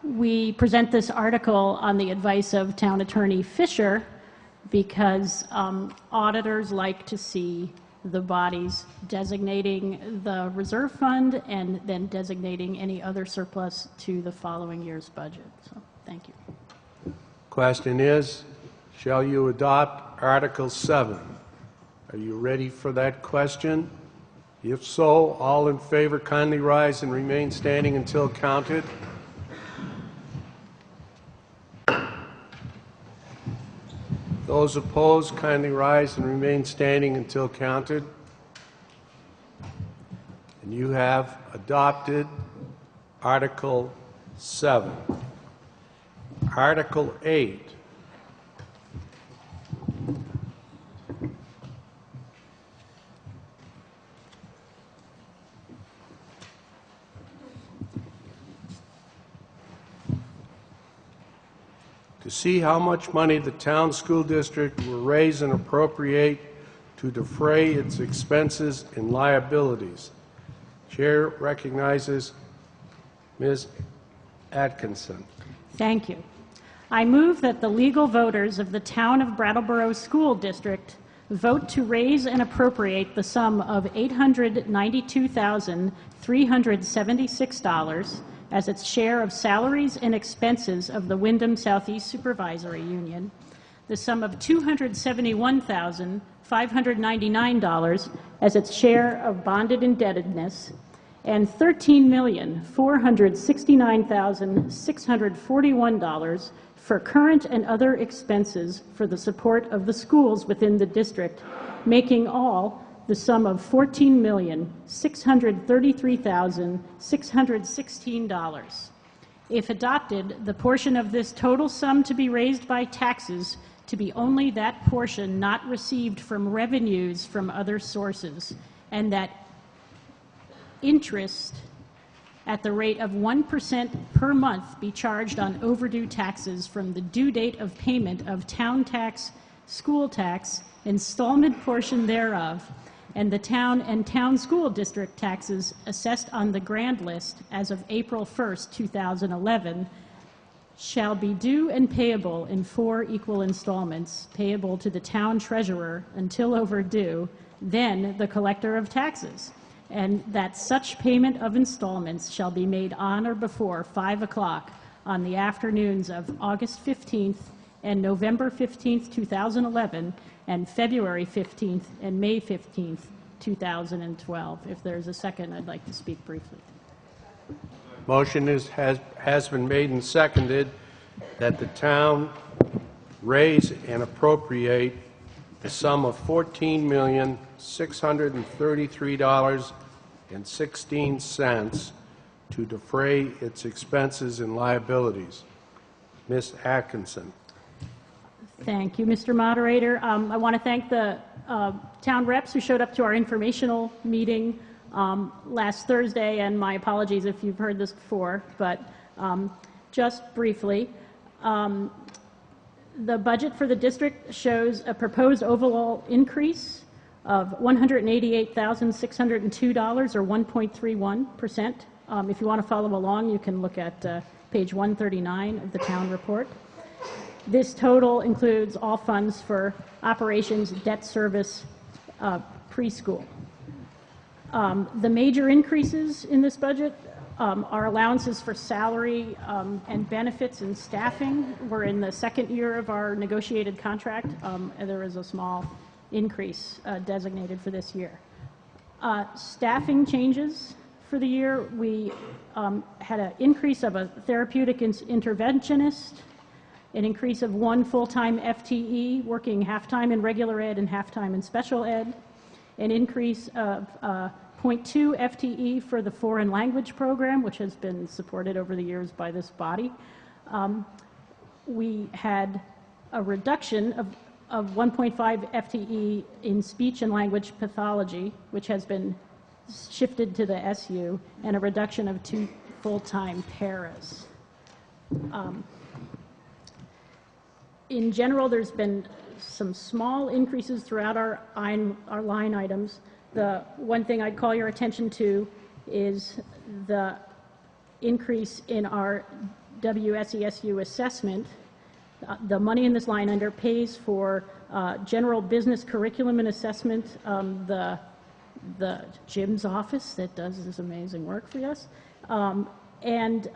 We present this article on the advice of Town Attorney Fisher because auditors like to see the bodies designating the reserve fund and then designating any other surplus to the following year's budget. So, thank you. Question is, shall you adopt Article 7? Are you ready for that question? If so, all in favor kindly rise and remain standing until counted. Those opposed kindly rise and remain standing until counted. And you have adopted Article 7. Article 8. To see how much money the town school district will raise and appropriate to defray its expenses and liabilities. Chair recognizes Ms. Atkinson. Thank you. I move that the legal voters of the Town of Brattleboro School District vote to raise and appropriate the sum of $892,376 as its share of salaries and expenses of the Wyndham Southeast Supervisory Union, the sum of $271,599 as its share of bonded indebtedness, and $13,469,641 for current and other expenses for the support of the schools within the district, making all the sum of $14,633,616. If adopted, the portion of this total sum to be raised by taxes to be only that portion not received from revenues from other sources, and that interest at the rate of 1% per month be charged on overdue taxes from the due date of payment of town tax, school tax, installment portion thereof, and the town and town school district taxes assessed on the grand list as of April 1st, 2011, shall be due and payable in 4 equal installments, payable to the town treasurer until overdue, then the collector of taxes, and that such payment of installments shall be made on or before 5 o'clock on the afternoons of August 15th and November 15th, 2011, and February 15th and May 15th, 2012. If there's a second, I'd like to speak briefly. Motion has been made and seconded that the town raise and appropriate the sum of $14,633.16 to defray its expenses and liabilities. Ms. Atkinson. Thank you, Mr. Moderator. I want to thank the town reps who showed up to our informational meeting last Thursday, and my apologies if you've heard this before, but just briefly, the budget for the district shows a proposed overall increase of $188,602, or 1.31%. If you want to follow along, you can look at page 139 of the town report. This total includes all funds for operations, debt service, preschool. The major increases in this budget are allowances for salary and benefits and staffing. We're in the second year of our negotiated contract, and there is a small increase designated for this year. Staffing changes for the year. We had an increase of a therapeutic interventionist, an increase of 1 full-time FTE working half-time in regular ed and half-time in special ed, an increase of 0.2 FTE for the foreign language program, which has been supported over the years by this body. We had a reduction of 1.5 FTE in speech and language pathology, which has been shifted to the SU, and a reduction of 2 full-time paras. In general, there's been some small increases throughout our line items. The one thing I'd call your attention to is the increase in our WSESU assessment. The money in this line under pays for general business curriculum and assessment, the Jim's office that does this amazing work for us, and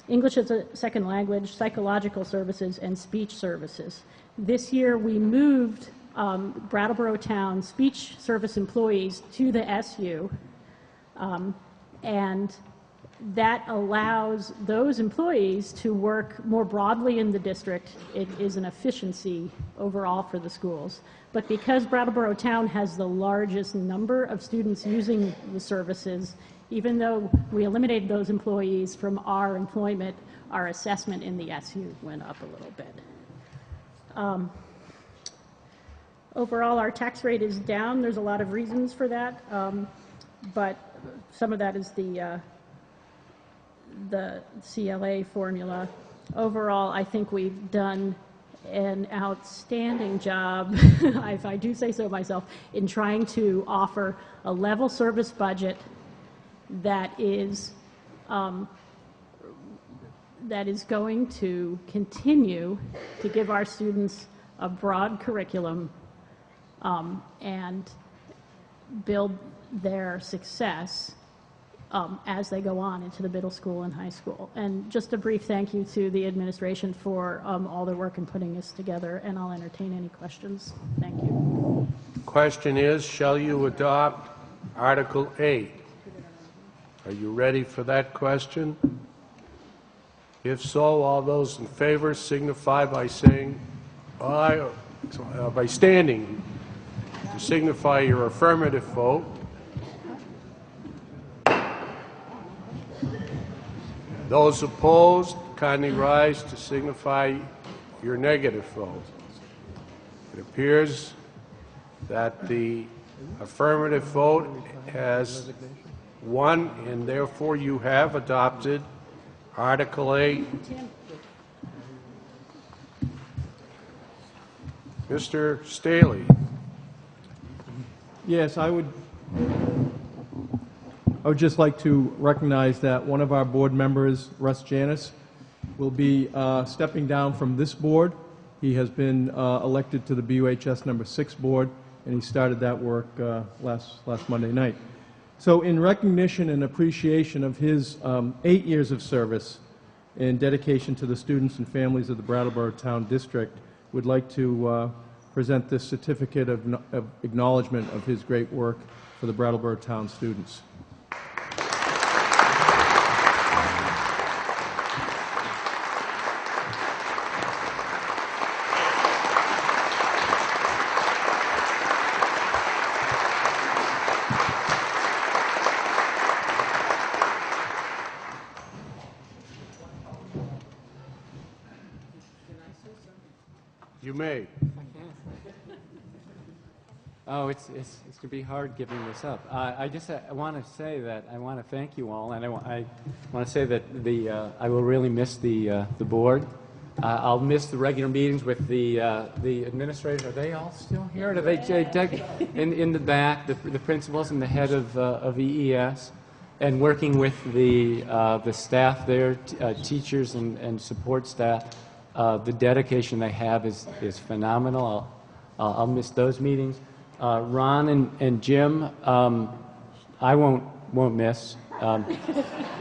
English as a second language, psychological services, and speech services. This year we moved Brattleboro Town speech service employees to the SU, and that allows those employees to work more broadly in the district. It is an efficiency overall for the schools. But because Brattleboro Town has the largest number of students using the services, even though we eliminated those employees from our employment, our assessment in the SU went up a little bit. Overall, our tax rate is down. There's a lot of reasons for that, but some of that is the CLA formula. Overall, I think we've done an outstanding job, if I do say so myself, in trying to offer a level service budget that is going to continue to give our students a broad curriculum and build their success as they go on into the middle school and high school. And just a brief thank you to the administration for all their work in putting this together, and I'll entertain any questions. Thank you. Question is, shall you adopt Article 8? Are you ready for that question? If so, all those in favor signify by saying aye, or by standing to signify your affirmative vote. Those opposed, kindly rise to signify your negative vote. It appears that the affirmative vote has won, and therefore you have adopted Article 8. Mr. Staley. Yes, I would just like to recognize that one of our board members, Russ Janis, will be stepping down from this board. He has been elected to the BUHS number 6 board, and he started that work last Monday night. So in recognition and appreciation of his 8 years of service and dedication to the students and families of the Brattleboro Town District, would like to present this certificate of acknowledgement of his great work for the Brattleboro Town students. You may. Oh, it's going to be hard giving this up. I want to say that I want to thank you all, and I want to say that I will really miss the board. I'll miss the regular meetings with the administrators. Are they all still here? Do they in the back, the principals and the head of EES, and working with the staff there, teachers and support staff. The dedication they have is phenomenal. I'll miss those meetings. Ron and Jim, I won't miss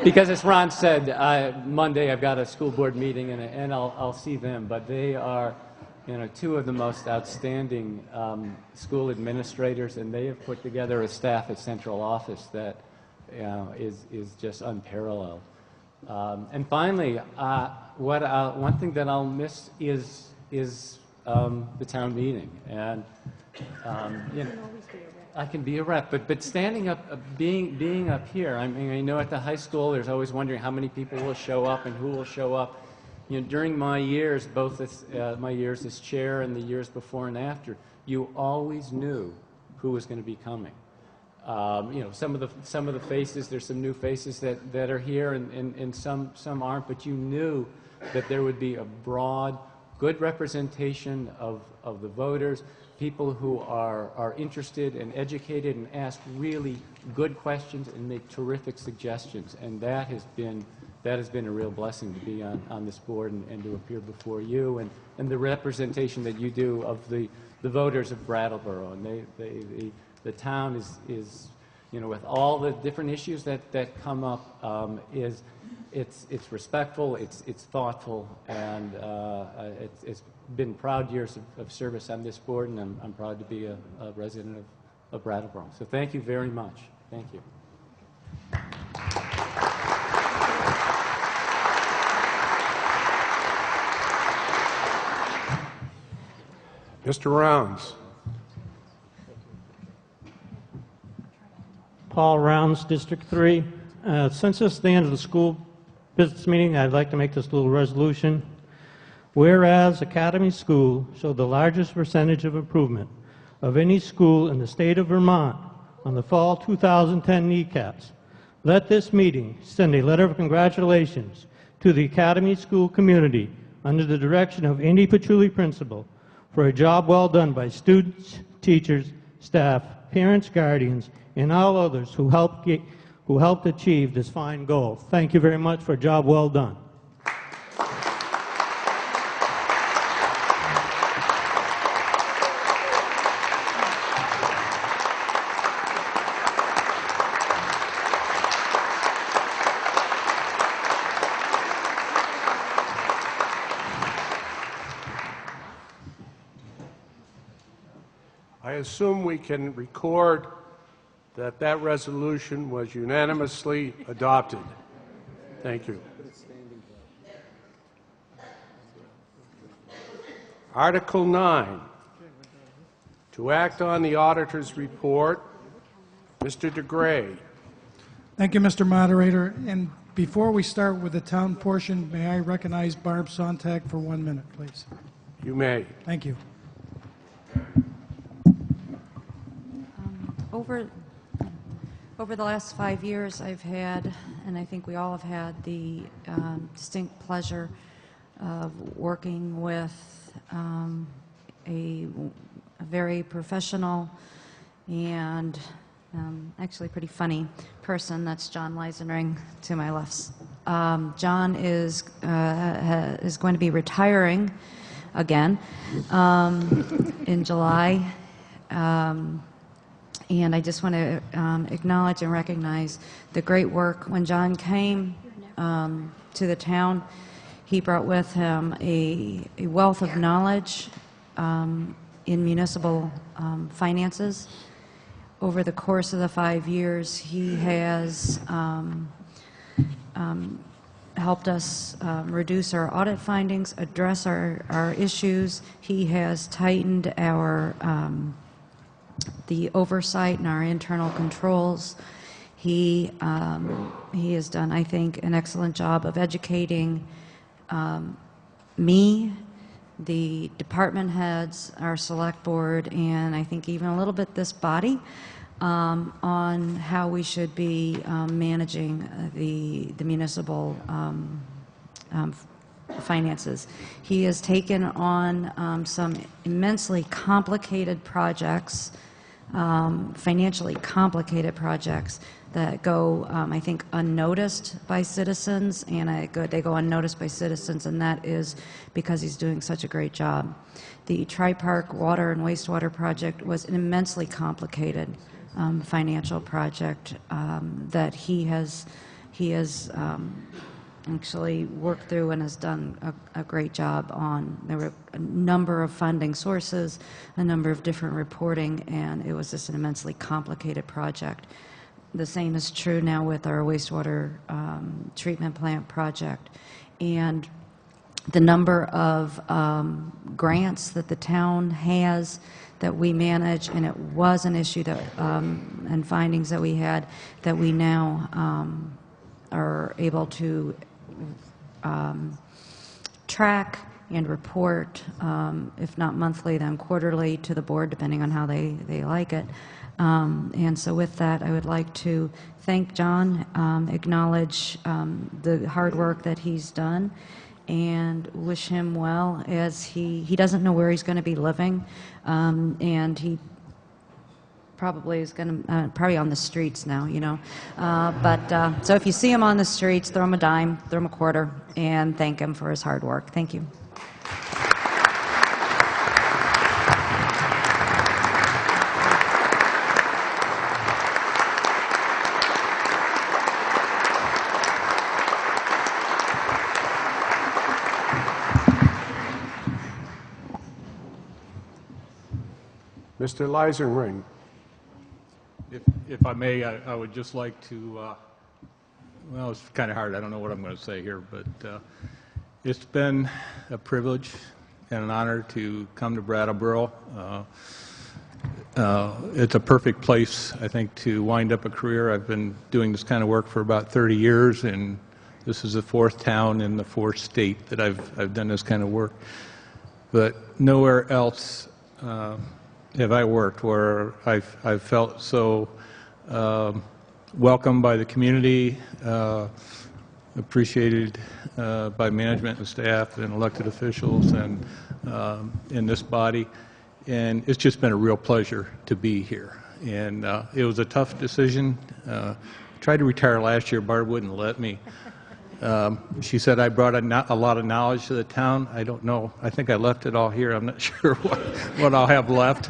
because, as Ron said, Monday I've got a school board meeting and I'll see them. But they are, two of the most outstanding school administrators, and they have put together a staff at central office that is just unparalleled. And finally, one thing that I'll miss is the town meeting. And you know, I can be a rep, but standing up, being up here. I mean, I know at the high school, there's always wondering how many people will show up and who will show up. You know, during my years, both as, my years as chair and the years before and after, you always knew who was going to be coming. You know, some of the faces, there's some new faces that are here, and some aren't, but you knew that there would be a broad, good representation of the voters, people who are interested and educated and ask really good questions and make terrific suggestions, and that has been a real blessing to be on this board and to appear before you, and the representation that you do of the voters of Brattleboro. And the town is, you know, with all the different issues that come up, it's respectful, it's thoughtful, and it's been proud years of service on this board, and I'm proud to be a resident of Brattleboro. So thank you very much. Thank you. Mr. Rounds. Paul Rounds, District 3. Since this is the end of the school business meeting, I'd like to make this little resolution. Whereas Academy School showed the largest percentage of improvement of any school in the state of Vermont on the fall 2010 NECAPs, let this meeting send a letter of congratulations to the Academy School community under the direction of Andy Patchouli, Principal, for a job well done by students, teachers, staff, parents, guardians, and all others who helped achieve this fine goal. Thank you very much for a job well done. I assume we can record that that resolution was unanimously adopted. Thank you. Article 9, to act on the auditor's report. Mr. DeGray. Thank you, Mr. Moderator. And before we start with the town portion, may I recognize Barb Sontag for 1 minute, please? You may. Thank you. Over the last 5 years, I've had, and I think we all have had, the distinct pleasure of working with a very professional and actually pretty funny person. That's John Leisenring to my left. John is going to be retiring again in July. And I just want to acknowledge and recognize the great work. When John came to the town, he brought with him a wealth of knowledge in municipal finances. Over the course of the 5 years, he has helped us reduce our audit findings, address our issues. He has tightened our the oversight and our internal controls. He has done, I think, an excellent job of educating me, the department heads, our select board, and I think even a little bit this body on how we should be managing the municipal finances. He has taken on some immensely complicated projects, financially complicated projects that go, I think, unnoticed by citizens, and they go unnoticed by citizens, and that is because he's doing such a great job. The Tri-Park Water and Wastewater Project was an immensely complicated financial project that he has actually worked through and has done a great job on. There were a number of funding sources, a number of different reporting, and it was just an immensely complicated project. the same is true now with our wastewater treatment plant project. And the number of grants that the town has that we manage, and it was an issue that, and findings that we had, that we now are able to track and report, if not monthly, then quarterly to the board, depending on how they like it. And so with that, I would like to thank John, acknowledge the hard work that he's done, and wish him well, as he doesn't know where he's going to be living, and he probably is going to, probably on the streets now, you know. So if you see him on the streets, throw him a dime, throw him a quarter, and thank him for his hard work. Thank you. Mr. Leisenring. If I may, I would just like to, well, it's kind of hard. I don't know what I'm going to say here, but it's been a privilege and an honor to come to Brattleboro. It's a perfect place, I think, to wind up a career. I've been doing this kind of work for about 30 years, and this is the 4th town in the 4th state that I've done this kind of work. But nowhere else have I worked where I've felt so welcomed by the community, appreciated by management and staff and elected officials, and in this body. And it's just been a real pleasure to be here. And it was a tough decision. Tried to retire last year. Barb wouldn't let me. She said I brought a lot of knowledge to the town. I don't know. I think I left it all here. I'm not sure what I'll have left.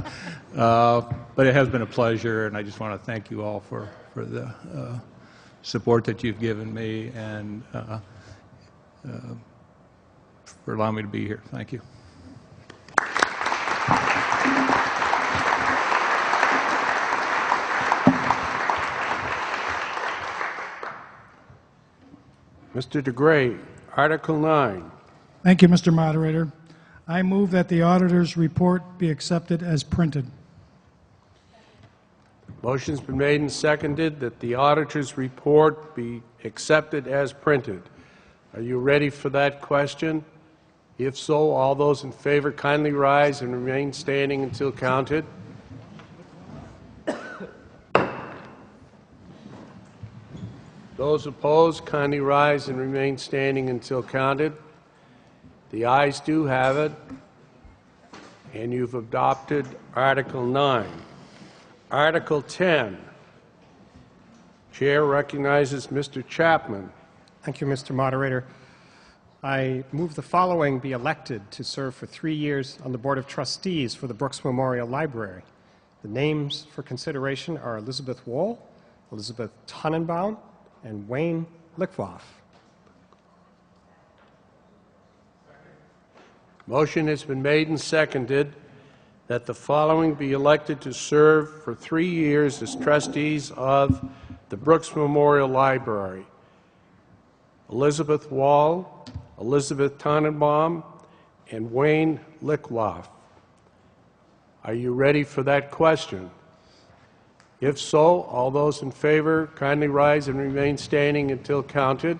But it has been a pleasure, and I just want to thank you all for the support that you've given me, and for allowing me to be here. Thank you. Mr. DeGray, Article 9. Thank you, Mr. Moderator. I move that the auditor's report be accepted as printed. Motion's been made and seconded that the auditor's report be accepted as printed. Are you ready for that question? If so, all those in favor kindly rise and remain standing until counted. Those opposed, kindly rise and remain standing until counted. The ayes do have it, and you've adopted Article 9. Article 10. Chair recognizes Mr. Chapman. Thank you, Mr. Moderator. I move the following be elected to serve for 3 years on the Board of Trustees for the Brooks Memorial Library. The names for consideration are Elizabeth Wohl, Elizabeth Tannenbaum, and Wayne Lickwoff. Motion has been made and seconded that the following be elected to serve for 3 years as trustees of the Brooks Memorial Library: Elizabeth Wohl, Elizabeth Tannenbaum, and Wayne Lickwoff. Are you ready for that question? If so, all those in favor kindly rise and remain standing until counted.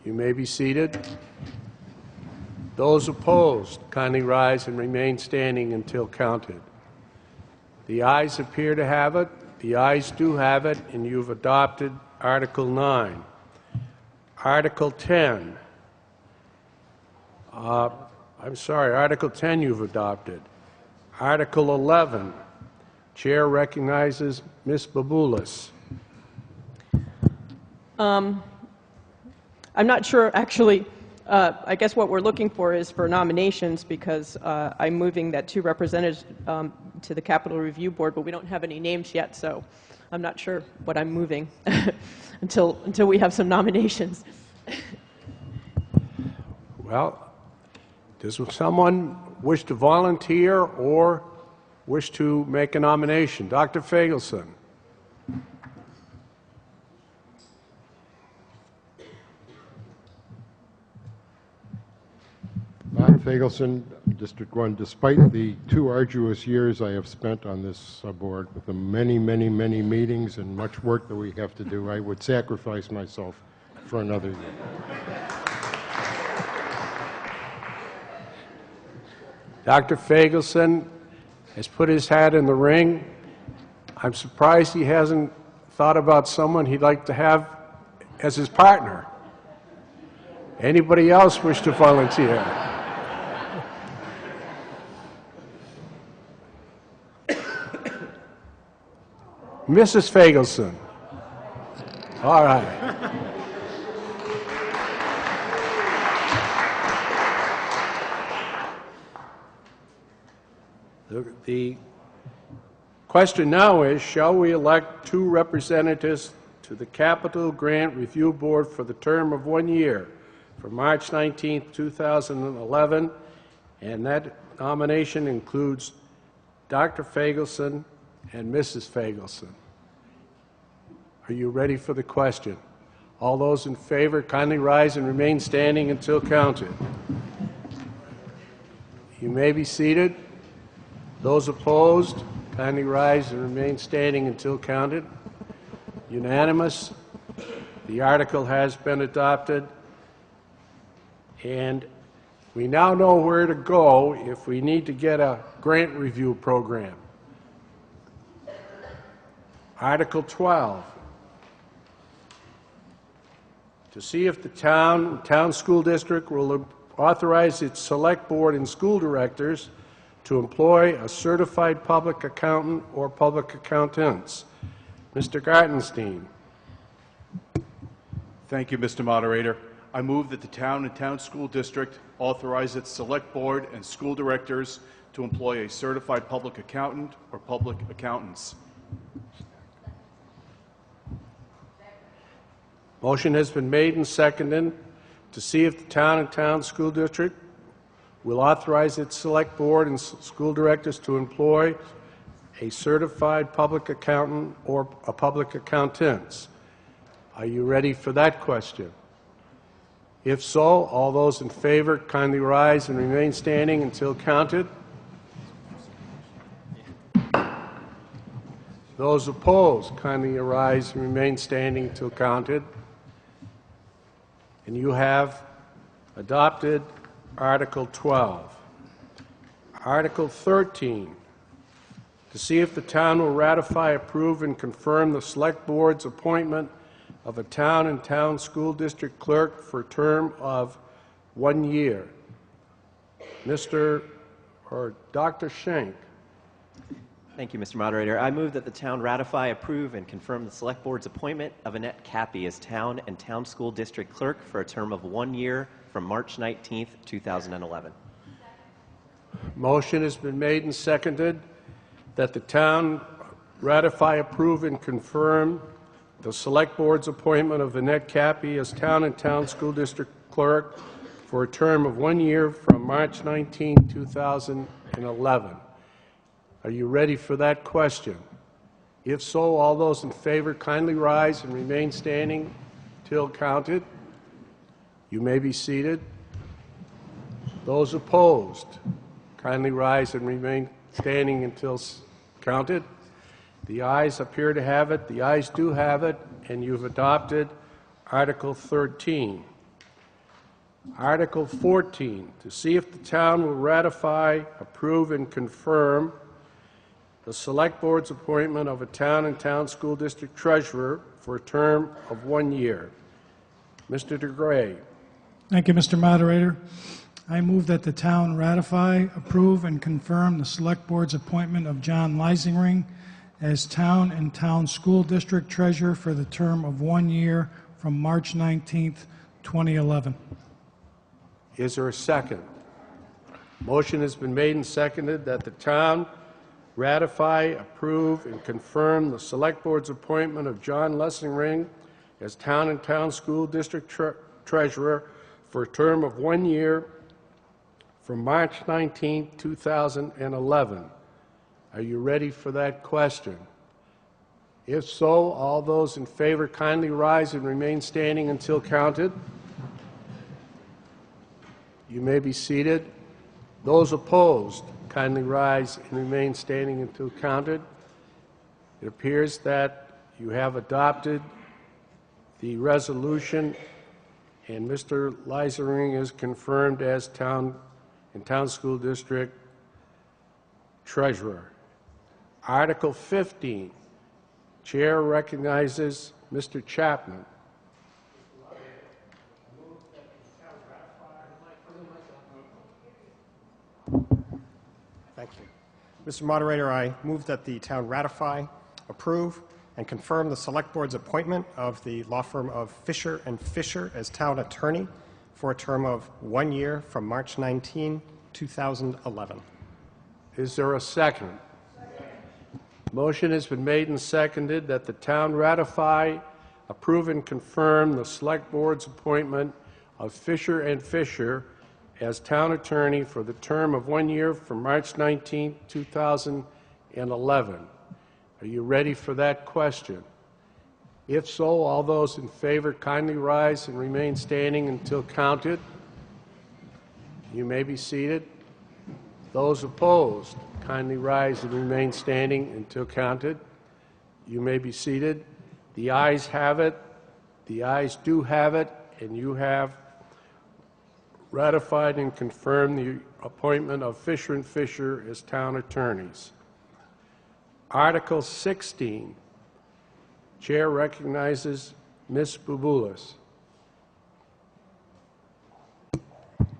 You may be seated. Those opposed, kindly rise and remain standing until counted. The ayes appear to have it. The ayes do have it, and you've adopted Article 9. Article 10. Article 10 you've adopted. Article 11. Chair recognizes Ms. Baboulis. I'm not sure, actually. I guess what we're looking for is for nominations, because I'm moving that 2 representatives to the Capital Review Board, but we don't have any names yet, so I'm not sure what I'm moving until we have some nominations. Well, does someone wish to volunteer or wish to make a nomination? Dr. Fagelson. Fagelson, District 1. Despite the 2 arduous years I have spent on this board, with the many, many, many meetings and much work that we have to do, I would sacrifice myself for another year. Dr. Fagelson has put his hat in the ring. I'm surprised he hasn't thought about someone he'd like to have as his partner. Anybody else wish to volunteer? Mrs. Fagelson. All right. The question now is, shall we elect 2 representatives to the Capital Grant Review Board for the term of 1 year, from March 19, 2011, and that nomination includes Dr. Fagelson and Mrs. Fagelson. Are you ready for the question? All those in favor, kindly rise and remain standing until counted. You may be seated. Those opposed, kindly rise and remain standing until counted. Unanimous. The article has been adopted. And we now know where to go if we need to get a grant review program. Article 12. To see if the town school district will authorize its select board and school directors to employ a certified public accountant or public accountants. Mr. Gartenstein. Thank you, Mr. Moderator. I move that the town and town school district authorize its select board and school directors to employ a certified public accountant or public accountants. Motion has been made and seconded to see if the town and town school district will authorize its select board and school directors to employ a certified public accountant or a public accountants. Are you ready for that question? If so, all those in favor kindly rise and remain standing until counted. Those opposed kindly arise and remain standing until counted. And you have adopted Article 12. Article 13, to see if the town will ratify, approve, and confirm the Select Board's appointment of a town and town school district clerk for a term of 1 year. Dr. Schenk. Thank you, Mr. Moderator. I move that the town ratify, approve, and confirm the Select Board's appointment of Annette Cappy as town and town school district clerk for a term of 1 year from March 19th, 2011. Motion has been made and seconded that the town ratify, approve, and confirm the Select Board's appointment of Annette Cappy as town and town school district clerk for a term of 1 year from March 19, 2011. Are you ready for that question? If so, all those in favor kindly rise and remain standing till counted. You may be seated. Those opposed, kindly rise and remain standing until counted. The ayes appear to have it. The ayes do have it, and you've adopted Article 13. Article 14, to see if the town will ratify, approve, and confirm the Select Board's appointment of a town and town school district treasurer for a term of 1 year. Mr. DeGray. Thank you, Mr. Moderator. I move that the town ratify, approve, and confirm the Select Board's appointment of John Leisingring as town and town school district treasurer for the term of 1 year from March 19th, 2011. Is there a second? Motion has been made and seconded that the town ratify, approve, and confirm the Select Board's appointment of John Leisingring as town and town school district treasurer for a term of 1 year from March 19, 2011. Are you ready for that question? If so, all those in favor kindly rise and remain standing until counted. You may be seated. Those opposed, kindly rise and remain standing until counted. It appears that you have adopted the resolution, and Mr. Leisering is confirmed as Town School District Treasurer. Article 15, Chair recognizes Mr. Chapman. Thank you. Mr. Moderator, I move that the town ratify, approve, and confirm the Select Board's appointment of the law firm of Fisher & Fisher as town attorney for a term of 1 year from March 19, 2011. Is there a second? Motion has been made and seconded that the town ratify, approve, and confirm the Select Board's appointment of Fisher & Fisher as town attorney for the term of 1 year from March 19, 2011. Are you ready for that question? If so, all those in favor kindly rise and remain standing until counted. You may be seated. Those opposed, kindly rise and remain standing until counted. You may be seated. The ayes have it. The ayes do have it, and you have ratified and confirmed the appointment of Fisher & Fisher as town attorneys. Article 16. Chair recognizes Ms. Boubulis.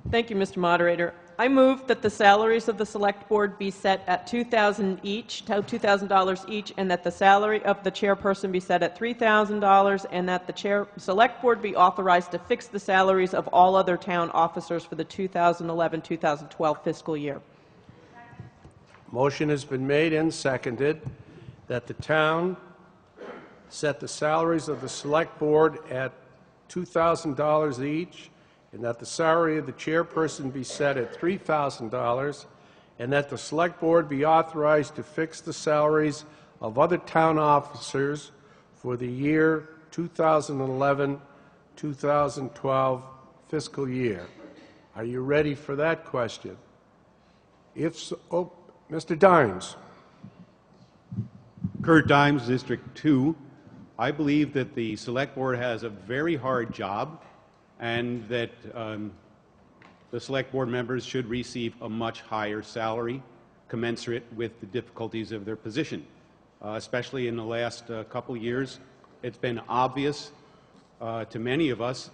Thank you, Mr. Moderator. I move that the salaries of the Select Board be set at $2,000 each, $2,000 each, and that the salary of the chairperson be set at $3,000, and that the Select Board be authorized to fix the salaries of all other town officers for the 2011-2012 fiscal year. Motion has been made and seconded that the town set the salaries of the Select Board at $2,000 each, and that the salary of the chairperson be set at $3,000, and that the Select Board be authorized to fix the salaries of other town officers for the year 2011-2012 fiscal year. Are you ready for that question? If so, oh, Mr. Dimes. Kurt Dimes, District 2. I believe that the Select Board has a very hard job, and that the Select Board members should receive a much higher salary commensurate with the difficulties of their position. Especially in the last couple years, it's been obvious to many of us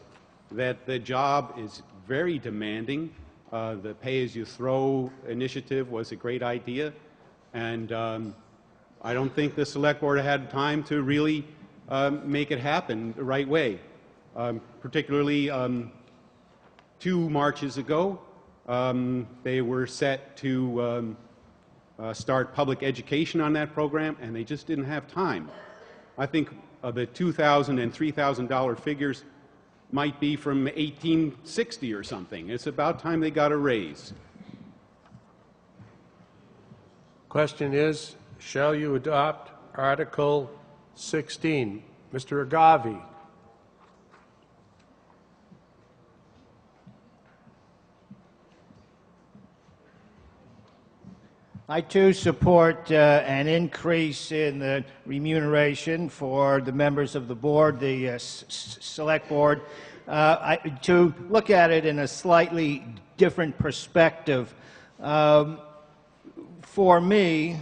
that the job is very demanding. The pay-as-you-throw initiative was a great idea, and I don't think the Select Board had time to really make it happen the right way. Particularly 2 marches ago, they were set to start public education on that program, and they just didn't have time. I think the $2,000 and $3,000 figures might be from 1860 or something. It's about time they got a raise. Question is, shall you adopt Article 16? Mr. Agavi. I too support an increase in the remuneration for the members of the board, the Select Board. To look at it in a slightly different perspective, for me,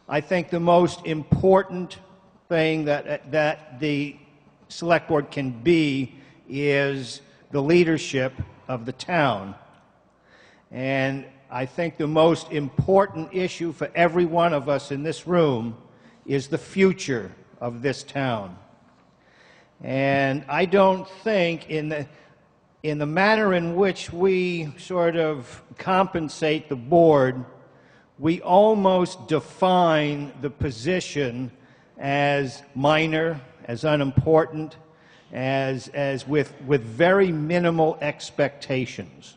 I think the most important thing that the Select Board can be is the leadership of the town. And I think the most important issue for every one of us in this room is the future of this town. And I don't think in the manner in which we sort of compensate the board, we almost define the position as minor, as unimportant, as with very minimal expectations.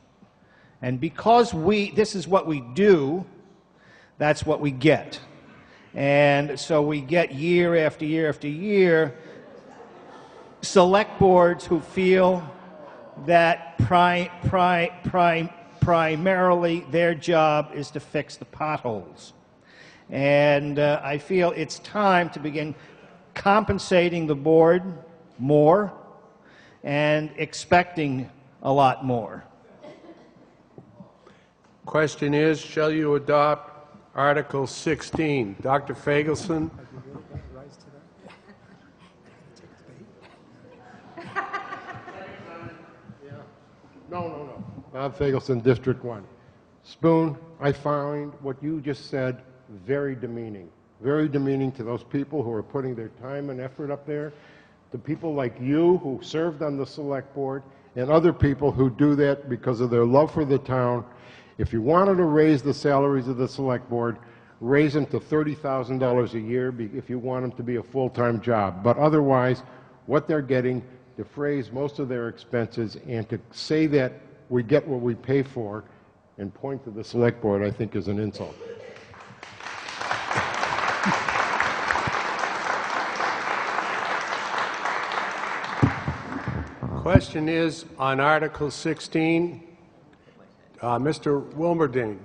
And because this is what we do, that's what we get. And so we get year after year after year Select Boards who feel that primarily their job is to fix the potholes. And I feel it's time to begin compensating the board more and expecting a lot more. Question is, shall you adopt Article 16? Dr. Fagelson? No. Bob Fagelson, District 1. Spoon, I find what you just said very demeaning. Very demeaning to those people who are putting their time and effort up there, to people like you who served on the select board, and other people who do that because of their love for the town. If you wanted to raise the salaries of the select board, raise them to $30,000 a year if you want them to be a full-time job. But otherwise, what they're getting defrays most of their expenses, and to say that we get what we pay for and point to the select board, I think is an insult. Question is on Article 16. Mr. Wilmerding.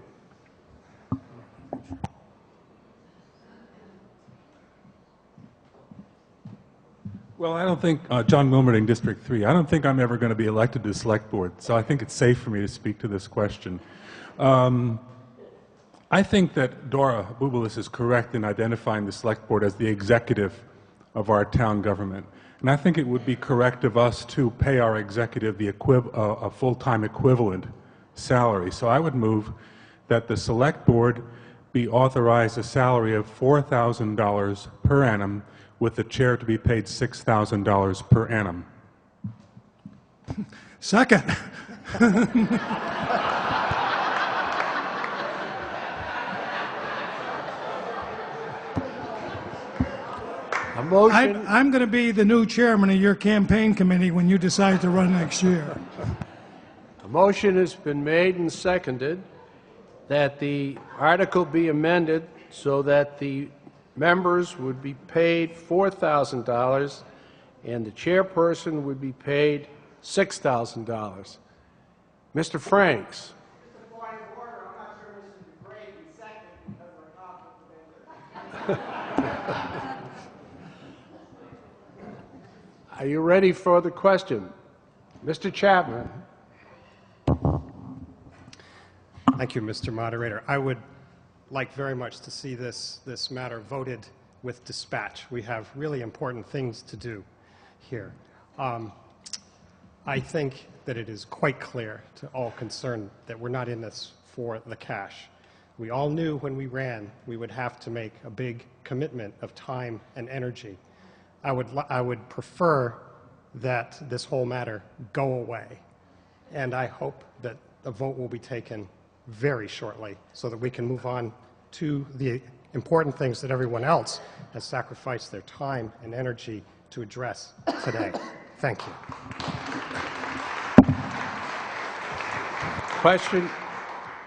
Well, I don't think, John Wilmerding, District 3, I don't think I'm ever going to be elected to the Select Board, so I think it's safe for me to speak to this question. I think that Dora Bubalis is correct in identifying the Select Board as the executive of our town government. And I think it would be correct of us to pay our executive a full-time equivalent salary. So I would move that the Select Board be authorized a salary of $4,000 per annum, with the chair to be paid $6,000 per annum. Second. A motion. I'm going to be the new chairman of your campaign committee when you decide to run next year. A motion has been made and seconded that the article be amended so that the members would be paid $4,000 and the chairperson would be paid $6,000. Mr. Franks. Are you ready for the question? Mr. Chapman. Thank you, Mr. Moderator. I would like very much to see this matter voted with dispatch. We have really important things to do here. I think that it is quite clear to all concerned that we're not in this for the cash. We all knew when we ran we would have to make a big commitment of time and energy. I would prefer that this whole matter go away, and I hope that a vote will be taken very shortly so that we can move on to the important things that everyone else has sacrificed their time and energy to address today. Thank you.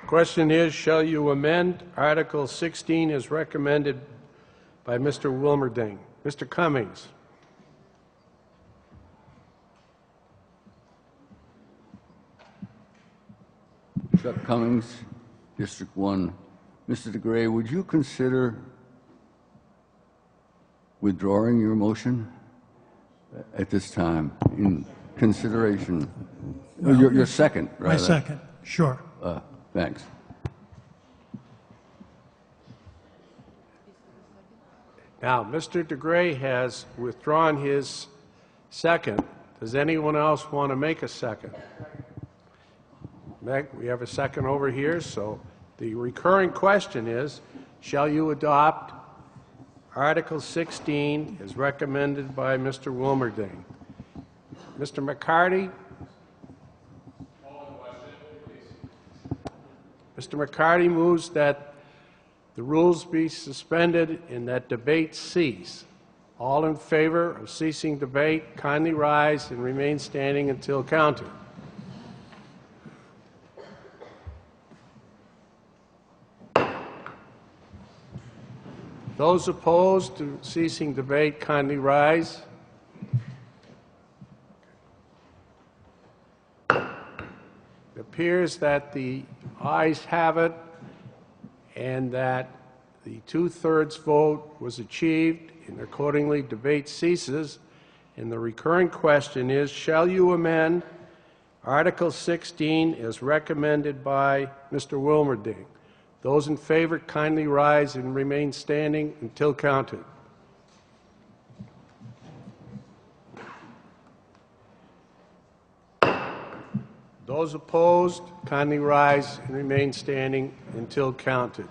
Question is, shall you amend Article 16 as recommended by Mr. Wilmerding? Mr. Cummings. Chuck Cummings, District 1. Mr. DeGray, would you consider withdrawing your motion at this time in consideration? Your second, rather. My second, sure. Thanks. Now, Mr. DeGray has withdrawn his second. Does anyone else want to make a second? Meg, we have a second over here, so the recurring question is, shall you adopt Article 16 as recommended by Mr. Wilmerding? Mr. McCarty? Mr. McCarty moves that the rules be suspended and that debate cease. All in favor of ceasing debate, kindly rise and remain standing until counted. Those opposed to ceasing debate, kindly rise. It appears that the ayes have it and that the two-thirds vote was achieved, and accordingly debate ceases. And the recurring question is, shall you amend Article 16 as recommended by Mr. Wilmerding? Those in favor kindly rise and remain standing until counted. Those opposed kindly rise and remain standing until counted.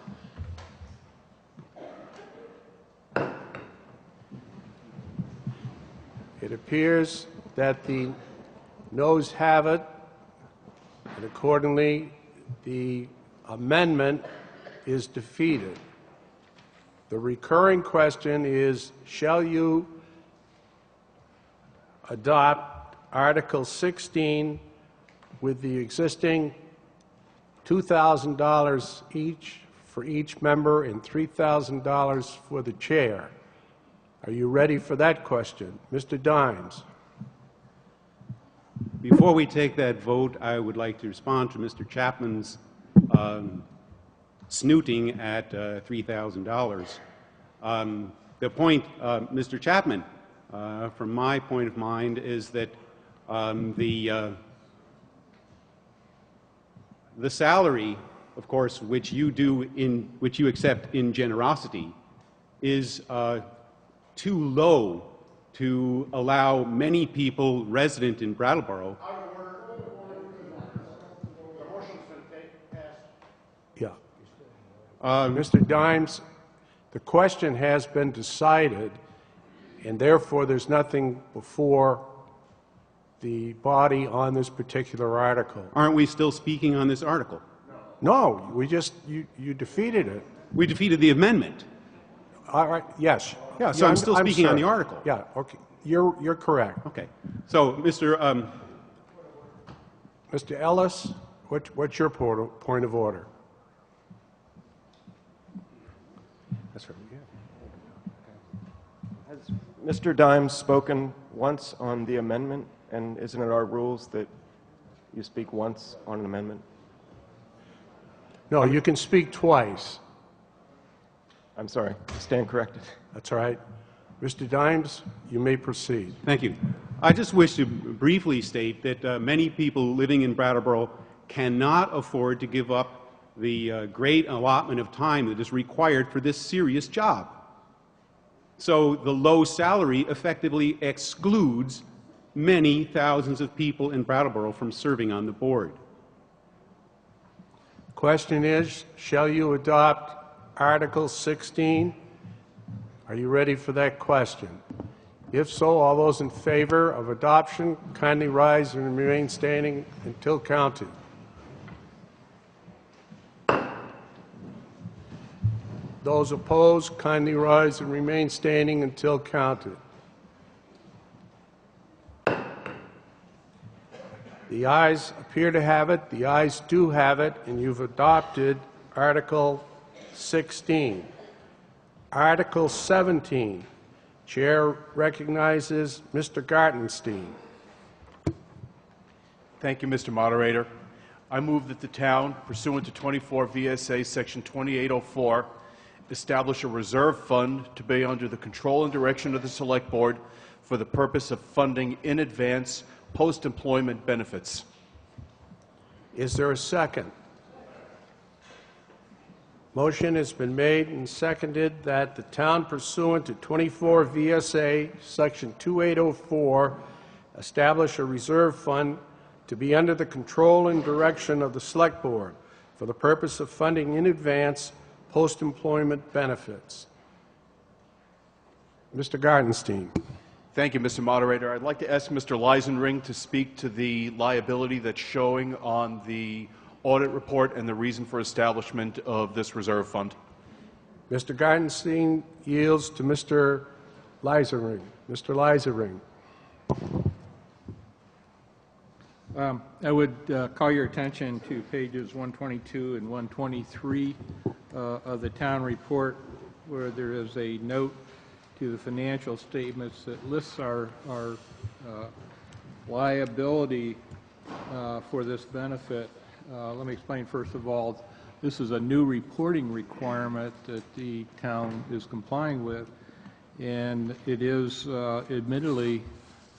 It appears that the noes have it, and accordingly, the amendment is defeated. The recurring question is, shall you adopt Article 16 with the existing $2,000 each for each member and $3,000 for the chair? Are you ready for that question? Mr. Dimes. Before we take that vote, I would like to respond to Mr. Chapman's snooting at $3,000. The point, Mr. Chapman, from my point of mind, is that the salary, of course, which you accept in generosity, is too low to allow many people resident in Brattleboro. Yeah. Mr. Dimes, the question has been decided, and therefore there's nothing before the body on this particular article. Aren't we still speaking on this article? No, we just, you defeated it. We defeated the amendment. All right, yes. Yeah, so I'm still speaking on the article. Yeah, okay. You're correct. Okay. So, Mr. Ellis, what's your point of order? That's right. Yeah. Has Mr. Dimes spoken once on the amendment, and isn't it our rules that you speak once on an amendment? No, you can speak twice. I'm sorry. Stand corrected. That's all right. Mr. Dimes, you may proceed. Thank you. I just wish to briefly state that many people living in Brattleboro cannot afford to give up the great allotment of time that is required for this serious job. So the low salary effectively excludes many thousands of people in Brattleboro from serving on the board. Question is, shall you adopt Article 16? Are you ready for that question? If so, all those in favor of adoption, kindly rise and remain standing until counted. Those opposed, kindly rise and remain standing until counted. The ayes appear to have it. The ayes do have it, and you've adopted Article 16. Article 17. Chair recognizes Mr. Gartenstein. Thank you, Mr. Moderator. I move that the town, pursuant to 24 VSA Section 2804, establish a reserve fund to be under the control and direction of the Select Board for the purpose of funding in advance post-employment benefits. Is there a second? Motion has been made and seconded that the town, pursuant to 24 VSA Section 2804, establish a reserve fund to be under the control and direction of the Select Board for the purpose of funding in advance post-employment benefits. Mr. Gartenstein. Thank you, Mr. Moderator. I'd like to ask Mr. Leisenring to speak to the liability that's showing on the audit report and the reason for establishment of this reserve fund. Mr. Gartenstein yields to Mr. Leisenring. Mr. Leisenring. I would call your attention to pages 122 and 123 of the town report, where there is a note to the financial statements that lists our liability for this benefit. Let me explain first of all, this is a new reporting requirement that the town is complying with, and it is admittedly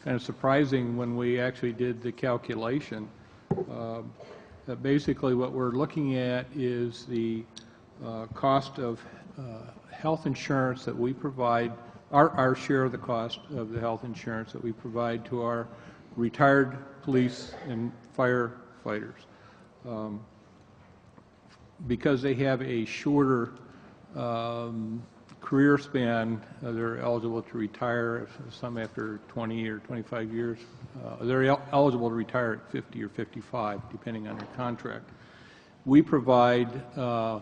kind of surprising when we actually did the calculation. Basically what we're looking at is the cost of health insurance that we provide, our share of the cost of the health insurance that we provide to our retired police and firefighters. Because they have a shorter career span, they're eligible to retire, some after 20 or 25 years. They're eligible to retire at 50 or 55, depending on their contract. We provide a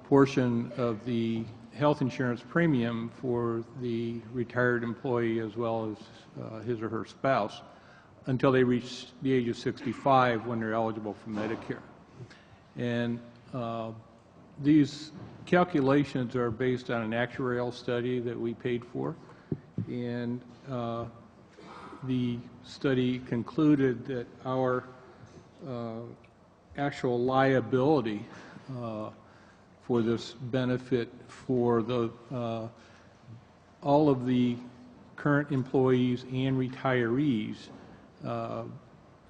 portion of the health insurance premium for the retired employee as well as his or her spouse until they reach the age of 65 when they're eligible for Medicare. And these calculations are based on an actuarial study that we paid for, and the study concluded that our actual liability for this benefit for the all of the current employees and retirees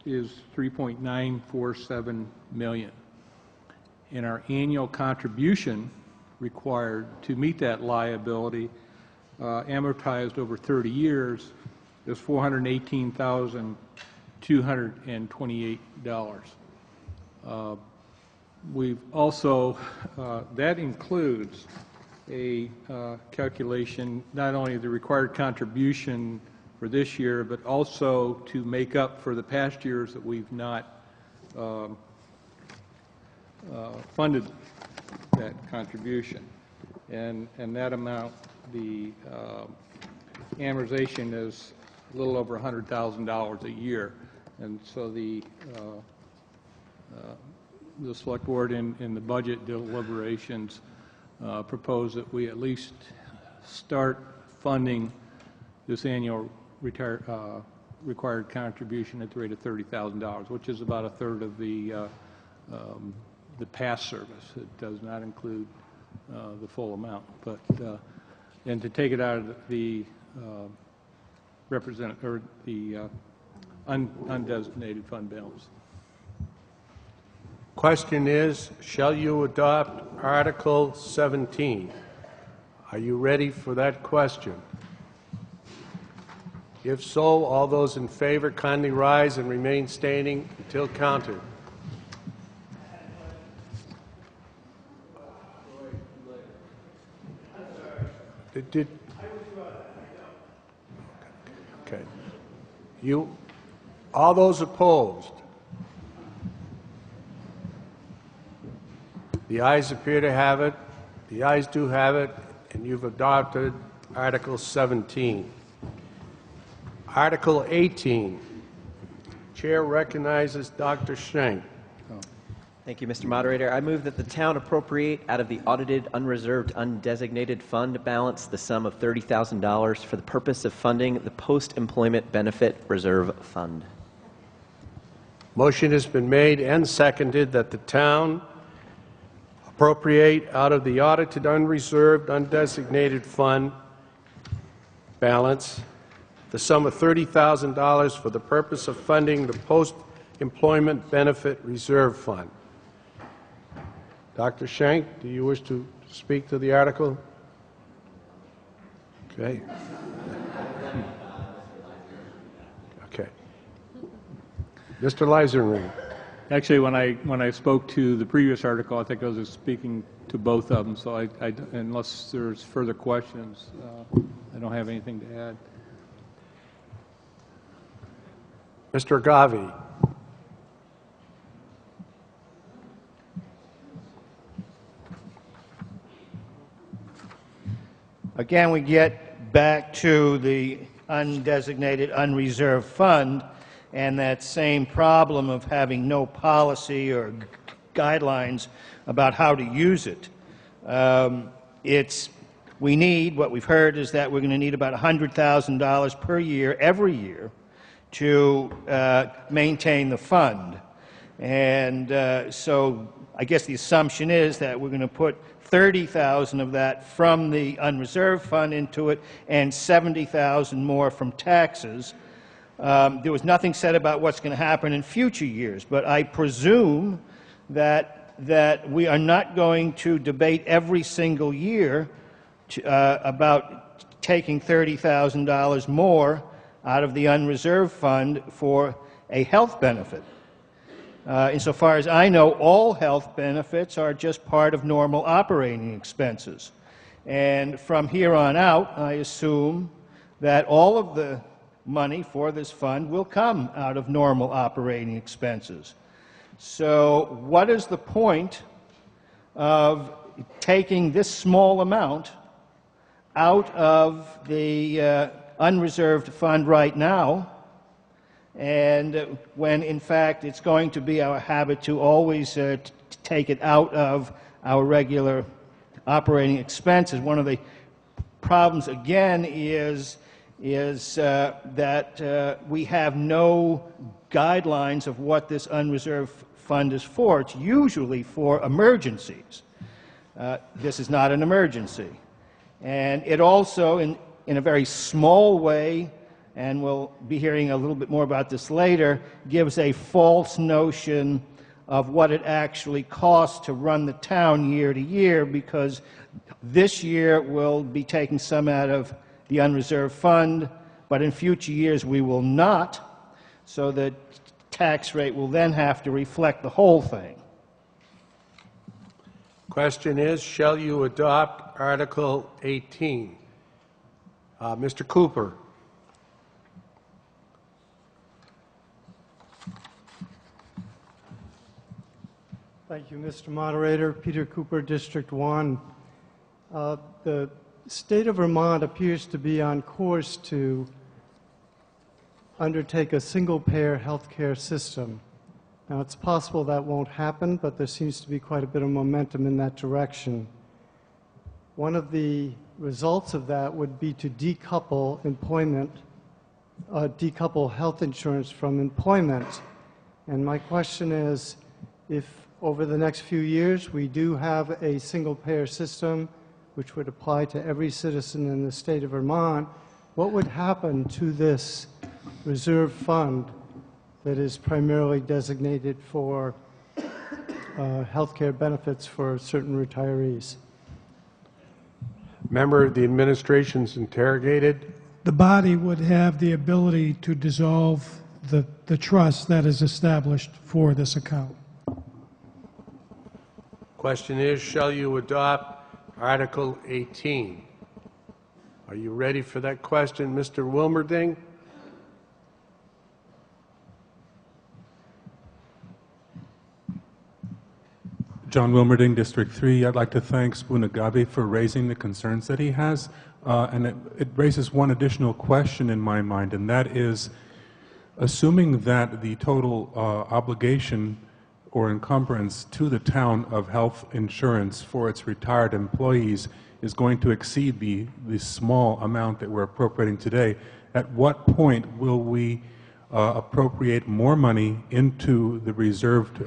is $3.947 million. And our annual contribution required to meet that liability, amortized over 30 years, is $418,228. We've also, that includes a calculation, not only the required contribution for this year, but also to make up for the past years that we've not funded that contribution. And that amount, the amortization is a little over $100,000 a year. And so the Select Board in the budget deliberations proposed that we at least start funding this annual required contribution at the rate of $30,000, which is about a third of the past service. It does not include the full amount, but and to take it out of the undesignated fund balance. Question is, shall you adopt Article 17? Are you ready for that question? If so, all those in favor kindly rise and remain standing until counted. Okay. All those opposed? The ayes appear to have it. The ayes do have it, and you've adopted Article 17. Article 18. Chair recognizes Dr. Schenk. Thank you, Mr. Moderator. I move that the town appropriate out of the audited, unreserved, undesignated fund balance the sum of $30,000 for the purpose of funding the Post-Employment Benefit Reserve Fund. Motion has been made and seconded that the town appropriate out of the audited, unreserved, undesignated fund balance the sum of $30,000 for the purpose of funding the Post-Employment Benefit Reserve Fund. Dr. Schenk, do you wish to speak to the article? Okay. Okay. Mr. Leiserring. Actually, when I spoke to the previous article, I think I was speaking to both of them. So unless there's further questions, I don't have anything to add. Mr. Gavi. Again, we get back to the undesignated, unreserved fund and that same problem of having no policy or guidelines about how to use it. We need, what we've heard is that we're going to need about $100,000 per year, every year, to maintain the fund. And so I guess the assumption is that we're going to put 30,000 of that from the unreserved fund into it and 70,000 more from taxes. There was nothing said about what's going to happen in future years, but I presume that we are not going to debate every single year about taking $30,000 more out of the unreserved fund for a health benefit. Insofar as I know, all health benefits are just part of normal operating expenses. And from here on out, I assume that all of the money for this fund will come out of normal operating expenses. So what is the point of taking this small amount out of the unreserved fund right now, and when in fact it's going to be our habit to always take it out of our regular operating expenses? One of the problems again is that we have no guidelines of what this unreserved fund is for. It's usually for emergencies. This is not an emergency. And it also, in a very small way, and we'll be hearing a little bit more about this later, gives a false notion of what it actually costs to run the town year to year, because this year we'll be taking some out of the unreserved fund, but in future years we will not, so the tax rate will then have to reflect the whole thing. Question is, shall you adopt Article 18? Mr. Cooper. Thank you, Mr. Moderator. Peter Cooper, District 1. The state of Vermont appears to be on course to undertake a single-payer health care system. Now, it's possible that won't happen, but there seems to be quite a bit of momentum in that direction. One of the results of that would be to decouple decouple health insurance from employment. And my question is, if over the next few years we do have a single-payer system which would apply to every citizen in the state of Vermont, what would happen to this reserve fund that is primarily designated for health care benefits for certain retirees? Member of the administration's interrogated. The body would have the ability to dissolve the trust that is established for this account. Question is, shall you adopt Article 18? Are you ready for that question, Mr. Wilmerding? John Wilmerding, District 3. I'd like to thank Spoonagabe for raising the concerns that he has. And it raises one additional question in my mind, and that is, assuming that the total obligation or encumbrance to the town of health insurance for its retired employees is going to exceed the small amount that we're appropriating today, at what point will we appropriate more money into the reserved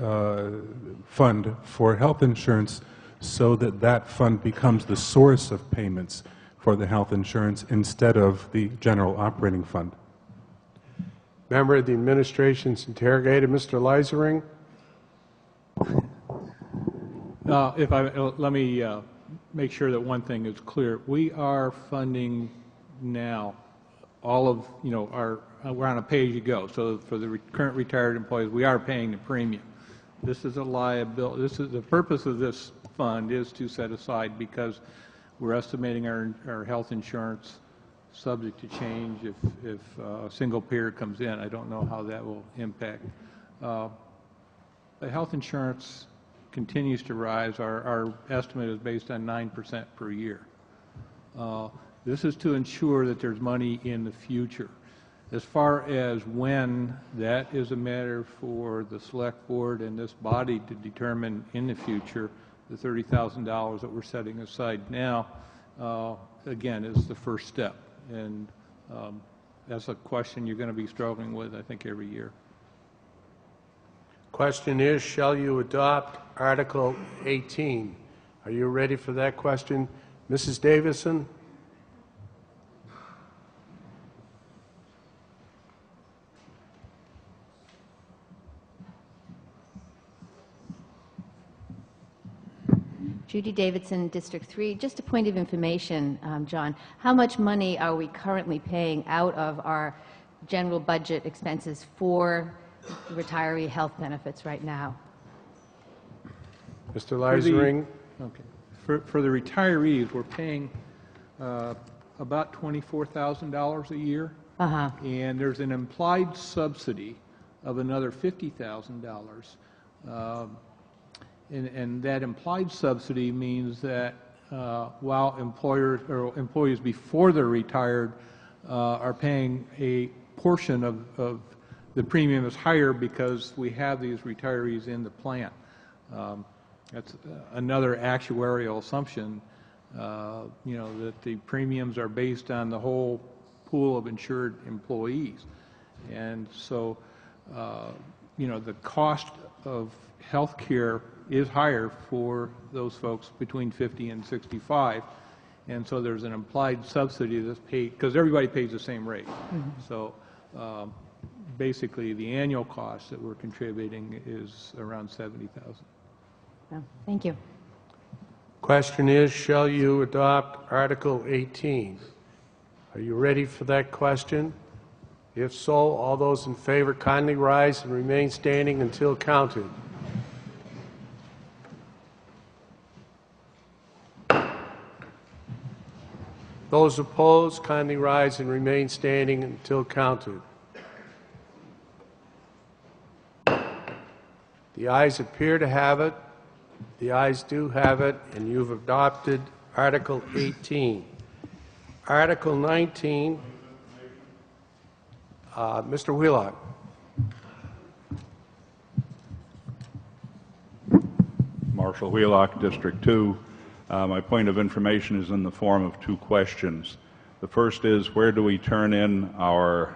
fund for health insurance so that that fund becomes the source of payments for the health insurance instead of the general operating fund? Member of the administration's interrogated. Mr. Leisering. Let me make sure that one thing is clear. We are funding now all of, we're on a pay-as-you-go. So for the current retired employees, we are paying the premium. This is a liability. The purpose of this fund is to set aside, because we're estimating our health insurance subject to change if a single payer comes in. I don't know how that will impact. The health insurance continues to rise. Our estimate is based on 9% per year. This is to ensure that there's money in the future. As far as when, that is a matter for the Select Board and this body to determine in the future. The $30,000 that we're setting aside now, again, is the first step. And that's a question you're going to be struggling with, I think, every year. Question is, shall you adopt Article 18? Are you ready for that question? Mrs. Davison? Judy Davidson, District 3. Just a point of information, John. How much money are we currently paying out of our general budget expenses for retiree health benefits right now? Mr. Leisering? Okay. For the retirees, we're paying about $24,000 a year. Uh-huh. And there's an implied subsidy of another $50,000. And that implied subsidy means that while employers or employees before they're retired are paying a portion of the premium is higher because we have these retirees in the plan. That's another actuarial assumption, that the premiums are based on the whole pool of insured employees. And so, the cost of health care is higher for those folks between 50 and 65. And so there's an implied subsidy that's paid, because everybody pays the same rate. Mm-hmm. So basically, the annual cost that we're contributing is around $70,000. Oh, thank you. Question is, shall you adopt Article 18? Are you ready for that question? If so, all those in favor kindly rise and remain standing until counted. Those opposed, kindly rise and remain standing until counted. The ayes appear to have it. The ayes do have it, and you've adopted Article 18. Article 19, Mr. Wheelock. Marshall Wheelock, District 2. My point of information is in the form of two questions. The first is, where do we turn in our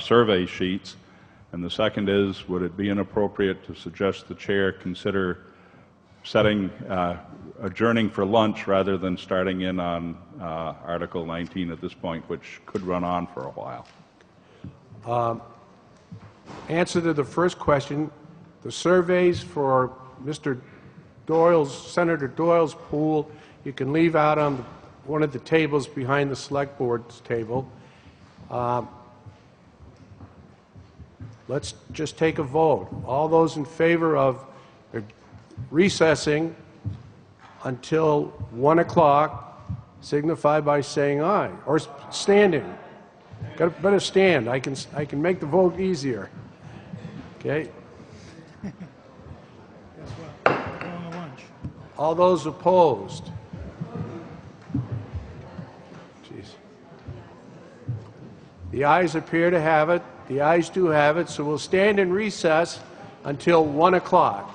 survey sheets? And the second is, would it be inappropriate to suggest the chair consider adjourning for lunch rather than starting in on Article 19 at this point, which could run on for a while? Answer to the first question, the surveys for Senator Doyle's pool, you can leave out on one of the tables behind the Select Board's table. Let's just take a vote. All those in favor of recessing until 1 o'clock signify by saying aye, or standing. Better stand. I can make the vote easier. Okay. All those opposed? Jeez. The ayes appear to have it. The ayes do have it, so we'll stand in recess until 1 o'clock.